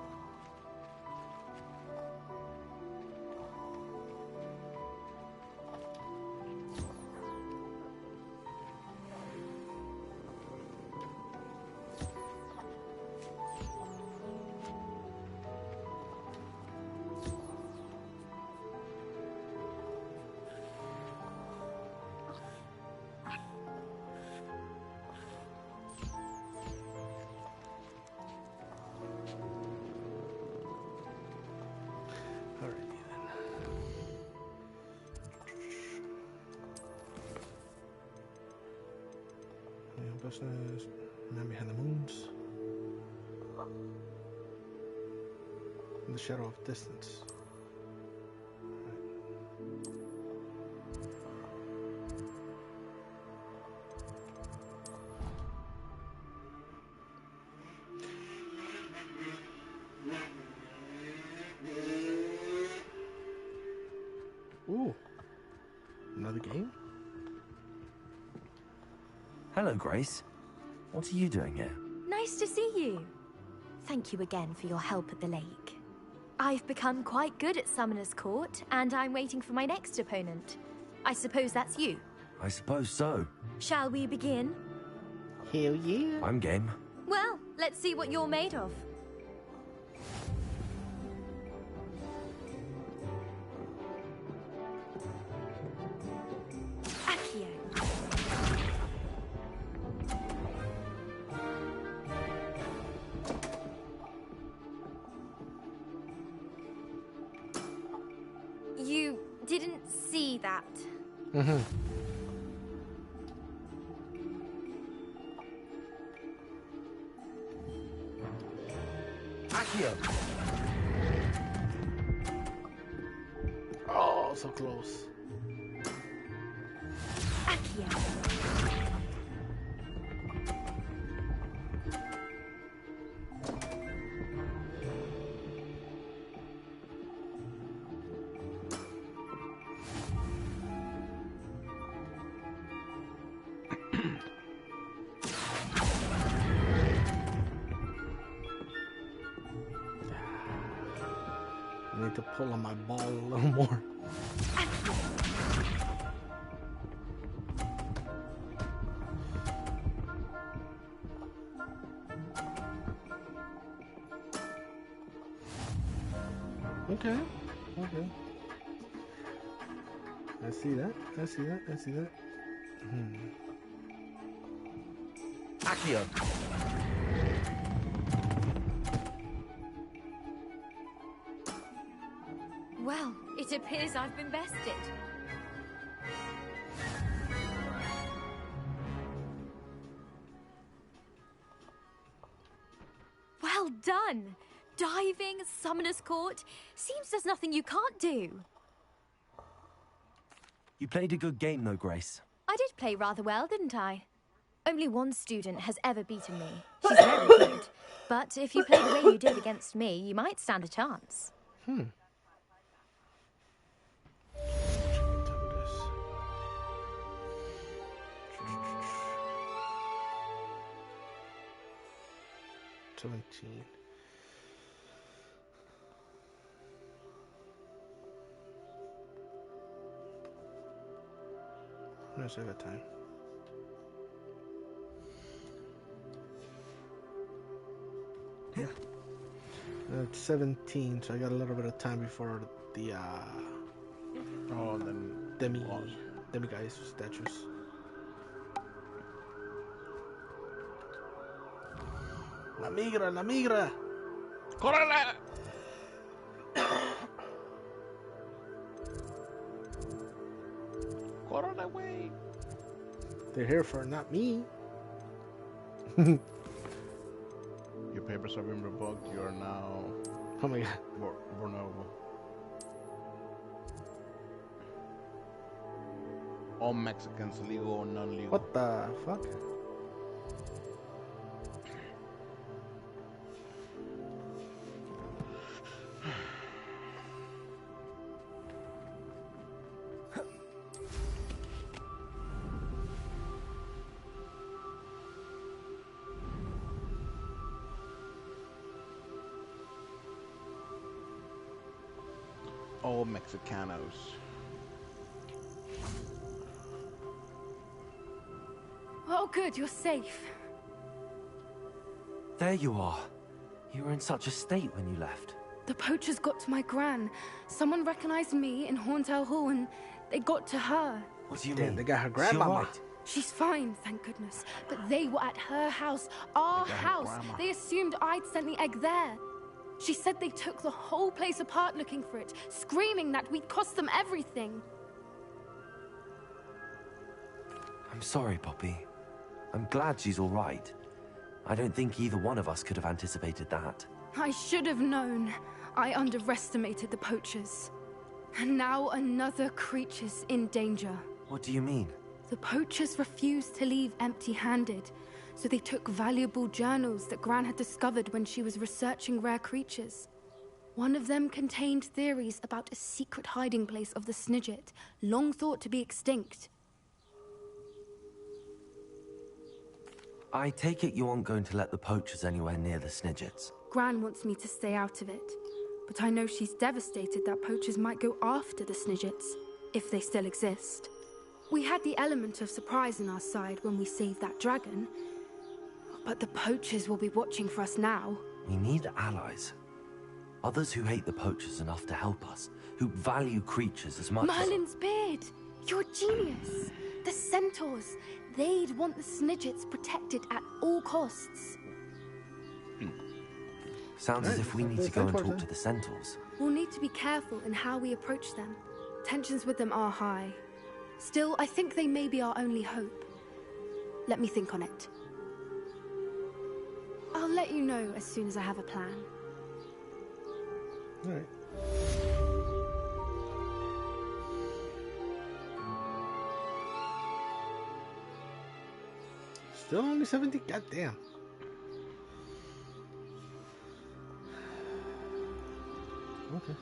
Man behind the moons. In the shadow of distance. Ooh. Another game? Hello, Grace. What are you doing here? Nice to see you. Thank you again for your help at the lake. I've become quite good at Summoner's Court, and I'm waiting for my next opponent. I suppose that's you. I suppose so. Shall we begin? Hell yeah. I'm game. Well, let's see what you're made of. Accio. You didn't see that. Mm-hmm. Accio. Oh, so close. Accio. I need to pull on my ball a little more. Okay. Okay. I see that. I see that. I see that. Accio. Well, it appears I've been bested. Well done! Diving, Summoner's Court. Seems there's nothing you can't do. You played a good game though, Grace. I did play rather well, didn't I? Only one student has ever beaten me. She's very good. But if you play the way you did against me, you might stand a chance. Hmm. 17. Yes, I got time. Yeah. It's 17, so I got a little bit of time before the demi-guys statues. La migra, la migra. ¡Córrele! Córrele, away. They're here for not me. Your papers have been revoked. You are now. Oh my god. Vulnerable. All Mexicans, legal or non-legal. What the fuck? All Mexicanos. Oh, good, you're safe. There you are. You were in such a state when you left. The poachers got to my gran. Someone recognized me in Horntail Hall and they got to her. What do you Damn, mean? they got her She grandmama. alright? She's fine, thank goodness. But they were at her house, our They got her house. grandma. They assumed I'd sent the egg there. She said they took the whole place apart looking for it, screaming that we'd cost them everything. I'm sorry, Poppy. I'm glad she's all right. I don't think either one of us could have anticipated that. I should have known. I underestimated the poachers. And now another creature's in danger. What do you mean? The poachers refused to leave empty-handed, so they took valuable journals that Gran had discovered when she was researching rare creatures. One of them contained theories about a secret hiding place of the Snidget, long thought to be extinct. I take it you aren't going to let the poachers anywhere near the Snidgets. Gran wants me to stay out of it, but I know she's devastated that poachers might go after the Snidgets, if they still exist. We had the element of surprise on our side when we saved that dragon, but the poachers will be watching for us now. We need allies. Others who hate the poachers enough to help us, who value creatures as much Merlin's beard! You're a genius! The centaurs, they'd want the Snidgets protected at all costs. Sounds as if we need to go and talk to the centaurs. We'll need to be careful in how we approach them. Tensions with them are high. Still, I think they may be our only hope. Let me think on it. I'll let you know as soon as I have a plan. Alright. Still only 70? Goddamn. Okay.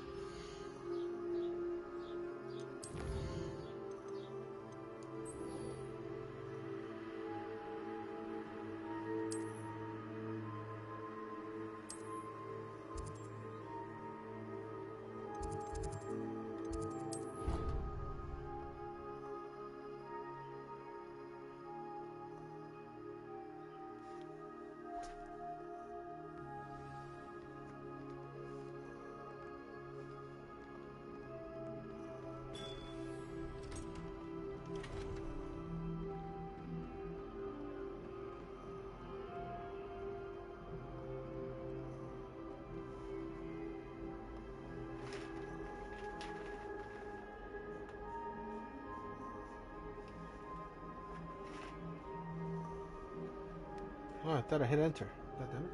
Oh, I thought I hit enter. God damn it.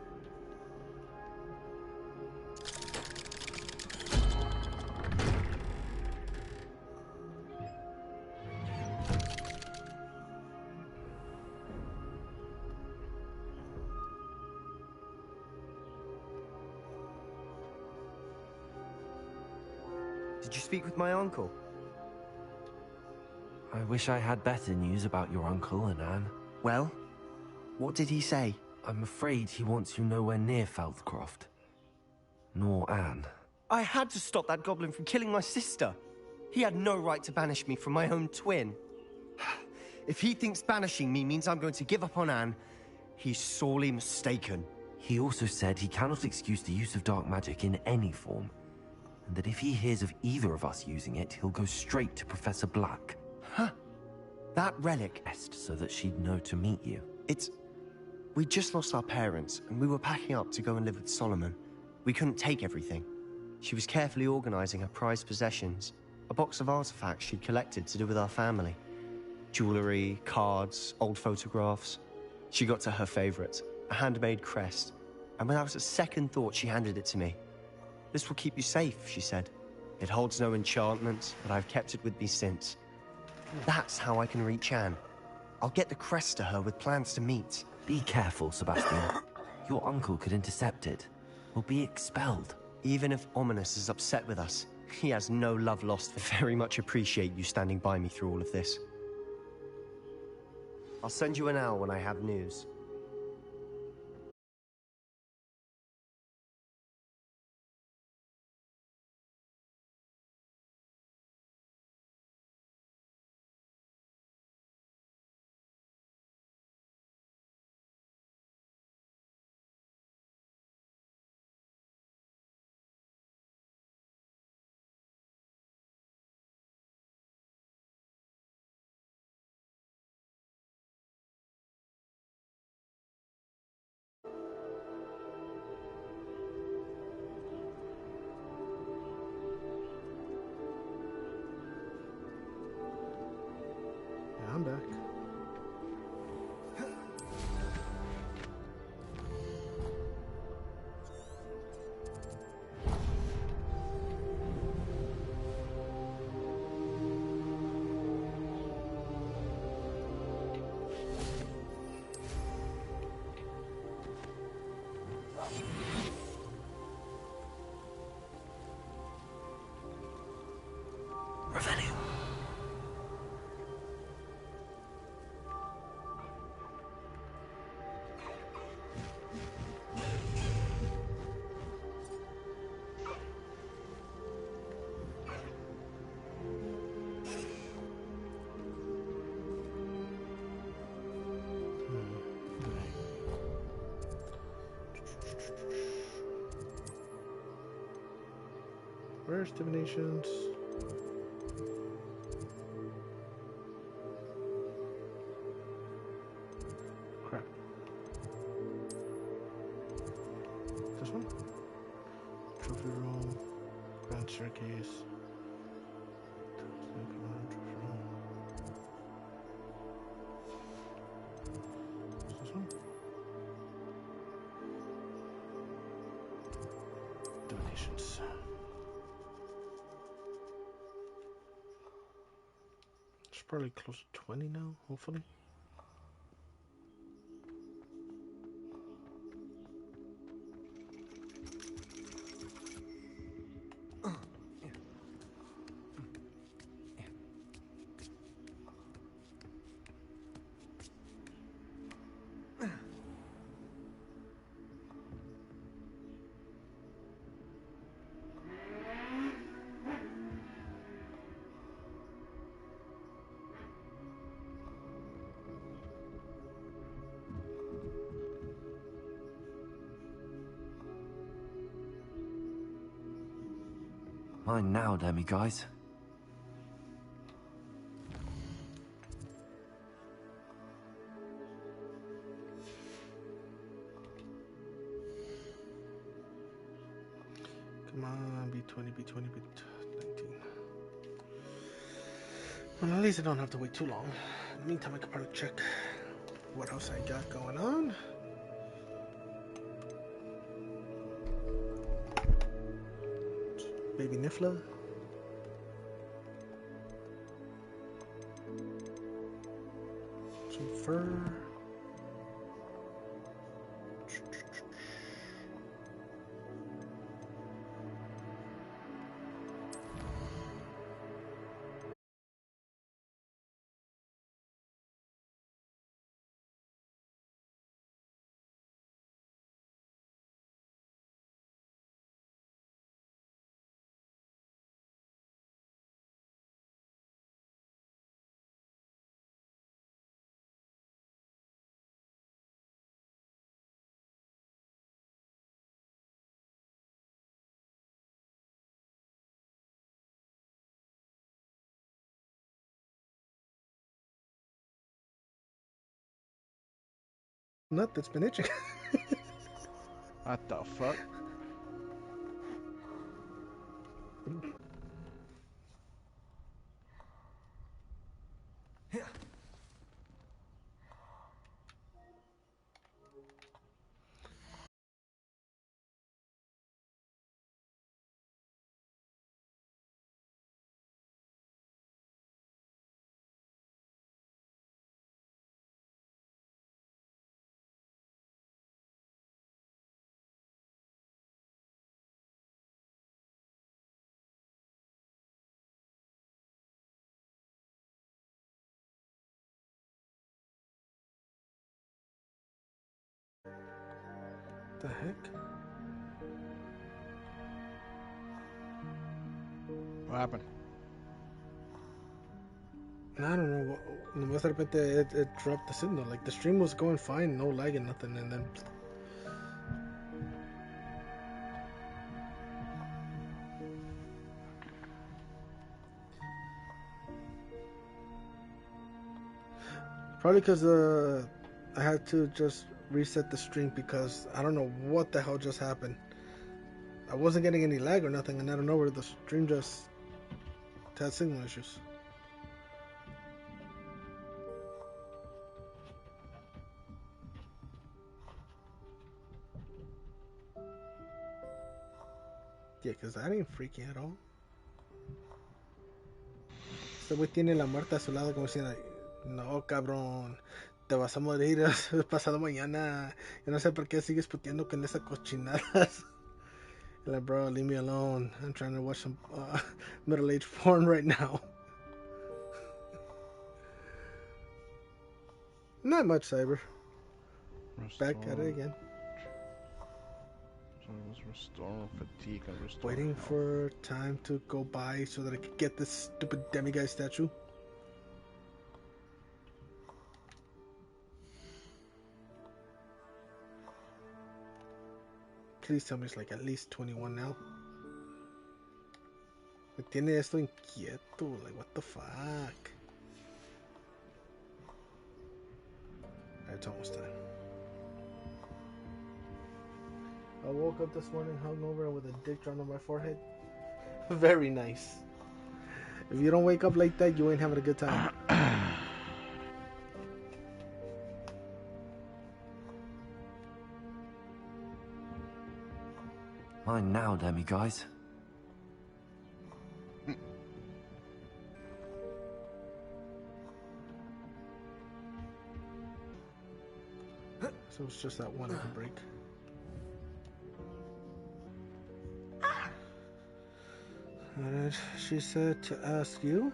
Did you speak with my uncle? I wish I had better news about your uncle and Anne. Well, what did he say? I'm afraid he wants you nowhere near Feldcroft. Nor Anne. I had to stop that goblin from killing my sister. He had no right to banish me from my own twin. If he thinks banishing me means I'm going to give up on Anne, he's sorely mistaken. He also said he cannot excuse the use of dark magic in any form, and that if he hears of either of us using it, he'll go straight to Professor Black. Huh. That relic. So that she'd know to meet you. We just lost our parents, and we were packing up to go and live with Solomon. We couldn't take everything. She was carefully organizing her prized possessions, a box of artifacts she'd collected to do with our family. Jewelry, cards, old photographs. She got to her favorite, a handmade crest, and without a second thought, she handed it to me. This will keep you safe, she said. It holds no enchantment, but I've kept it with me since. That's how I can reach Anne. I'll get the crest to her with plans to meet. Be careful, Sebastian. Your uncle could intercept it. We'll be expelled. Even if Ominous is upset with us, he has no love lost. I very much appreciate you standing by me through all of this. I'll send you an owl when I have news. I'm back. first. Divinations. Crap. This one? Trophy room. Grand staircase. This one? Divinations. It's probably close to 20 now, hopefully. Mine now, Demi guys. Come on, B20, B20, B19. Well, at least I don't have to wait too long. In the meantime, I could probably check what else I got going on. Baby Nifla. Some fur. Nut that's been itching. What the fuck? The heck? What happened? I don't know. Nomás de repente it dropped the signal. Like the stream was going fine, no lag and nothing, and then. Probably because I had to just reset the stream because I don't know what the hell just happened. I wasn't getting any lag or nothing, and I don't know where the stream just had signal issues. Yeah, because that ain't freaky at all. Este güey tiene la muerte a su lado como diciendo, no cabrón, te vas a morir pasado mañana. Yo no sé por qué sigues puteando con esas cochinadas. Like, bro, leave me alone. I'm trying to watch some middle-aged porn right now. Not much, Cyber. Back at it again. So it was restore fatigue and restore Waiting health. for time to go by so that I could get this stupid demiguy statue. Please tell me it's like at least 21 now. Me tiene esto inquieto. Like, what the fuck? It's almost time. I woke up this morning hungover with a dick drawn on my forehead. Very nice. If you don't wake up like that, you ain't having a good time. Mine now, Demi, guys. So it's just that one I can break. Alright, she said to ask you.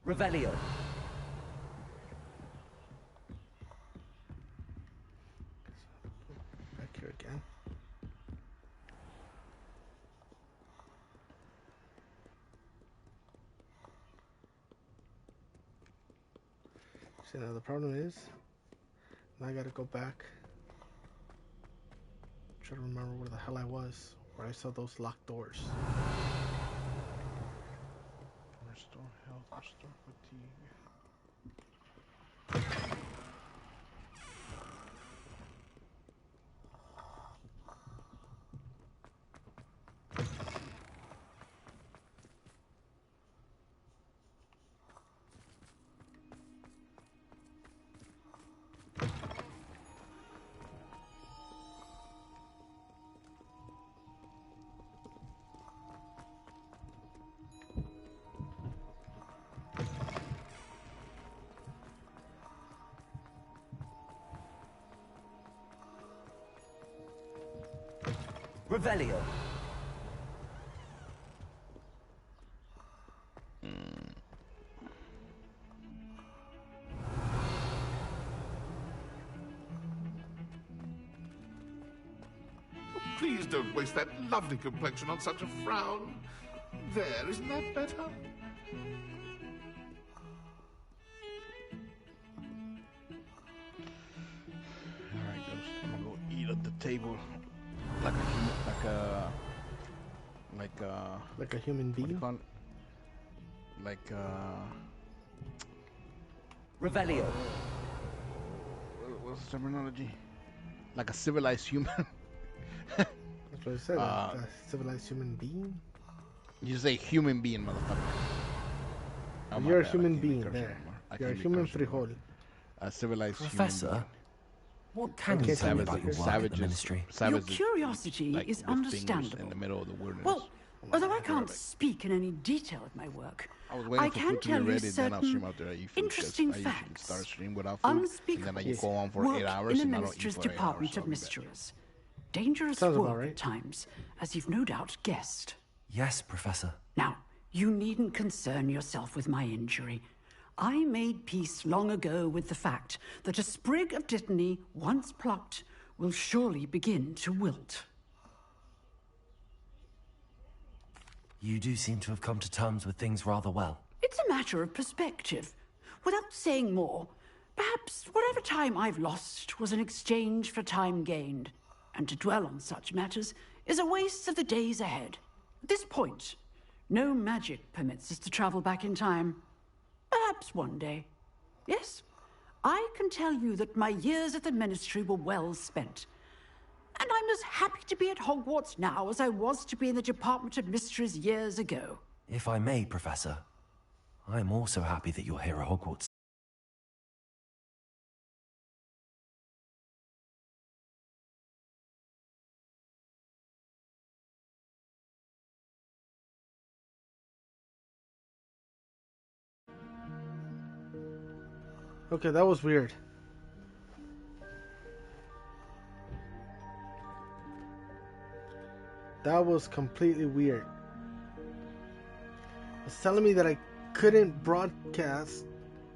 Revelio. Back here again. See, now the problem is, now I gotta go back. Try to remember where the hell I was, where I saw those locked doors. Restore health, restore fatigue. Revelio. Please don't waste that lovely complexion on such a frown. There, isn't that better? Alright, Ghost. I'm gonna go eat at the table like a human, like a human being. What do you call it? Like Revelio. What's the terminology? Like a civilized human. That's what I said. A civilized human being. You say human being, motherfucker. Oh, You're a bad. human being there. You're a human frijol. A civilized Professor, human being. what can you tell me about your work at the Ministry? Your curiosity is understandable. In the middle of the wilderness. Well, although I can't speak in any detail of my work, I can tell you certain interesting facts, unspeakable work in the Ministry's Department of Mysteries. Dangerous work at times, as you've no doubt guessed. Yes, Professor. Now, you needn't concern yourself with my injury. I made peace long ago with the fact that a sprig of dittany, once plucked, will surely begin to wilt. You do seem to have come to terms with things rather well. It's a matter of perspective. Without saying more, perhaps whatever time I've lost was an exchange for time gained. And to dwell on such matters is a waste of the days ahead. At this point, no magic permits us to travel back in time. Perhaps one day. Yes, I can tell you that my years at the Ministry were well spent. And I'm as happy to be at Hogwarts now as I was to be in the Department of Mysteries years ago. If I may, Professor, I am also happy that you're here at Hogwarts. Okay, that was weird. That was completely weird. It's telling me that I couldn't broadcast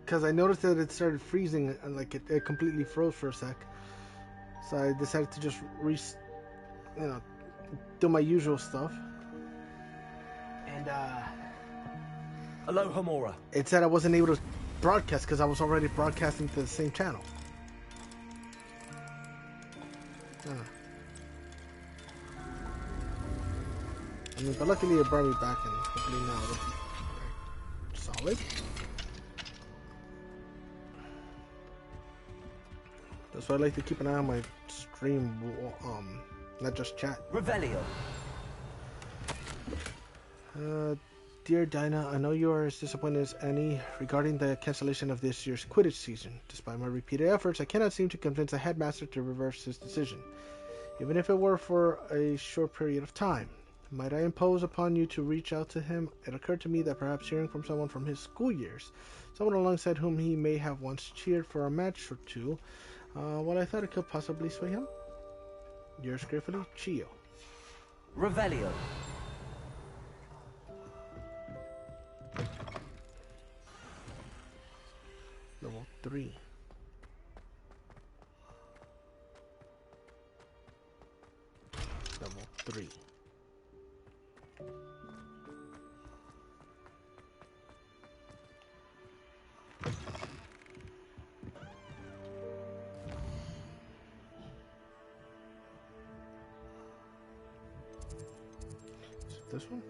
because I noticed that it started freezing and like it completely froze for a sec. So I decided to just do my usual stuff. And Aloha Mora. It said I wasn't able to broadcast because I was already broadcasting to the same channel. I mean, but luckily it brought me back, and hopefully now it'll be solid. That's why I like to keep an eye on my stream, not just chat. Revelio. Dear Dinah, I know you are as disappointed as any regarding the cancellation of this year's Quidditch season. Despite my repeated efforts, I cannot seem to convince the headmaster to reverse his decision, even if it were for a short period of time. Might I impose upon you to reach out to him? It occurred to me that perhaps hearing from someone from his school years, someone alongside whom he may have once cheered for a match or two, well, I thought it could possibly sway him. Yours gratefully, Chio. Revelio. Level 3. Level 3. This one?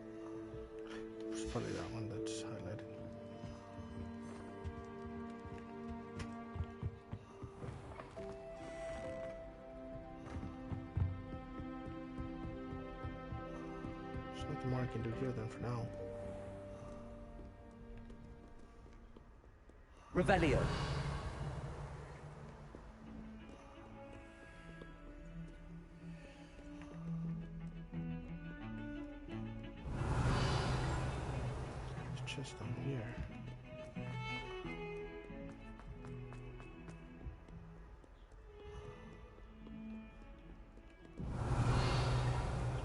It's probably that one that's highlighted. There's nothing more I can do here then for now. Revelio. Just down here.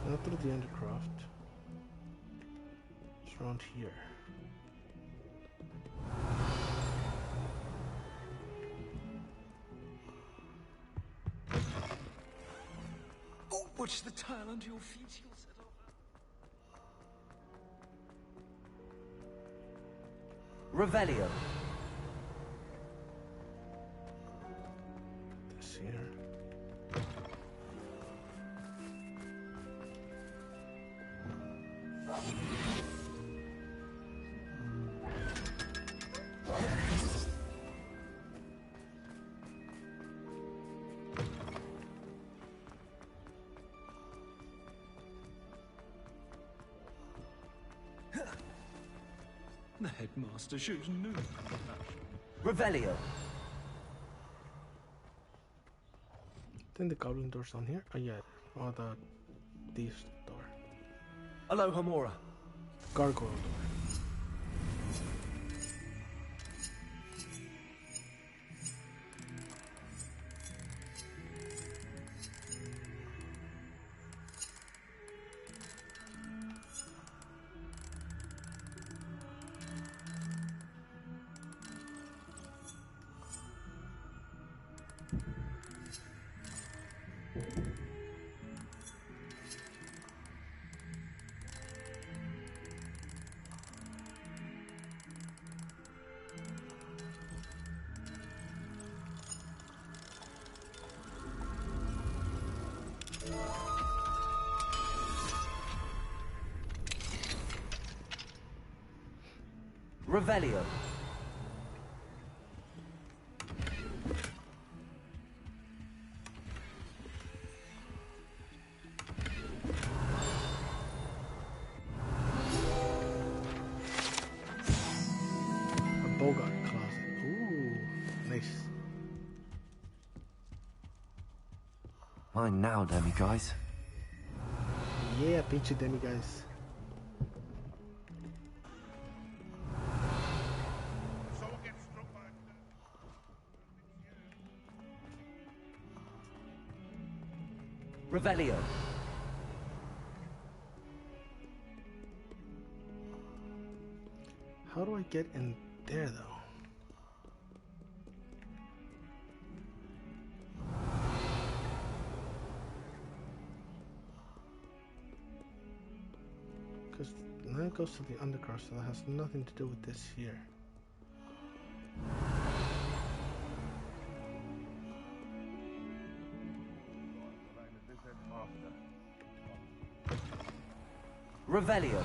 Not through the Undercroft. It's around here. Oh, watch the tile under your feet. You'll settle. Revelio. This here. The headmaster shows no compassion. Revelio. I think the goblin door's down here. Oh yeah. Oh, the thief's door. Aloha Mora. Gargoyle door. Revelio. Mine now, demi-guys. Yeah, pinche demi-guys. Revelio. How do I get in there, though? Because now it goes to the undercross, so that has nothing to do with this here. Revelio.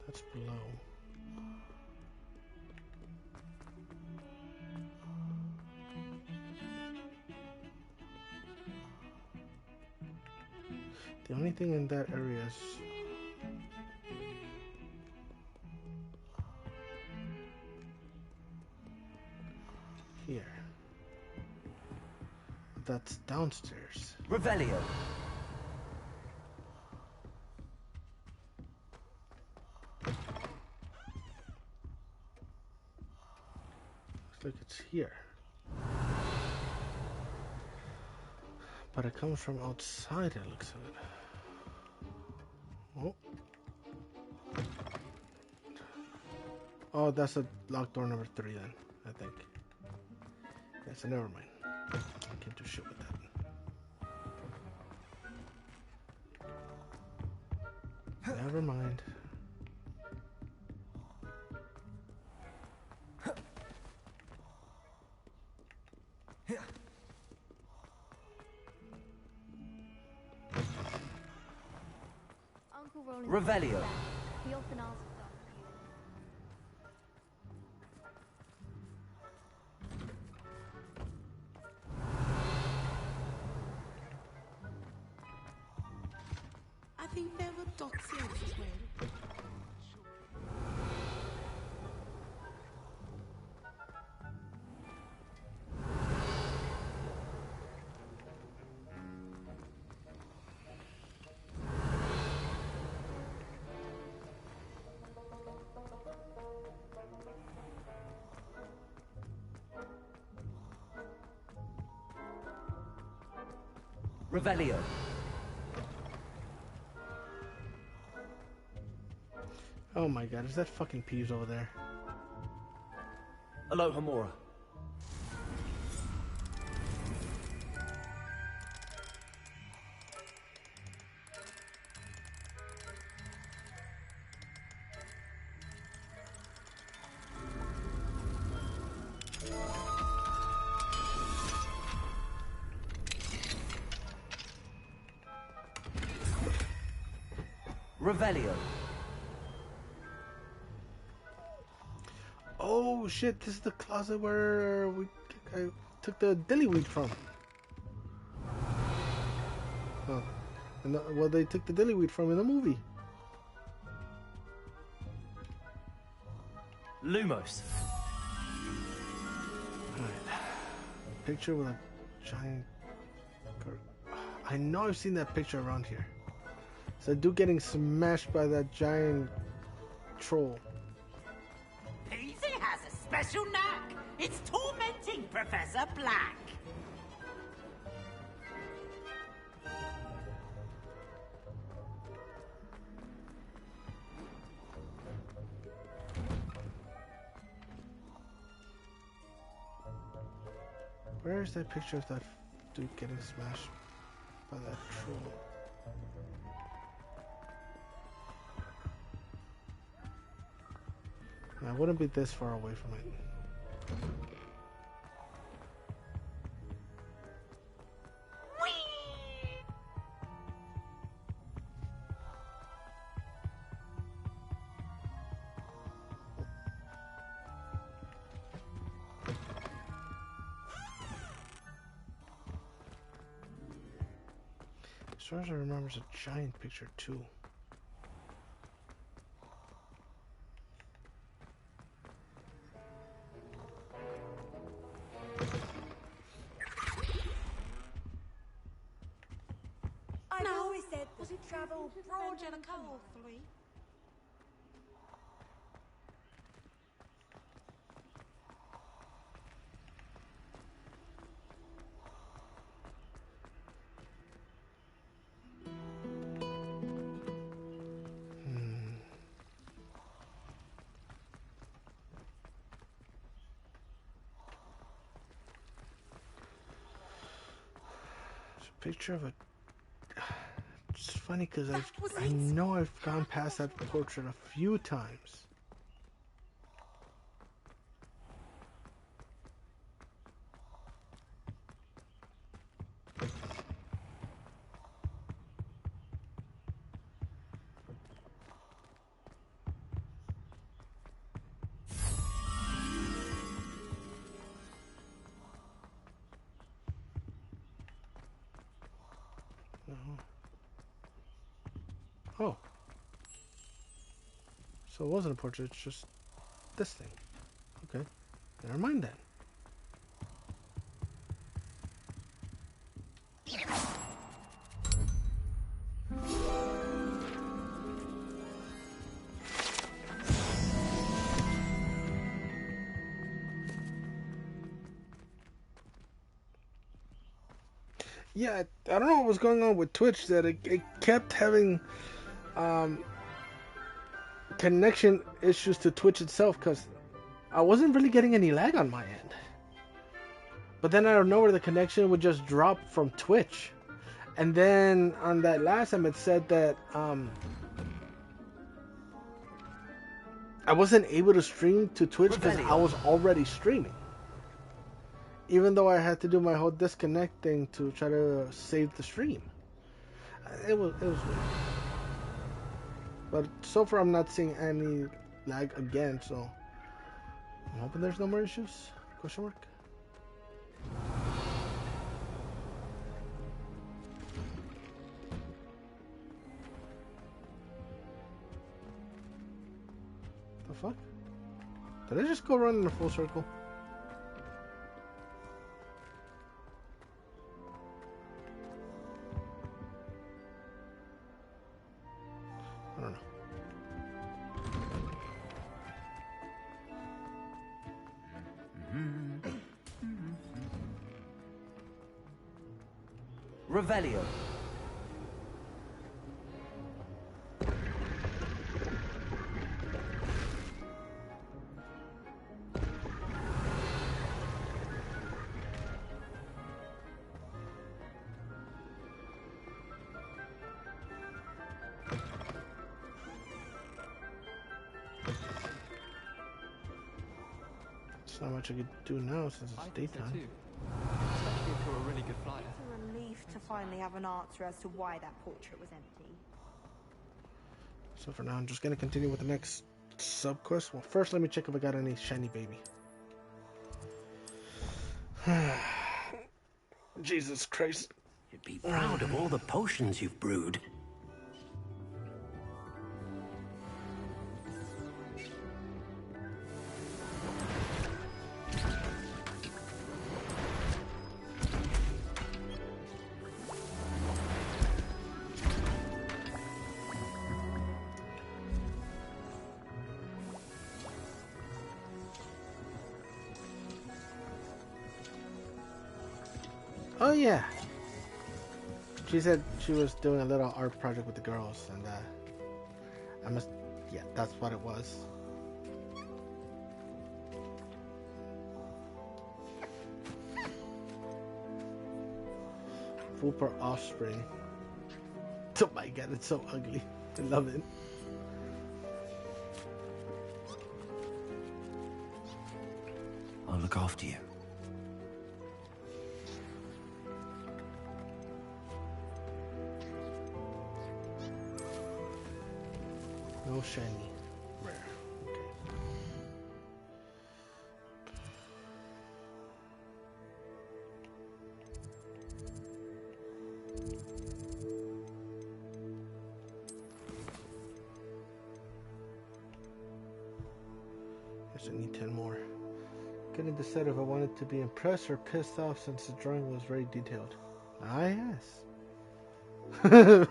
That's below. The only thing in that area is here. That's downstairs. Revelio. Looks like it's here. But it comes from outside, it looks like. Oh. Oh, that's a locked door number 3 then, I think. Yeah, so never mind. I can't do shit with that. Never mind. Uncle Roland. Revelio. He often asks us. I think there were dots here as well. Revelio. Oh my god, is that fucking Peeves over there? Alohomora. Revelio. Oh shit, this is the closet where I took the dillyweed from. Oh, and well, they took the dillyweed from in the movie. Lumos. Alright. Picture with a giant... I know I've seen that picture around here. It's a dude getting smashed by that giant troll. Peasy has a special knack. It's tormenting Professor Black. Where is that picture of that dude getting smashed by that troll? I wouldn't be this far away from it. far as I remember, it's a giant picture too. I always said that it travel broad and colourfully. Picture of a. It's funny because I know I've gone past that portrait a few times. Oh. So it wasn't a portrait, it's just this thing. Okay. Never mind then. Yeah, I don't know what was going on with Twitch, that it kept having connection issues to Twitch itself, because I wasn't really getting any lag on my end. But then out of nowhere, the connection would just drop from Twitch. And then on that last time, it said that I wasn't able to stream to Twitch because I was already streaming. Even though I had to do my whole disconnect thing to try to save the stream. It was weird. But so far I'm not seeing any lag again, so I'm hoping there's no more issues. Question mark. The fuck? Did I just go around in a full circle? I don't know. Revelio. There's not much I could do now since it's daytime. Especially if you're a really good flyer. It's a relief to finally have an answer as to why that portrait was empty. So for now, I'm just gonna continue with the next sub quest. Well, first let me check if I got any shiny baby. Jesus Christ. You'd be proud of all the potions you've brewed. Oh yeah. She said she was doing a little art project with the girls, and yeah, that's what it was. Fupa offspring. Oh my god, it's so ugly. I love it. I'll look after you. No shiny. Rare. Okay. I need 10 more. Couldn't decide if I wanted to be impressed or pissed off since the drawing was very detailed. Ah, yes. You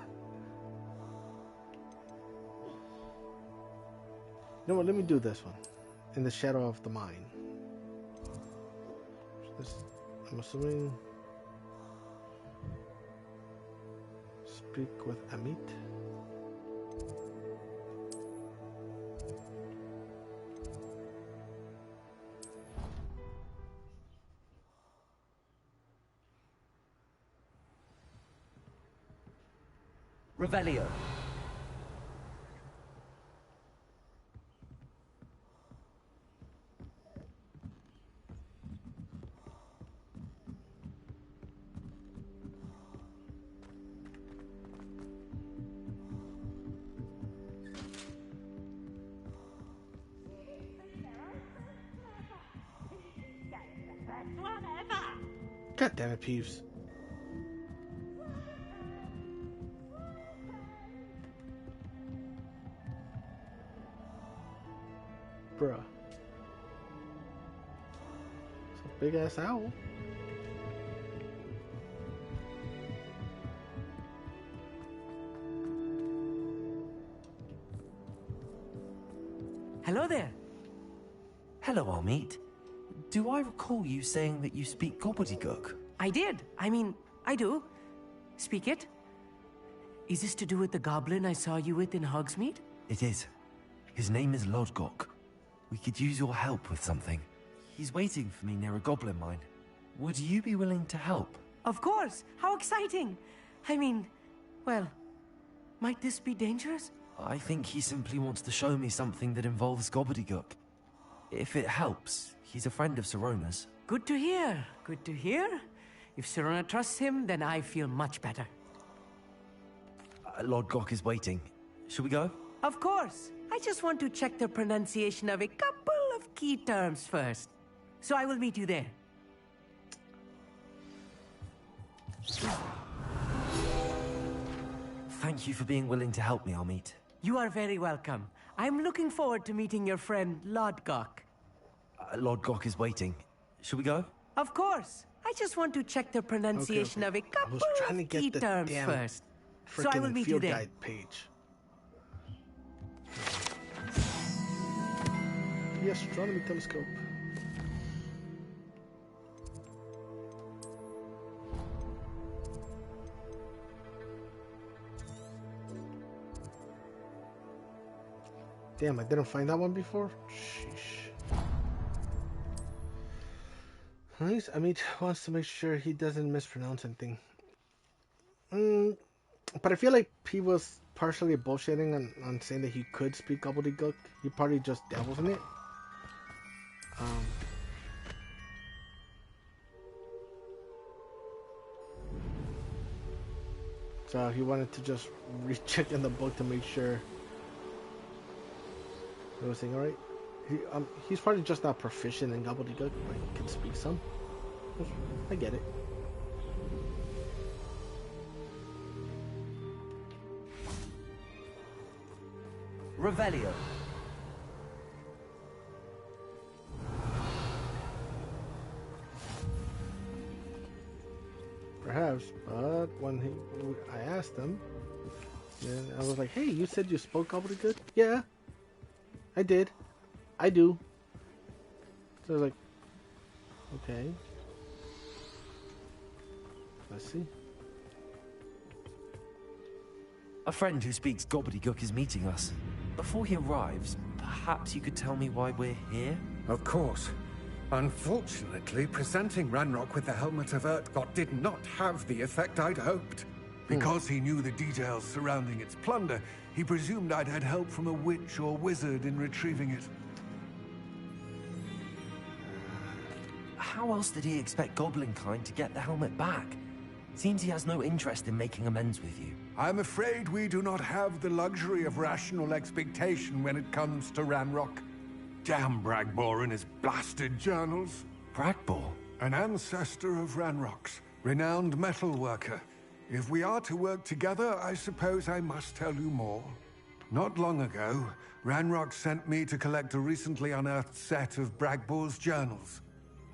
know what? Let me do this one. In the shadow of the mine. I'm assuming. Speak with Amit. Revelio. God damn it, Peeves. Bruh. It's a big ass owl. Hello there. Hello, Amit. Do I recall you saying that you speak gobbledygook? I did. I mean, I do. Speak it. Is this to do with the goblin I saw you with in Hogsmeade? It is. His name is Lodgok. We could use your help with something. He's waiting for me near a goblin mine. Would you be willing to help? Of course. How exciting. I mean, well, might this be dangerous? I think he simply wants to show me something that involves gobbledygook. If it helps, he's a friend of Sirona's. Good to hear. Good to hear. If Sirona trusts him, then I feel much better. Lodgok is waiting. Shall we go? Of course. I just want to check the pronunciation of a couple of key terms first. So I will meet you there. Thank you for being willing to help me, Amit. You are very welcome. I'm looking forward to meeting your friend, Lodgok. Lodgok is waiting. Shall we go? Of course. I just want to check the pronunciation of a couple of key terms first. So I will meet you there. Guide page. The astronomy telescope. Damn, I didn't find that one before? Sheesh. Nice. Amit wants to make sure he doesn't mispronounce anything. But I feel like he was partially bullshitting on saying that he could speak gobbledygook. He probably just dabbles in it. So he wanted to just recheck in the book to make sure everything alright. He's probably just not proficient in gobbledygook, but he can speak some. I get it. Revelio. Perhaps, but when I asked him, then I was like, "Hey, you said you spoke gobbledygook?" Yeah, I did. I do. So I was like, "Okay, let's see." A friend who speaks gobbledygook is meeting us. Before he arrives, perhaps you could tell me why we're here? Of course. Unfortunately, presenting Ranrock with the Helmet of Urtkot did not have the effect I'd hoped. Because he knew the details surrounding its plunder, he presumed I'd had help from a witch or wizard in retrieving it. How else did he expect Goblinkind to get the helmet back? Seems he has no interest in making amends with you. I'm afraid we do not have the luxury of rational expectation when it comes to Ranrock. Damn Bragbor and his blasted journals. Bragbor? An ancestor of Ranrock's, renowned metal worker. If we are to work together, I suppose I must tell you more. Not long ago, Ranrock sent me to collect a recently unearthed set of Bragbor's journals.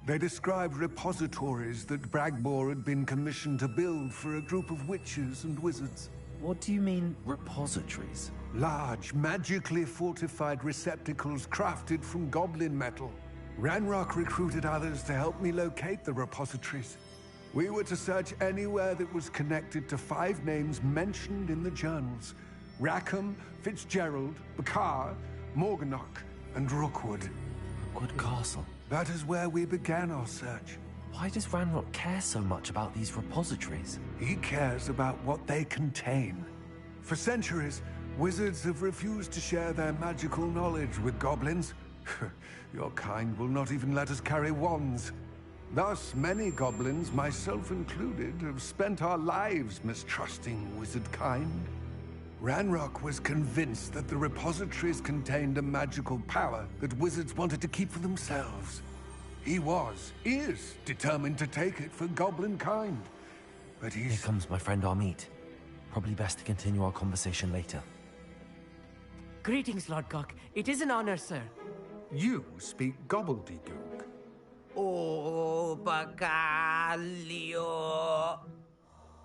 They described repositories that Bragbor had been commissioned to build for a group of witches and wizards. What do you mean, repositories? Large, magically fortified receptacles crafted from goblin metal. Ranrock recruited others to help me locate the repositories. We were to search anywhere that was connected to 5 names mentioned in the journals: Rackham, Fitzgerald, Bakar, Morganach, and Rookwood. Rookwood Castle. That is where we began our search. Why does Ranrock care so much about these repositories? He cares about what they contain. For centuries, wizards have refused to share their magical knowledge with goblins. Your kind will not even let us carry wands. Thus, many goblins, myself included, have spent our lives mistrusting wizard kind. Ranrock was convinced that the repositories contained a magical power that wizards wanted to keep for themselves. He is determined to take it for goblin kind. But Here comes my friend Amit. Probably best to continue our conversation later. Greetings, Lord Gok. It is an honor, sir. You speak gobbledygook. Oh, Bacalio.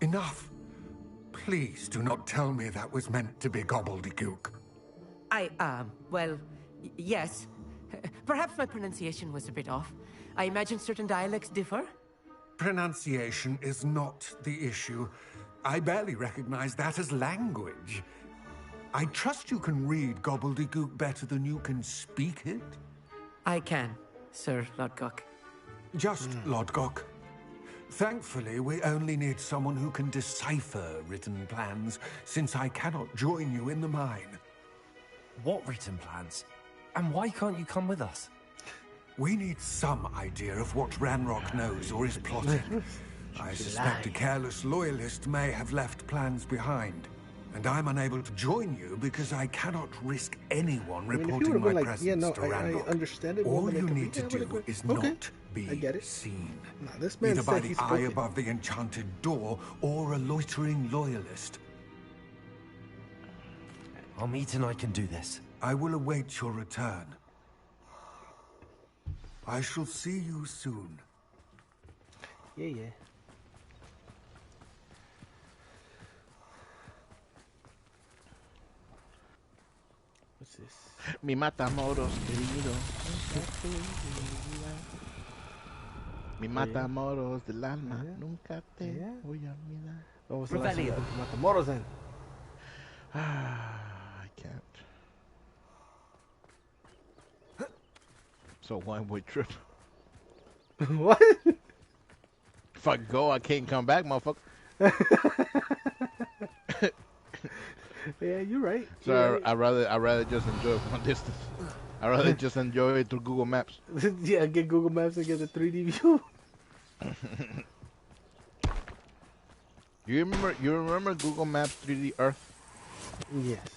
Enough. Please do not tell me that was meant to be gobbledygook. Well, yes. Perhaps my pronunciation was a bit off. I imagine certain dialects differ. Pronunciation is not the issue. I barely recognize that as language. I trust you can read gobbledygook better than you can speak it? I can, Sir Lodgok. Just Lodgok. Thankfully, we only need someone who can decipher written plans, since I cannot join you in the mine. What written plans? And why can't you come with us? We need some idea of what Ranrock knows or is plotting. I suspect a careless loyalist may have left plans behind. And I'm unable to join you because I cannot risk anyone reporting my presence to Ranrock. I understand it. All you need to do is not be seen. Nah, this man either by said the he's eye spoken. above the enchanted door or a loitering loyalist. Amit and I can do this. I will await your return. I shall see you soon. Yeah. What's this? Mi Matamoros, querido. Mi Matamoros del alma. Nunca te voy a olvidar. What was the last one? Matamoros then. I can't. So one-way trip. What? If I go, I can't come back, motherfucker. Yeah, you're right. So I rather just enjoy it from a distance. I rather just enjoy it through Google Maps. Yeah, get Google Maps and get the 3D view. You remember Google Maps 3D Earth? Yes.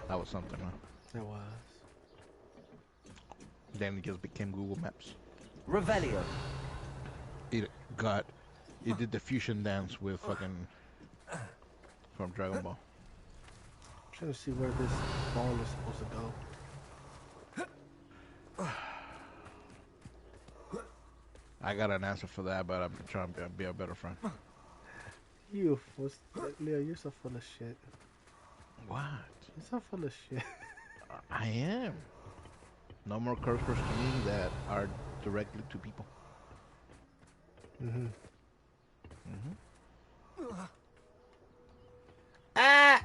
That was something, huh? That was. Then it just became Google Maps. Revelio. It did the fusion dance with fucking from Dragon Ball. I'm trying to see where this ball is supposed to go. I got an answer for that, but I'm trying to be a better friend. Leo, you're so full of shit. What? You're so full of shit. I am. No more curse words to me that are directly to people. Ah!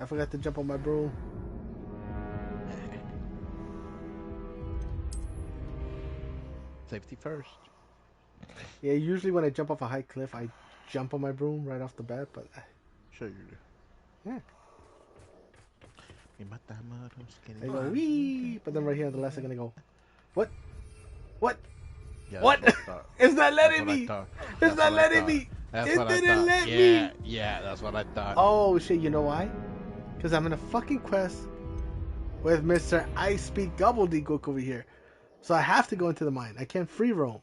I forgot to jump on my broom. Safety first. Yeah, usually when I jump off a high cliff, I jump on my broom right off the bat, but... Sure you do. Yeah. Mi Matamoros, I go, wee! But then right here on the last, I'm gonna go, what? What? Yeah, what? It's not letting That's me! what I thought. It's That's not what I letting thought. me! That's It what I didn't thought. let Yeah, me! yeah, that's what I thought. Oh shit, you know why? Because I'm in a fucking quest with Mr. I Speak Gobbledygook over here. So I have to go into the mine. I can't free roam.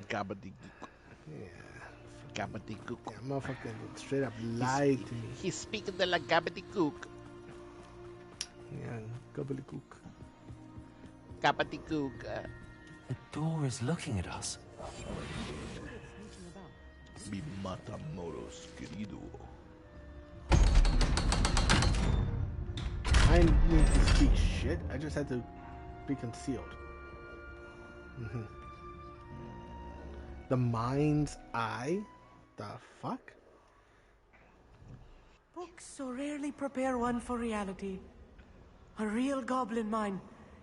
Gobbledygook. Yeah. Gabagook. Yeah, motherfucking straight up lied to me. He's speaking de la Gabagook. Yeah, gobbledygook. Gabagook. The door is looking at us. Mi matamoros, querido. I didn't need to speak shit. I just had to be concealed. The mind's eye? The fuck? Books so rarely prepare one for reality. A real goblin mine.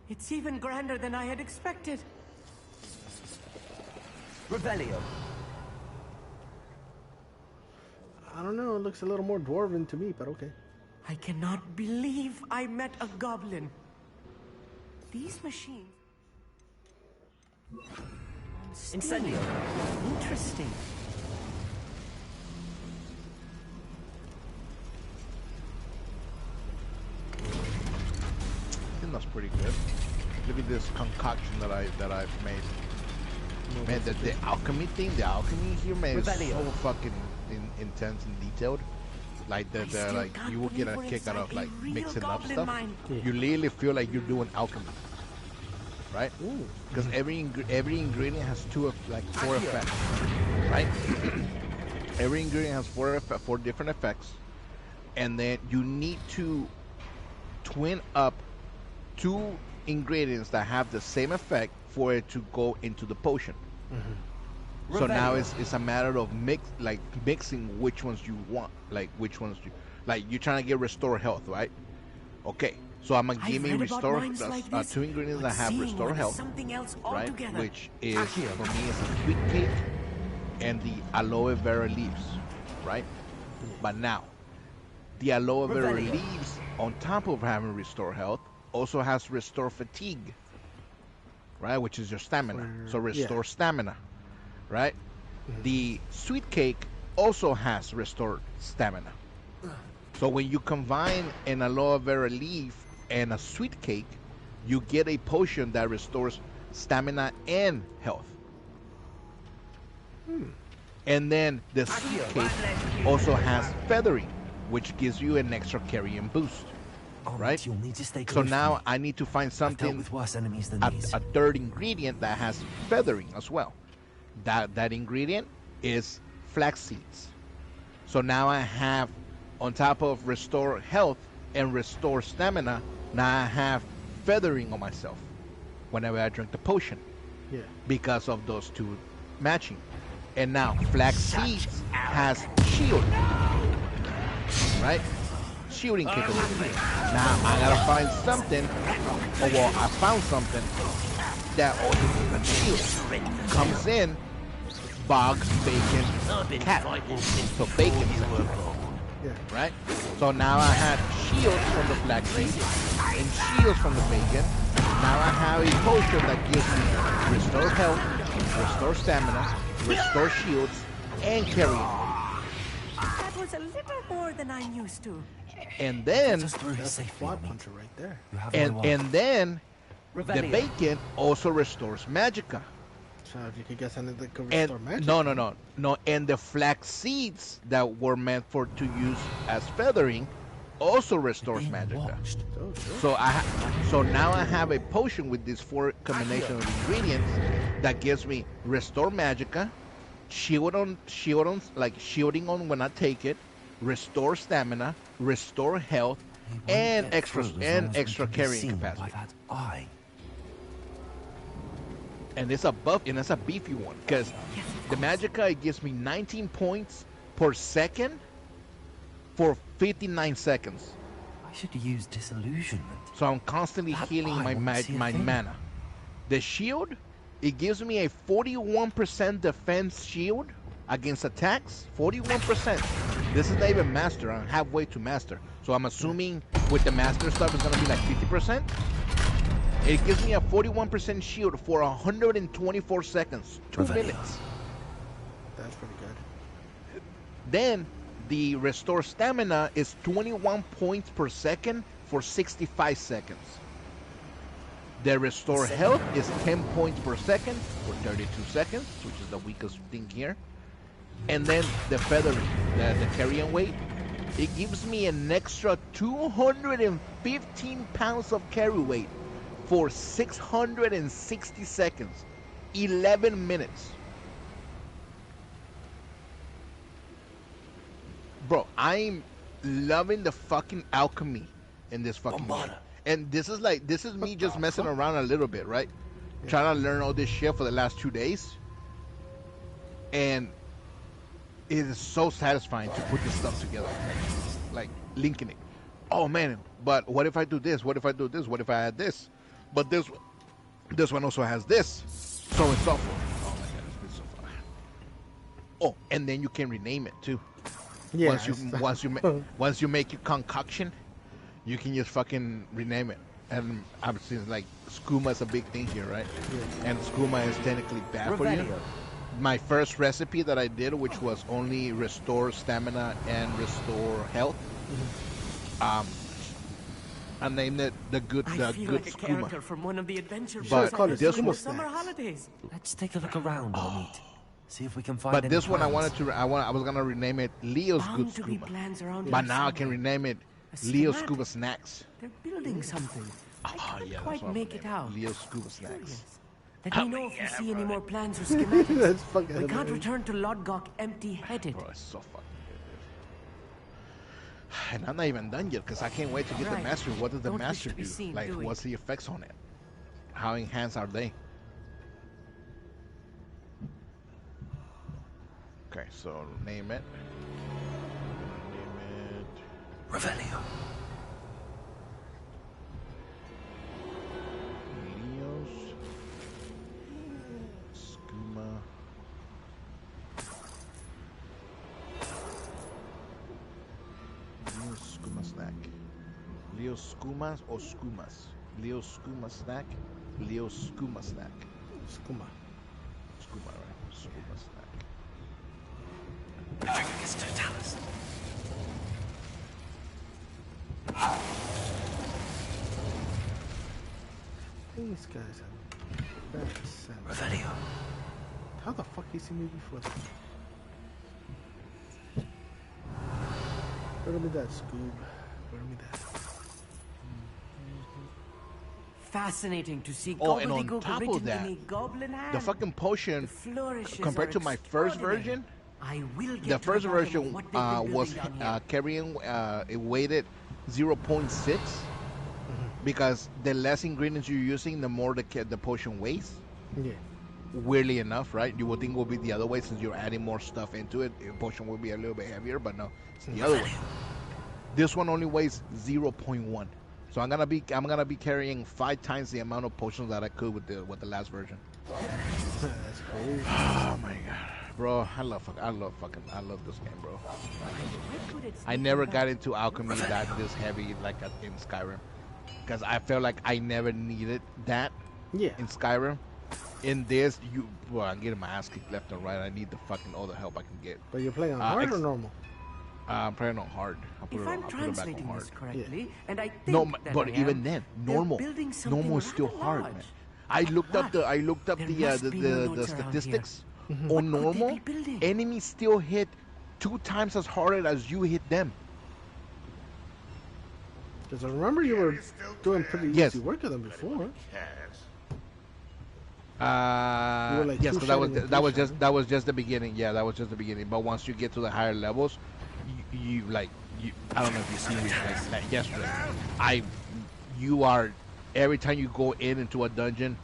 It's even grander than I had expected. Revelio. I don't know, it looks a little more dwarven to me, but okay. I cannot believe I met a goblin. These machines... Incendio. Interesting. I think that's pretty good. Look at this concoction that I've made. Man, the alchemy thing, the alchemy here, man, is so fucking intense and detailed. Like like you will get a kick out of like mixing up stuff. You literally feel like you're doing alchemy, right? Because every ingredient has four effects, right? Every ingredient has four different effects, and then you need to twin up 2 ingredients that have the same effect for it to go into the potion. So now it's a matter of mixing which ones you want, like which ones you're trying to get restore health, right? Okay, so I'm gonna give me restore 2 ingredients that have restore health, right? Which is for me is a sweet cake and the aloe vera leaves, right? But now the aloe vera leaves, on top of having restore health, also has restore fatigue, right? Which is your stamina. So restore stamina. Right? The sweet cake also has restored stamina. So when you combine an aloe vera leaf and a sweet cake, you get a potion that restores stamina and health. And then the sweet cake also has feathering, which gives you an extra carrying boost. Right? You'll need to stay So close now to me. I need to find something, with worse enemies than a 3rd ingredient that has feathering as well. That ingredient is flax seeds. So now I have, on top of restore health and restore stamina, now I have feathering on myself whenever I drink the potion. Yeah. Because of those 2 matching. And now flax seeds has shield. Right? Shielding capability. Now I gotta find something, I found something that also shield comes in bogs, bacon, cat. So bacon, right? So now I had shields from the flax seeds and shields from the bacon. Now I have a potion that gives me restore health, restore stamina, restore shields, and carrying. That was a little more than I'm used to. And then that's a quad puncher right there. And then the bacon also restores magicka. So if you could get something that could restore magic. No. And the flax seeds that were meant to use as feathering also restores magicka. So now I have a potion with these 4 combination of ingredients that gives me restore magicka, shielding on when I take it, restore stamina, restore health, and extra carrying capacity. And it's a buff, and it's a beefy one, because the magicka, it gives me 19 points per second for 59 seconds. I should use disillusionment. So I'm constantly healing my mana. The shield, it gives me a 41% defense shield against attacks. 41%. This is not even master. I'm halfway to master. So I'm assuming with the master stuff, it's going to be like 50%. It gives me a 41% shield for 124 seconds. 2 minutes. That's pretty good. Then the restore stamina is 21 points per second for 65 seconds. The restore health is 10 points per second for 32 seconds, which is the weakest thing here. and then the feathering, the carrying weight, it gives me an extra 215 pounds of carry weight for 660 seconds, 11 minutes. Bro, I'm loving the fucking alchemy in this fucking game. And this is me just messing around a little bit, right? Yeah. Trying to learn all this shit for the last 2 days. And it is so satisfying to put this stuff together. Like linking it. Oh man, but what if I do this? What if I do this? What if I add this? But this one also has this. So it's so far. Oh my god, it's been so far. Oh, and then you can rename it too. Yeah. Once you make your concoction, you can just fucking rename it. And obviously, like skooma is a big thing here, right? Yeah. And skooma is technically bad for you. My first recipe that I did, which was only restore stamina and restore health, I named it the good I feel like a skooma. character from one of the adventure But shows this during one, the summer holidays. Let's take a look around, Omid. See if we can find. But any this one, I plans. was gonna rename it Leo's Good Skooma. But now I can rename it Leo's Scuba Snacks. They're building something. I can't quite make it out. Leo's Scuba Snacks. Let me know if you see any more plans or schematics. We can't return to Lodgok empty-headed. Bro, it's so fucking good. And I'm not even done yet because I can't wait to get the master. What does the master do? Like, what's the effects on it? How enhanced are they? Okay, so name it. Revelio. Leo's Skooma. Leo's Skooma snack. Leo's Skoomas or Skoomas? Leo's Skooma snack. Leo's Skooma snack. Skooma. Skooma, right? Skooma snack. The trigger gets totalis. These guys are bad sense. Revelio. How the fuck you see me before? Where me that, Scoob? Where me that? Fascinating to see and on top of that, the fucking potion, compared to my first version, the first version was carrying, it weighted 0.6, because the less ingredients you're using, the more the potion weighs. Yeah. Weirdly enough, right? You would think it would be the other way, since you're adding more stuff into it. The potion will be a little bit heavier, but no, it's the other way. This one only weighs 0.1. So I'm gonna be carrying 5 times the amount of potions that I could with the last version. That's crazy. Oh my god, bro! I love this game, bro. I never got into alchemy this heavy like in Skyrim, because I felt like I never needed that. Yeah. In Skyrim, in this, I'm getting my ass kicked left and right. I need all the help I can get. But you're playing on hard or normal? I'm playing on hard. If I'm translating this correctly, and I think no, but even then, normal is still hard, man. I looked up the statistics. On normal, enemies still hit 2 times as hard as you hit them. Because I remember you were doing pretty easy work with them before. Yes, because that was just the beginning. Yeah, that was just the beginning. But once you get to the higher levels, you I don't know if you see me like yesterday. Every time you go into a dungeon,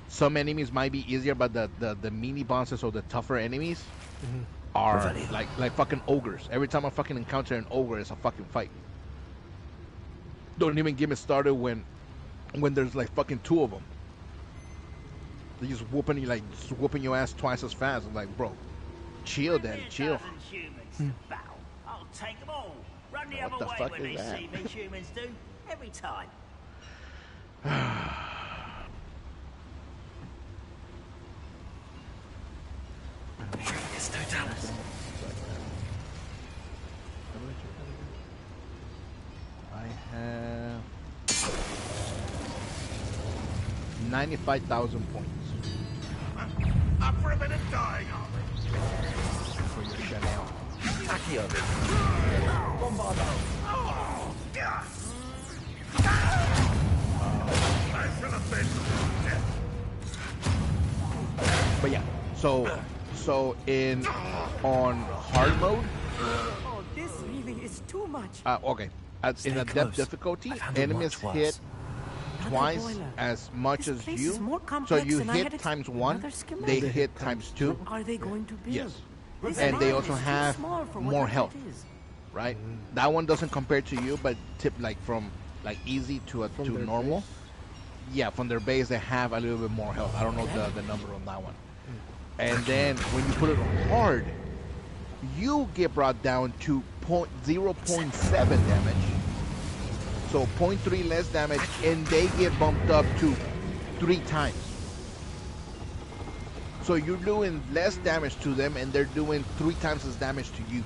some enemies might be easier, but the mini bosses or the tougher enemies are like fucking ogres. Every time I fucking encounter an ogre, it's a fucking fight. Don't even get me started when there's like fucking 2 of them. They just whooping your ass twice as fast. I'm like, bro, chill, daddy, chill. I'll take them all. Run the What other the way fuck when is they that? see me humans do. Every time. It's totalis. I have 95,000 points. Up for a bit of dying, for your Chanel. Accio. Bombardo. But yeah, so in on hard mode. Oh, this really is too much. Okay. In a depth difficulty, enemies hit twice as much as you. So you hit times 1, they hit times 2. Are they going to build? Yes. This And they mine also is too have small for more whatever health. it is. Right? That one doesn't compare to you, but tip like from like easy to normal. Base? Yeah, from their base they have a little bit more health. I don't know the number on that one. And then when you put it on hard, you get brought down to 0.7 damage. So 0.3 less damage, and they get bumped up to 3 times. So you're doing less damage to them, and they're doing 3 times as damage to you.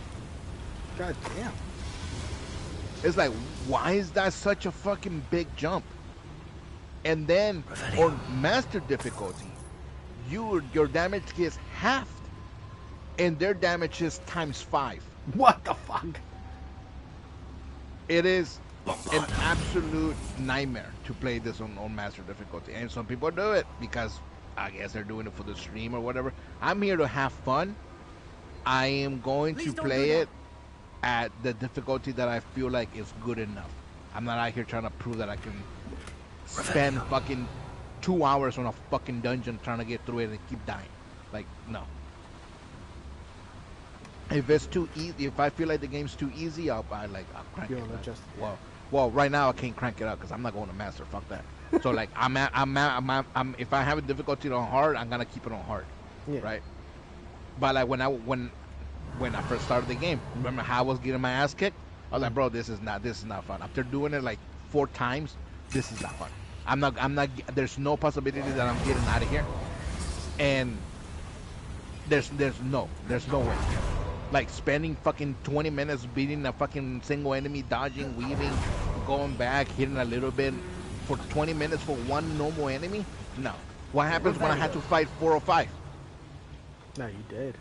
God damn. It's like, why is that such a fucking big jump? And then on master difficulty, your damage gets halved, and their damage is times 5. What the fuck? It is an absolute nightmare to play this on master difficulty, and some people do it because I guess they're doing it for the stream or whatever. I'm here to have fun. I am going to play it at the difficulty that I feel like is good enough. I'm not out here trying to prove that I can spend fucking 2 hours on a fucking dungeon trying to get through it and keep dying. Like, no. If it's too easy, if I feel like the game's too easy, I'll crank it up. Well, right now I can't crank it up because I'm not going to master. Fuck that. So like, I'm if I have a difficulty on hard, I'm gonna keep it on hard, right? But like when I first started the game, remember how I was getting my ass kicked? I was like, bro, this is not fun. After doing it like 4 times, this is not fun. I'm not. There's no possibility that I'm getting out of here, and there's no way. Like spending fucking 20 minutes beating a fucking single enemy, dodging, weaving, going back, hitting a little bit for 20 minutes for one normal enemy? No. What happens when I had to fight 4 or 5? No, you did.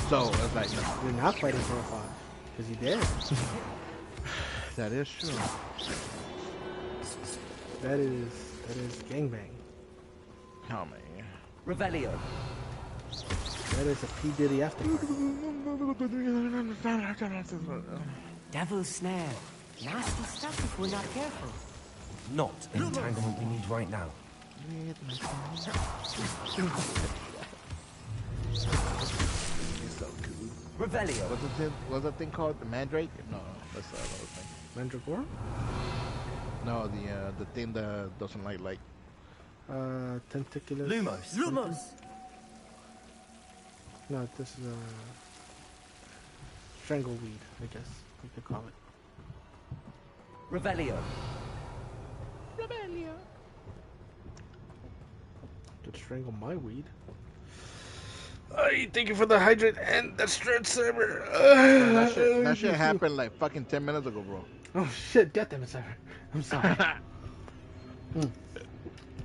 So it's like, no. You're not fighting 4 or 5 because you did. That is true. That is gangbang. Oh man. Revelio. That is a P. Diddy after. Devil's snare. Nasty stuff if we're not careful. Not the entanglement we need right now. Revelio. What's the thing called? The Mandrake? No, that's the other thing. Mandragora? No, the thing that doesn't like light. Tentaculous. Lumos. No, this is strangleweed, I guess we could call it. Revelio. Could strangle my weed. Thank you for the hydrate and the strength saber. That shit happened like fucking 10 minutes ago, bro. Oh shit, goddammit, Cypher. I'm sorry.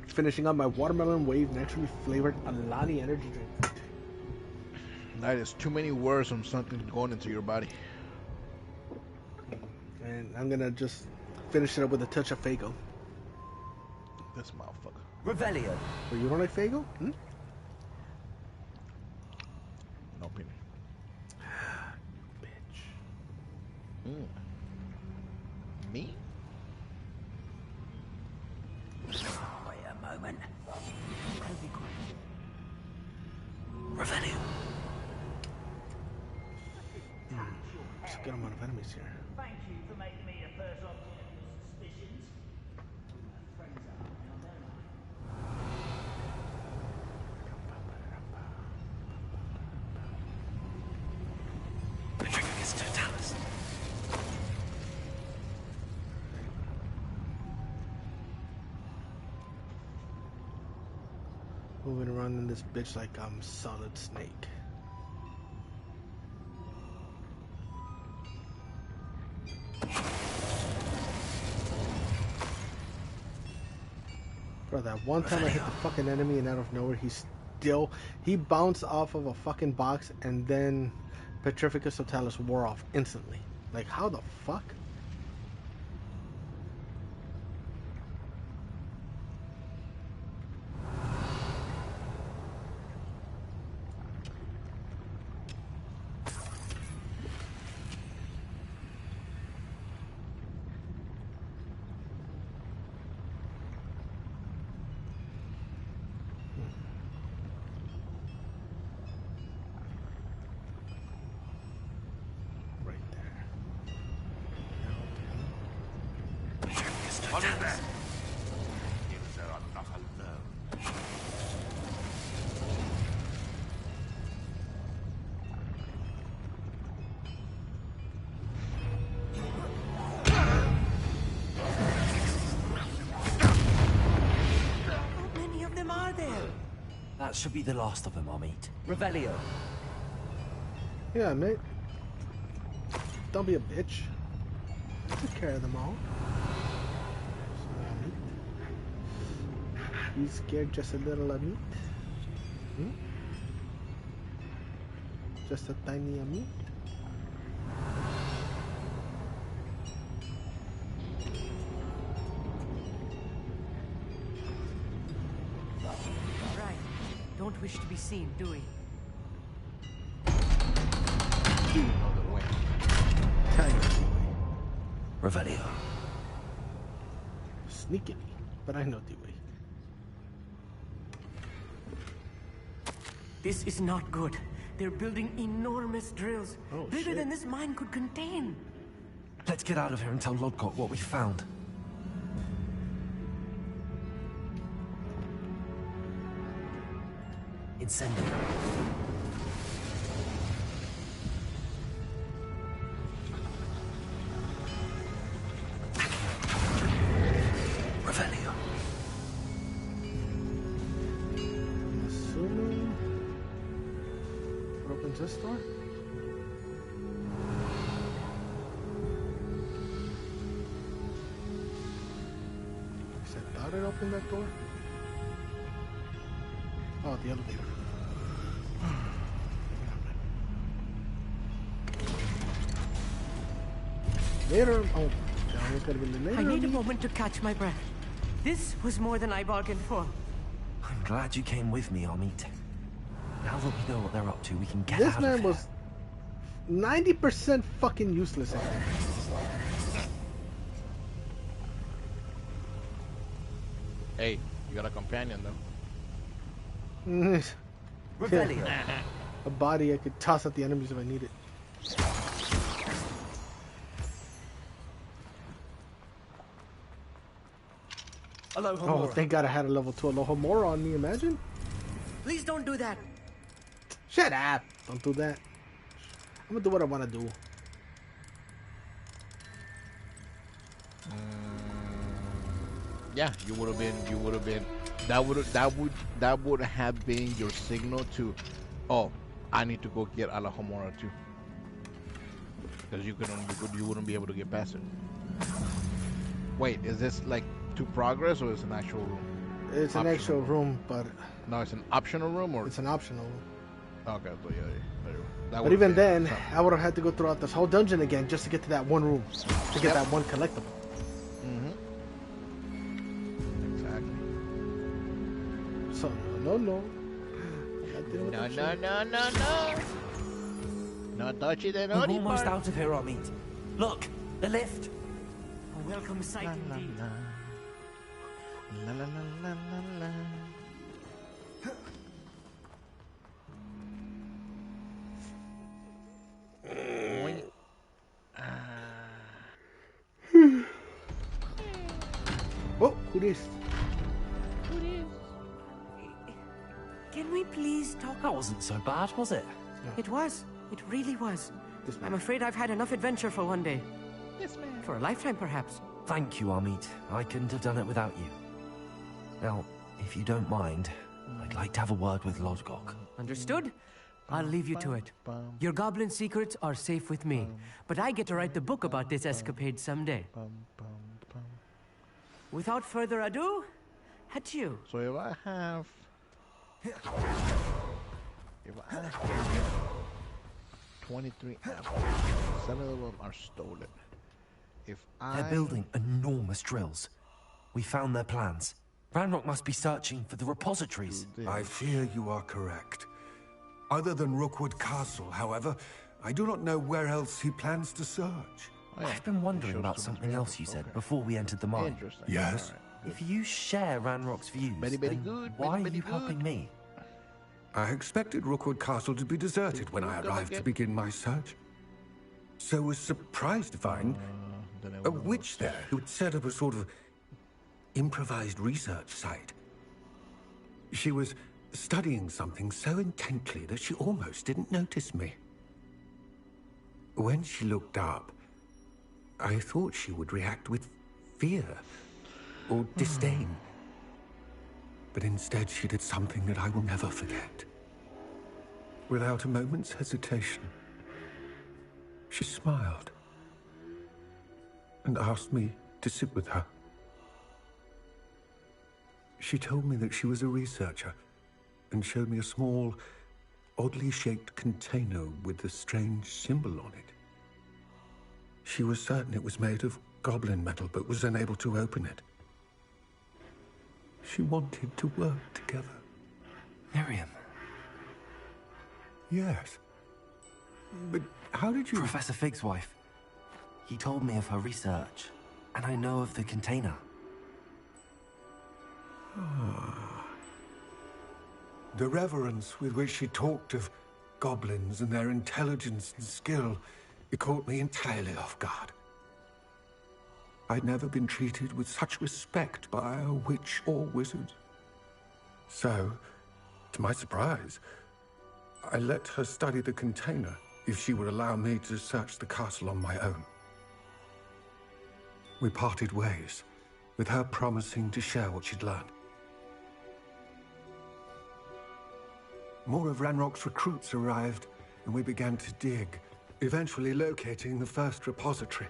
Finishing up my watermelon wave naturally flavored Alani energy drink. That is too many words on something going into your body. And I'm gonna just finish it up with a touch of Fago. This motherfucker. Revelio. But you don't like Fago? No opinion. Bitch. Me? Wait a moment. Revelio. There's a good amount of enemies here. Thank you for making me a first object of your suspicions. Friends are now, don't The trigger gets totalis. Moving around in this bitch like I'm Solid Snake. Bro, that one time I hit the fucking enemy and out of nowhere he still. He bounced off of a fucking box, and then Petrificus Totalis wore off instantly. Like, how the fuck? What is that? If there are not alone. How many of them are there? That should be the last of them, Amit. Revelio. Yeah, mate. Don't be a bitch. Take care of them all. You scared just a little of meat? Hmm? Just a tiny of meat? Right. Don't wish to be seen, do we? Other way. Revelio. Sneakily, but I know the way. This is not good. They're building enormous drills. Oh, bigger shit. than this mine could contain. Let's get out of here and tell Lodgok what we found. Incendio. Revelio. I'm assuming what opens this door? I thought it opened that door. Oh, the elevator. Later. Oh, down is gonna be the later. I need a moment to catch my breath. This was more than I bargained for. I'm glad you came with me, Amit. Now that we know what they're up to, we can get This out of man here. was 90% fucking useless at that. Hey, you got a companion though. Revelio. A body I could toss at the enemies if I need it. Aloha. Oh, thank God I had a level 2 Alohomora on me, imagine? Please don't do that. Shut up! Don't do that. I'm gonna do what I wanna do. Yeah, you would have been. That would have been your signal to, oh, I need to go get Alahomora too. Because you wouldn't be able to get past it. Wait, is this like to progress or is it an actual room? It's an actual room, but no, it's an optional room or it's an optional room. Okay, so yeah. That But even then, I would have had to go throughout this whole dungeon again just to get to that one room, to get that one collectible. Exactly. So no. No. No touchy the We're naughty almost part. out of here, Amit. Look, the lift. A welcome sight indeed. La la la la la la. Oh, who this? Can we please talk? That wasn't so bad, was it? It was. It really was. I'm afraid I've had enough adventure for one day. Yes, ma'am. For a lifetime, perhaps. Thank you, Amit. I couldn't have done it without you. Now, if you don't mind, I'd like to have a word with Lodgok. Understood? I'll leave you to it. Your goblin secrets are safe with me, but I get to write the book about this escapade someday. Without further ado, adieu. So if I have If I get 23 apples, 7 of them are stolen. If They're I building enormous drills. We found their plans. Ranrock must be searching for the repositories. I fear you are correct. Other than Rookwood Castle, however, I do not know where else he plans to search. I've been wondering about something else you said before we entered the mine. Yes? If you share Ranrock's views, then why are you helping me? I expected Rookwood Castle to be deserted when I arrived to begin my search. So was surprised to find a witch there who had set up a sort of improvised research site. She was studying something so intently that she almost didn't notice me. When she looked up, I thought she would react with fear or disdain. But instead she did something that I will never forget. Without a moment's hesitation, she smiled and asked me to sit with her. She told me that she was a researcher and showed me a small, oddly shaped container with a strange symbol on it. She was certain it was made of goblin metal, but was unable to open it. She wanted to work together. Miriam. Yes. But how did you... Professor Fig's wife. He told me of her research, and I know of the container. The reverence with which she talked of goblins and their intelligence and skill, it caught me entirely off guard. I'd never been treated with such respect by a witch or wizard. So, to my surprise, I let her study the container if she would allow me to search the castle on my own. We parted ways, with her promising to share what she'd learned. More of Ranrock's recruits arrived, and we began to dig, eventually locating the first repository.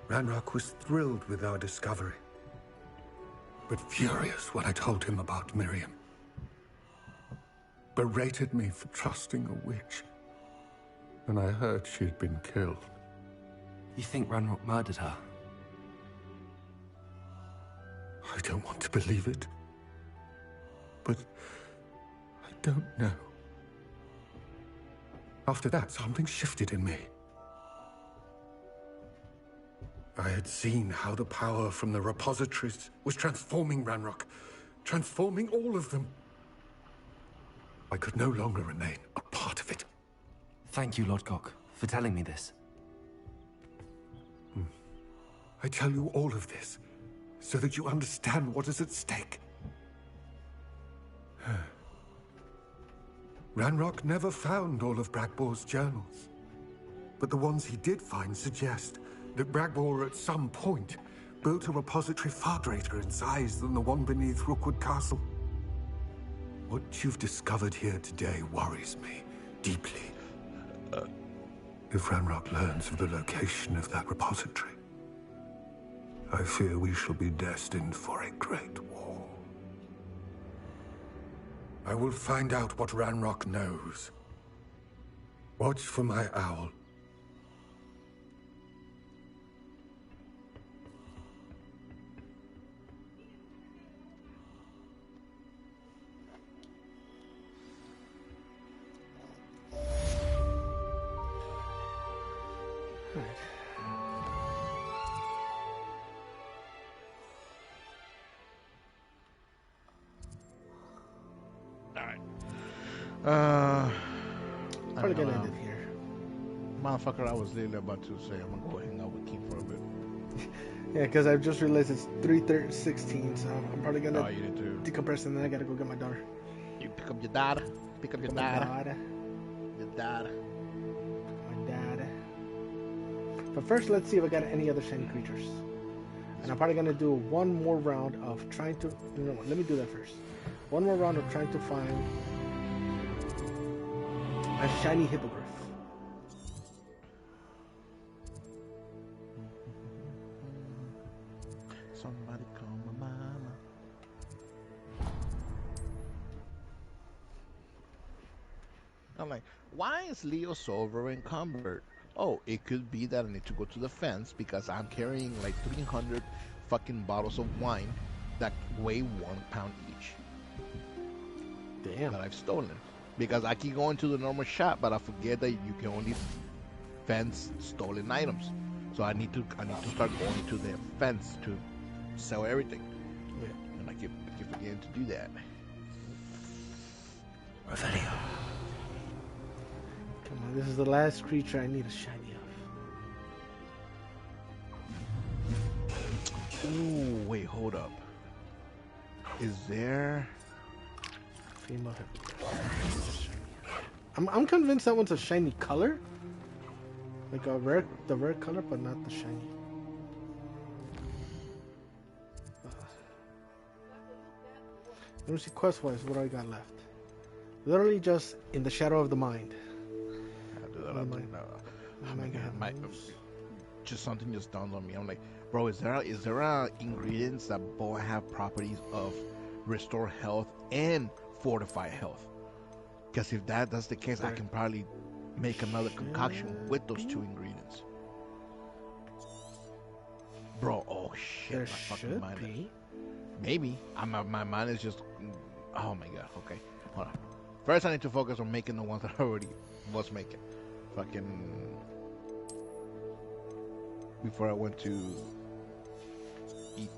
Ranrock was thrilled with our discovery, but furious when I told him about Miriam. Berated me for trusting a witch, and I heard she had been killed. You think Ranrock murdered her? I don't want to believe it, but I don't know. After that, something shifted in me. I had seen how the power from the repositories was transforming Ranrock, transforming all of them. I could no longer remain a part of it. Thank you, Lodgok, for telling me this. I tell you all of this so that you understand what is at stake. Ranrock never found all of Bragbor's journals, but the ones he did find suggest that Bragbor at some point built a repository far greater in size than the one beneath Rookwood Castle. What you've discovered here today worries me deeply. If Ranrock learns of the location of that repository, I fear we shall be destined for a great war. I will find out what Ranrock knows. Watch for my owl. Probably gonna end it here. Motherfucker, I was literally about to say I'm gonna go hang out with Keith for a bit. Yeah, because I've just realized it's 3:16, so I'm probably gonna Oh, you need to decompress and then I gotta go get my daughter. You pick up your daughter. Pick up your daughter. Your daughter. My dad. But first, let's see if I got any other shiny creatures. And I'm probably gonna do one more round of trying to. No, let me do that first. One more round of trying to find a shiny hippogriff. Somebody call my mama. I'm like, why is Leo so over encumbered? Oh, it could be that I need to go to the fence because I'm carrying like 300 fucking bottles of wine that weigh 1 pound each. Damn. That I've stolen. Because I keep going to the normal shop, but I forget that you can only fence stolen items. So I need to start going to the fence to sell everything. Yeah. And I keep forgetting to do that. Revelio. Come on, this is the last creature I need a shiny of. Ooh, wait, hold up. Is there female heavy? I'm convinced that one's a shiny color. Like the rare color, but not the shiny. Let me see quest-wise what I got left. Literally just in the shadow of the mind. Just something just dawned on me. I'm like, bro, is there ingredients that both have properties of restore health and fortify health? Because if that's the case, I can probably make another concoction with those two ingredients. Bro, oh shit, There my fucking should mind. be. Maybe. My mind is just, oh my god, okay. Hold on. First I need to focus on making the ones that I already was making. Fucking, before I went to eat.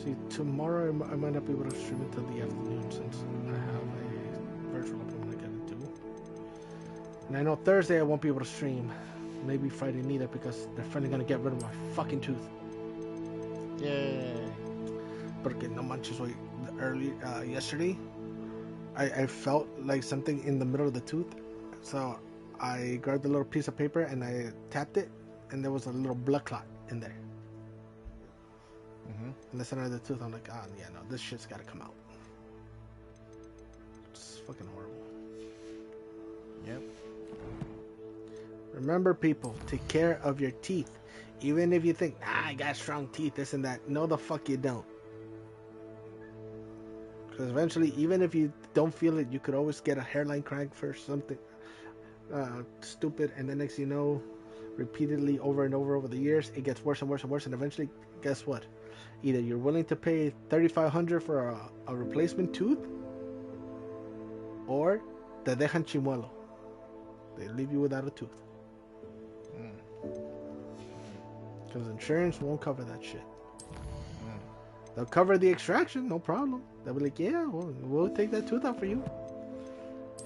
See, tomorrow I might not be able to stream until the afternoon since I have a virtual appointment I gotta do. And I know Thursday I won't be able to stream. Maybe Friday neither because they're finally gonna get rid of my fucking tooth. Yay. Porque no manches, yesterday I felt like something in the middle of the tooth. So I grabbed a little piece of paper and I tapped it and there was a little blood clot in there. In the center of the tooth, I'm like, yeah, no, this shit's gotta come out. It's fucking horrible. Yep. Remember, people, take care of your teeth. Even if you think, I got strong teeth, this and that. No, the fuck you don't. Because eventually, even if you don't feel it, you could always get a hairline crack for something stupid. And then next thing you know, repeatedly over and over the years, it gets worse and worse and worse. And eventually, guess what? Either you're willing to pay $3,500 for a replacement tooth, or te dejan chimuelo. They leave you without a tooth. Because insurance won't cover that shit. They'll cover the extraction, no problem. They'll be like, yeah, we'll take that tooth out for you.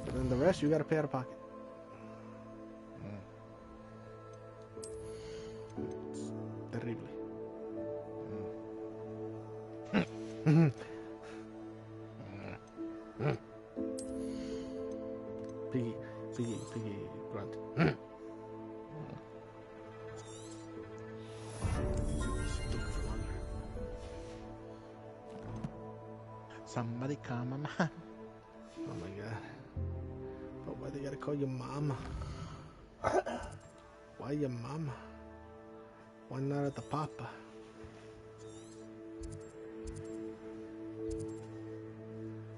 But then the rest, you gotta pay out of pocket. It's terrible. Piggy grunt. Somebody call my mom. Oh my god. But why they gotta call you mama? Why your mama? Why not at the papa?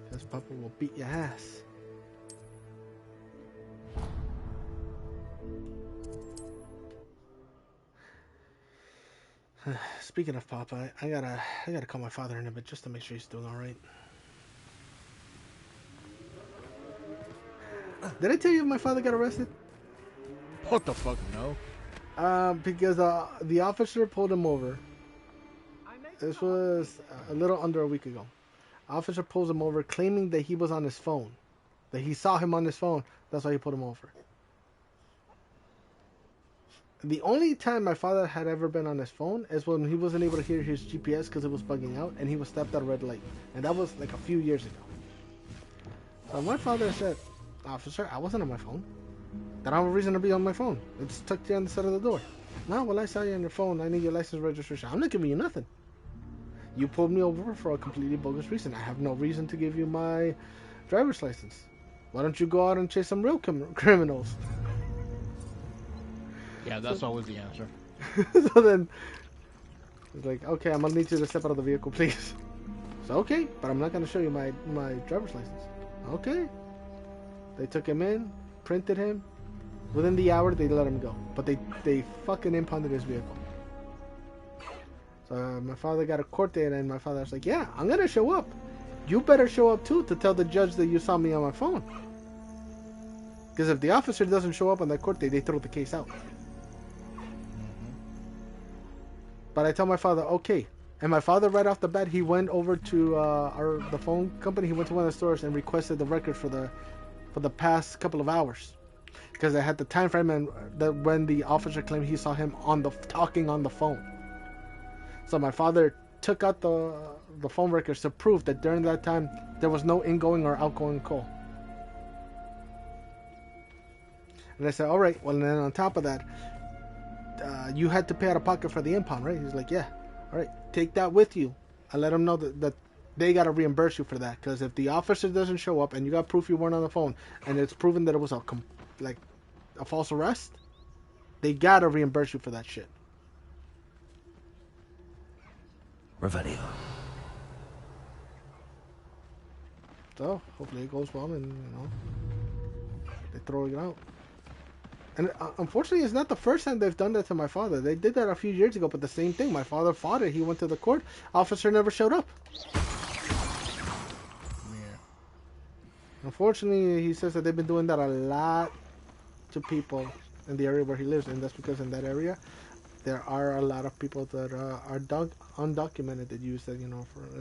Because papa will beat your ass. Speaking of papa, I gotta call my father in a bit just to make sure he's doing all right. Did I tell you my father got arrested? What the fuck, no? Because the officer pulled him over. This was a little under a week ago. Officer pulls him over claiming that he was on his phone. That he saw him on his phone. That's why he pulled him over. The only time my father had ever been on his phone is when he wasn't able to hear his GPS because it was bugging out and he was stopped at a red light. And that was like a few years ago. So my father said, officer, I wasn't on my phone. They don't have a reason to be on my phone. It's tucked here on the side of the door. No, well, I saw you on your phone. I need your license registration. I'm not giving you nothing. You pulled me over for a completely bogus reason. I have no reason to give you my driver's license. Why don't you go out and chase some real criminals? Yeah, that's always the answer. So then, it's like, okay, I'm gonna need you to step out of the vehicle, please. So, okay, but I'm not gonna show you my driver's license. Okay. They took him in, printed him. Within the hour, they let him go. But they fucking impounded his vehicle. So my father got a court date, and my father was like, yeah, I'm gonna show up. You better show up too to tell the judge that you saw me on my phone. Because if the officer doesn't show up on that court date, they throw the case out. But I tell my father, okay. And my father, right off the bat, he went over to the phone company. He went to one of the stores and requested the record for the past couple of hours, because I had the time frame and that when the officer claimed he saw him talking on the phone. So my father took out the phone records to prove that during that time there was no ingoing or outgoing call. And I said, all right. Well, and then on top of that, you had to pay out of pocket for the impound, right? He's like, yeah. All right, take that with you. I let him know that they got to reimburse you for that, because if the officer doesn't show up and you got proof you weren't on the phone and it's proven that it was a false arrest, they got to reimburse you for that shit. Revelio. So hopefully it goes well, and they throw it out. And unfortunately, it's not the first time they've done that to my father. They did that a few years ago, but the same thing. My father fought it. He went to the court. Officer never showed up. Yeah. Unfortunately, he says that they've been doing that a lot to people in the area where he lives, and that's because in that area there are a lot of people that are undocumented that use that,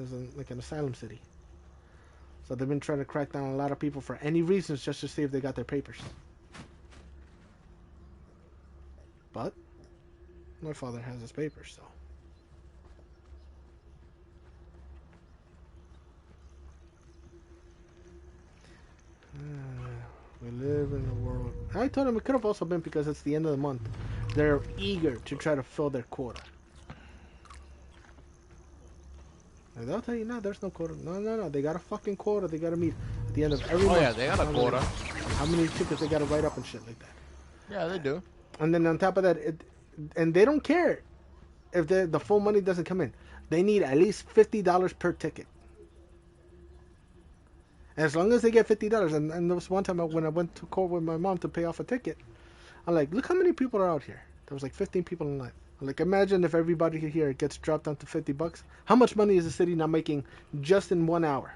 as like an asylum city. So they've been trying to crack down on a lot of people for any reasons, just to see if they got their papers. But my father has his papers, so. We live in a world. I told him it could have also been because it's the end of the month. They're eager to try to fill their quota. And they'll tell you, no, there's no quota. No. They got a fucking quota. They got to meet at the end of every month. Oh, yeah, they got a quota. How many tickets they got to write up and shit like that. Yeah, they do. And then on top of that, and they don't care if the full money doesn't come in. They need at least $50 per ticket. And as long as they get $50, and there was one time when I went to court with my mom to pay off a ticket, I'm like, look how many people are out here. There was like 15 people in line. I'm like, imagine if everybody here gets dropped down to $50. How much money is the city now making just in 1 hour?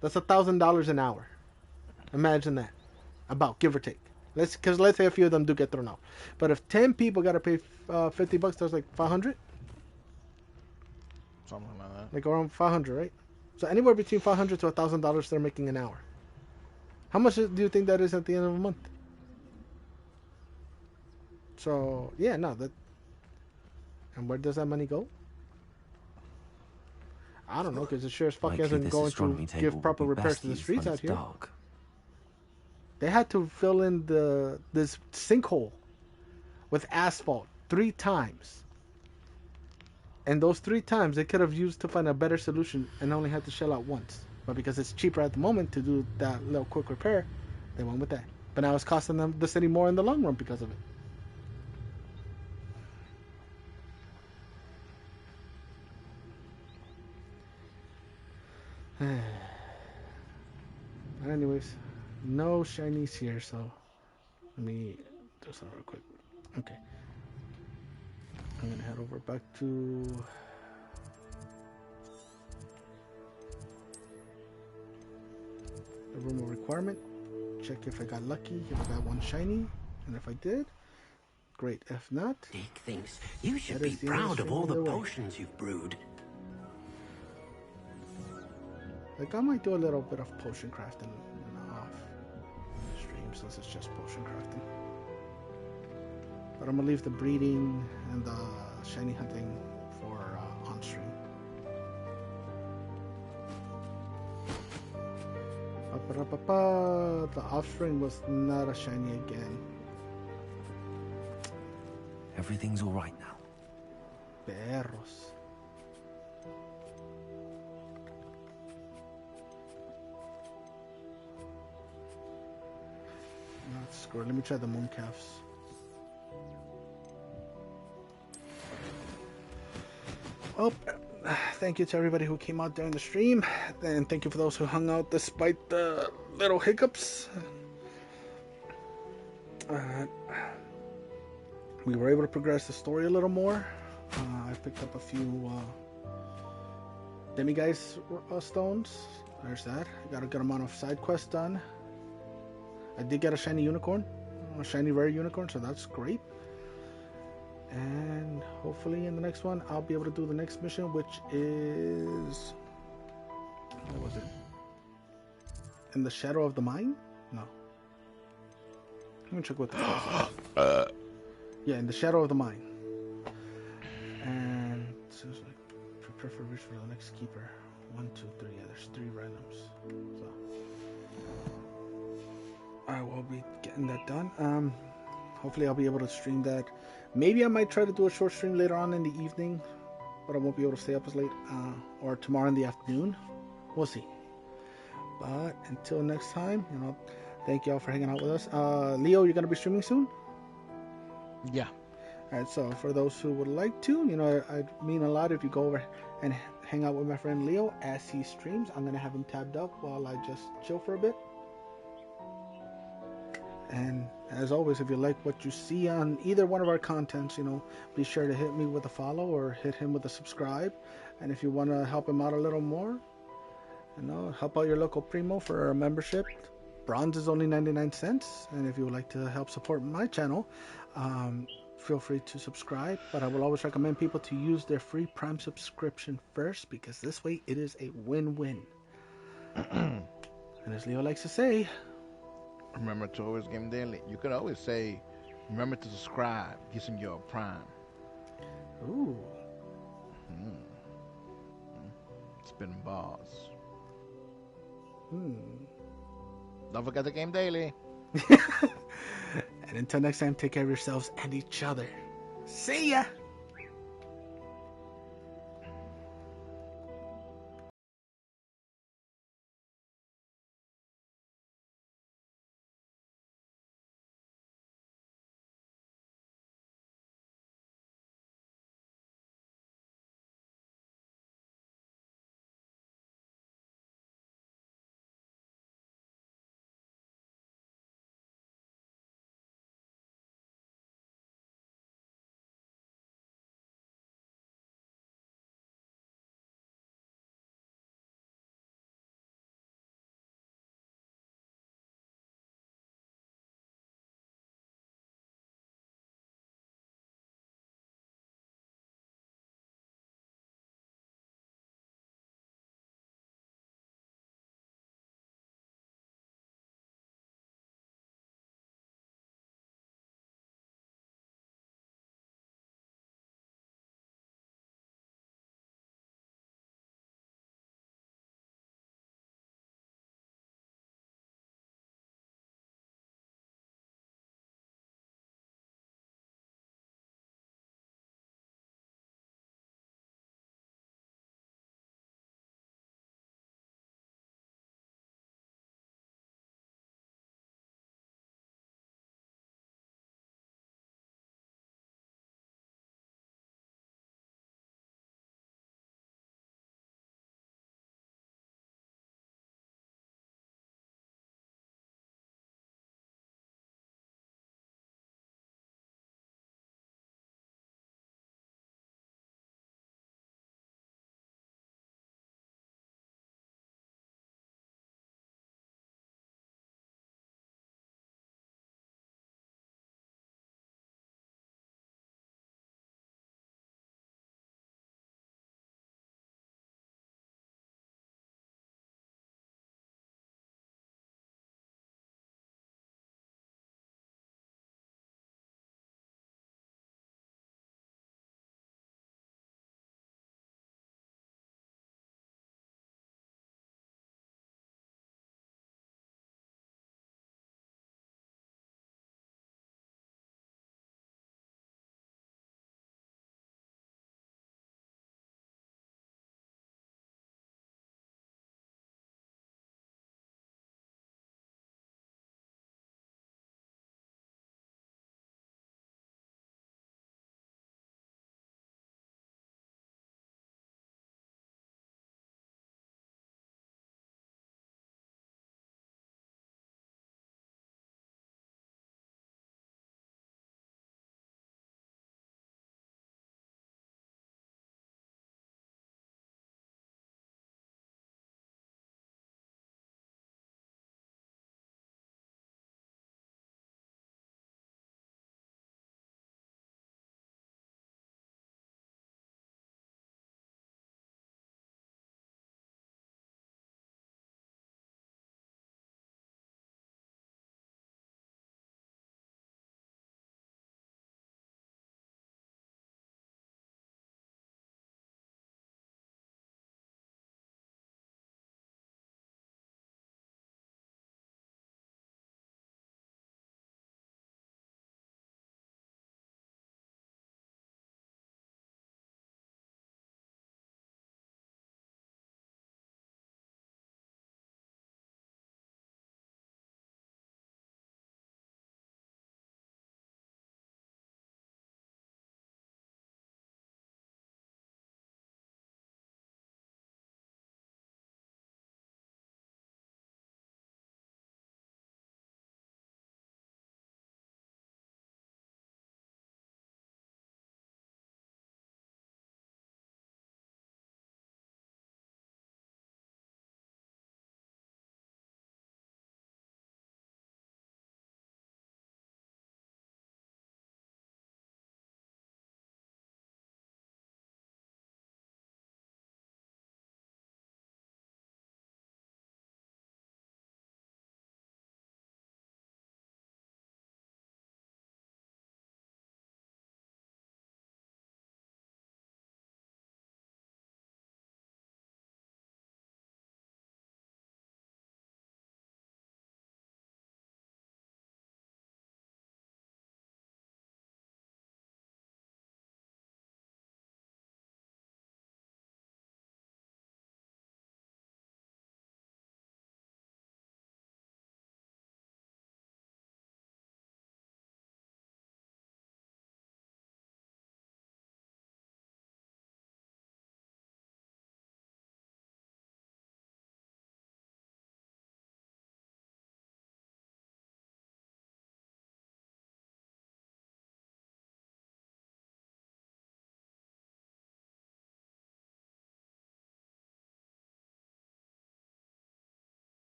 That's $1,000 an hour. Imagine that. About, give or take. Because let's say a few of them do get thrown out. But if 10 people got to pay $50, that's like 500? Something like that. Like around 500, right? So anywhere between $500 to $1,000 they're making an hour. How much do you think that is at the end of a month? So, yeah, no. And where does that money go? I don't know, because it sure as fuck isn't going to give proper repairs to the streets out here. Dark. They had to fill in this sinkhole with asphalt 3 times. And those 3 times they could have used to find a better solution and only had to shell out once. But because it's cheaper at the moment to do that little quick repair, they went with that. But now it's costing them the city more in the long run because of it. Anyways, no shinies here, so let me do something real quick. Okay. I'm gonna head over back to the room of requirement. Check if I got lucky, if I got one shiny, and if I did, great. If not, Dick thinks you should be proud of all the potions you've brewed. Like, I might do a little bit of potion crafting off stream since it's just potion crafting. But I'm gonna leave the breeding and the shiny hunting for on stream. The offspring was not a shiny again. Everything's all right now. Perros. Screw it. Let me try the mooncalves. Well, thank you to everybody who came out during the stream, and thank you for those who hung out despite the little hiccups. We were able to progress the story a little more. I picked up a few demiguise stones. There's that. Got a good amount of side quests done. I did get a shiny unicorn, a shiny rare unicorn, so that's great. And hopefully in the next one, I'll be able to do the next mission, which is... What was it? In the Shadow of the Mine? No. Let me check what the quest is. Yeah, in the Shadow of the Mine. And it says like, prepare for reach for the next keeper. 1, 2, 3. Yeah, there's 3 randoms. So I will be getting that done. Hopefully I'll be able to stream that. Maybe I might try to do a short stream later on in the evening, but I won't be able to stay up as late. Or tomorrow in the afternoon. We'll see. But until next time, thank you all for hanging out with us. Leo, you're going to be streaming soon? Yeah. Alright, so for those who would like to, I'd mean a lot if you go over and hang out with my friend Leo as he streams. I'm going to have him tabbed up while I just chill for a bit. And as always, if you like what you see on either one of our contents, be sure to hit me with a follow or hit him with a subscribe. And if you want to help him out a little more, help out your local Primo for a membership. Bronze is only 99 cents. And if you would like to help support my channel, feel free to subscribe. But I will always recommend people to use their free Prime subscription first, because this way it is a win-win. And as Leo likes to say, remember to always game daily. You could always say, remember to subscribe using your Prime. Ooh. Spin balls. Hmm. Don't forget to game daily. And until next time, take care of yourselves and each other. See ya!